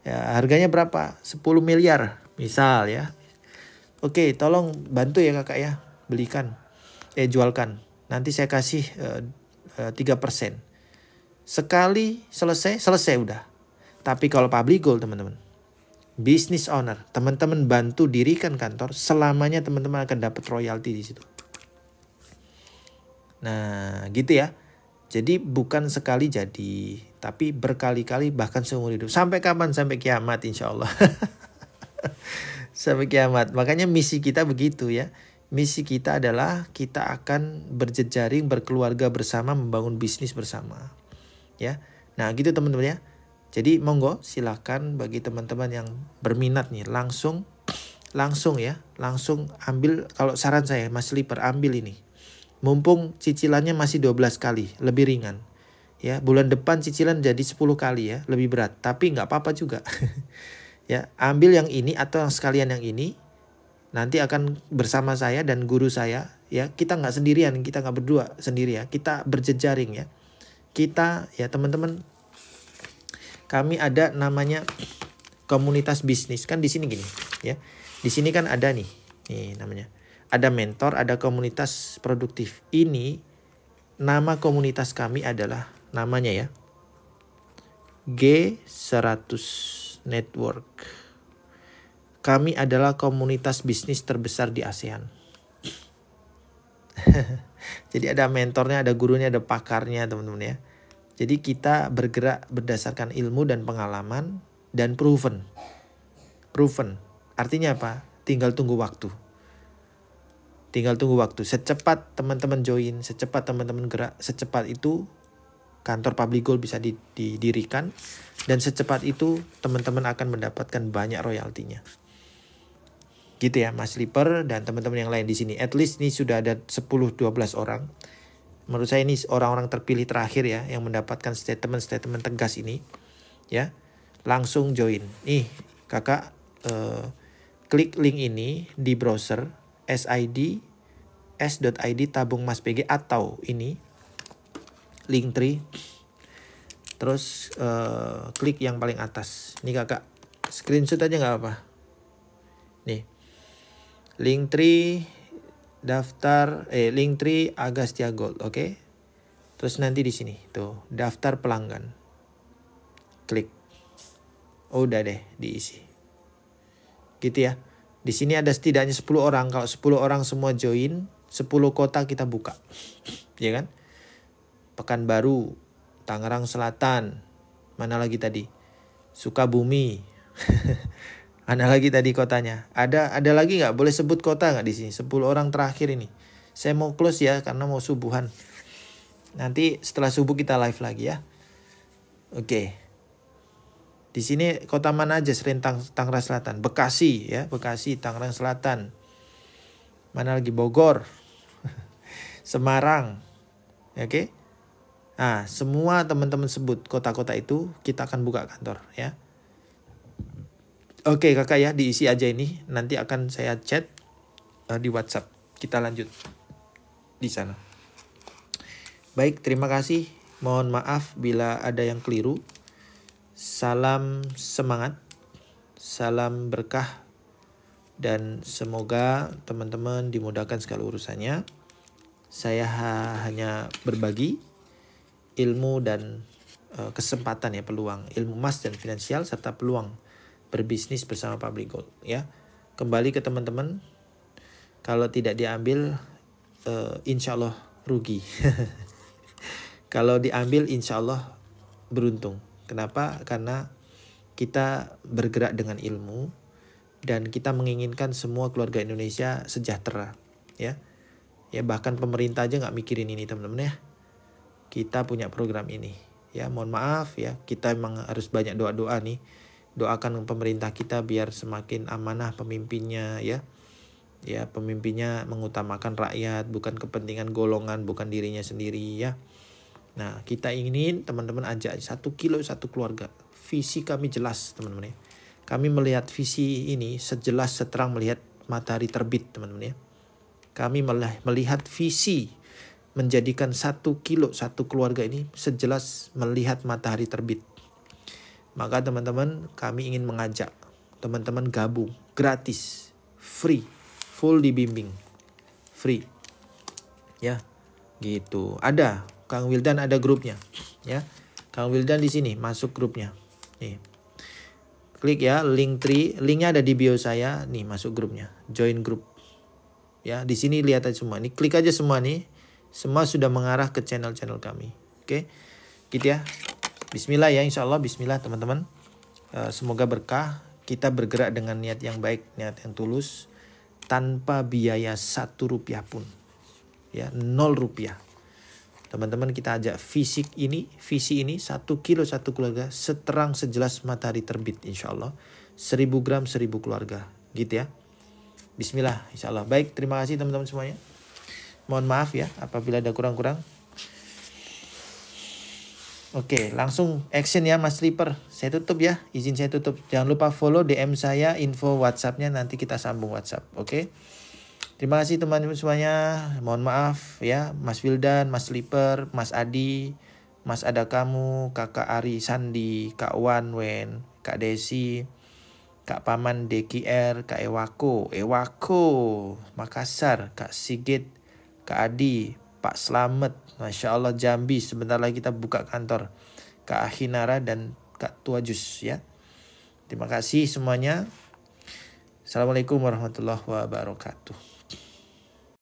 A: Ya, harganya berapa? 10 miliar, misal ya. Oke, tolong bantu ya kakak ya, belikan, jualkan. Nanti saya kasih 3%. Sekali selesai udah. Tapi kalau public goal teman-teman, business owner, teman-teman bantu dirikan kantor, selamanya teman-teman akan dapat royalti di situ. Nah, gitu ya. Jadi bukan sekali jadi, tapi berkali-kali bahkan seumur hidup. Sampai kapan? Sampai kiamat insya Allah. Sampai kiamat. Makanya misi kita begitu ya. Misi kita adalah kita akan berjejaring, berkeluarga bersama, membangun bisnis bersama. Ya. Nah, gitu teman-teman ya. Jadi monggo silakan bagi teman-teman yang berminat nih langsung ya, langsung ambil. Kalau saran saya Mas Slipper, ambil ini. Mumpung cicilannya masih 12 kali, lebih ringan. Ya, bulan depan cicilan jadi 10 kali ya, lebih berat, tapi nggak apa-apa juga. Ya, ambil yang ini atau yang sekalian yang ini. Nanti akan bersama saya dan guru saya ya. Kita nggak sendirian, kita nggak berdua sendiri ya. Kita berjejaring ya. Kita ya teman-teman, kami ada namanya komunitas bisnis kan di sini gini ya. Di sini kan ada nih namanya. Ada mentor, ada komunitas produktif. Ini nama komunitas kami adalah namanya ya G100 Network. Kami adalah komunitas bisnis terbesar di ASEAN. Jadi ada mentornya, ada gurunya, ada pakarnya teman-teman ya. Jadi kita bergerak berdasarkan ilmu dan pengalaman dan proven. Proven. Artinya apa? Tinggal tunggu waktu. Tinggal tunggu waktu. Secepat teman-teman join, secepat teman-teman gerak, secepat itu kantor public goal bisa didirikan. Dan secepat itu teman-teman akan mendapatkan banyak royaltinya. Gitu ya Mas Slipper dan teman-teman yang lain di sini. At least ini sudah ada 10-12 orang. Menurut saya ini orang-orang terpilih terakhir ya yang mendapatkan statement-statement tegas ini. Ya. Langsung join. Nih, Kakak klik link ini di browser s.id tabung mas pg atau ini Linktree. Terus klik yang paling atas. Ini Kakak screenshot aja nggak apa. Nih. Linktree daftar Linktree Agastya Gold, oke? Terus nanti di sini tuh daftar pelanggan. Klik. Oh, udah deh diisi. Gitu ya. Di sini ada setidaknya 10 orang. Kalau 10 orang semua join, 10 kota kita buka. Ya kan? Pekanbaru, Tangerang Selatan. Mana lagi tadi? Sukabumi. Mana lagi tadi kotanya? Ada lagi nggak? Boleh sebut kota nggak di sini? 10 orang terakhir ini. Saya mau close ya karena mau subuhan. Nanti setelah subuh kita live lagi ya. Oke. Di sini kota mana aja selain Tangerang Selatan? Bekasi ya, Bekasi, Tangerang Selatan. Mana lagi? Bogor. Semarang. Oke. Nah, semua teman-teman sebut kota-kota itu kita akan buka kantor ya. Oke kakak ya, diisi aja ini. Nanti akan saya chat di WhatsApp. Kita lanjut di sana. Baik, terima kasih. Mohon maaf bila ada yang keliru. Salam semangat, salam berkah, dan semoga teman-teman dimudahkan segala urusannya. Saya hanya berbagi ilmu dan kesempatan ya, peluang, ilmu emas dan finansial serta peluang berbisnis bersama public goal ya. Kembali ke teman-teman, kalau tidak diambil insya Allah rugi. Kalau diambil insya Allah beruntung. Kenapa? Karena kita bergerak dengan ilmu dan kita menginginkan semua keluarga Indonesia sejahtera, ya. Ya bahkan pemerintah aja nggak mikirin ini teman-teman ya. Kita punya program ini. Ya mohon maaf ya, kita emang harus banyak doa-doa nih. Doakan pemerintah kita biar semakin amanah pemimpinnya ya. Ya pemimpinnya mengutamakan rakyat, bukan kepentingan golongan, bukan dirinya sendiri ya. Nah kita ingin teman-teman ajak 1 kilo 1 keluarga. Visi kami jelas teman-teman ya. Kami melihat visi ini sejelas seterang melihat matahari terbit teman-teman ya. Kami melihat visi menjadikan 1 kilo 1 keluarga ini sejelas melihat matahari terbit. Maka teman-teman kami ingin mengajak teman-teman gabung gratis, free, full dibimbing, free. Ya, gitu. Ada Kang Wildan ada grupnya, ya. Kang Wildan di sini masuk grupnya. Nih. Klik ya link tree, linknya ada di bio saya. Nih masuk grupnya, join grup. Ya, di sini lihat aja semua. Ini klik aja semua nih. Semua sudah mengarah ke channel-channel kami. Oke. Gitu ya. Bismillah ya, insya Allah bismillah teman-teman. Semoga berkah. Kita bergerak dengan niat yang baik, niat yang tulus, tanpa biaya 1 rupiah pun. Ya, 0 rupiah. Teman-teman kita ajak visi ini 1 kilo 1 keluarga seterang sejelas matahari terbit insya Allah. 1000 gram 1000 keluarga. Gitu ya. Bismillah insya Allah. Baik, terima kasih teman-teman semuanya. Mohon maaf ya apabila ada kurang-kurang. Oke, langsung action ya Mas Slipper. Saya tutup ya, izin saya tutup. Jangan lupa follow DM saya, info WhatsApp-nya, nanti kita sambung WhatsApp. Oke. Terima kasih teman-teman semuanya. Mohon maaf ya Mas Wildan, Mas Slipper, Mas Adi, Mas Ada Kamu, Kakak Ari Sandi, Kak Wanwen, Kak Desi, Kak Paman DKR, Kak Ewako, Makassar, Kak Sigit, Kak Adi, Pak Slamet, Masya Allah Jambi, sebentar lagi kita buka kantor, Kak Ahinara dan Kak Tuajus ya. Terima kasih semuanya. Assalamualaikum warahmatullahi wabarakatuh.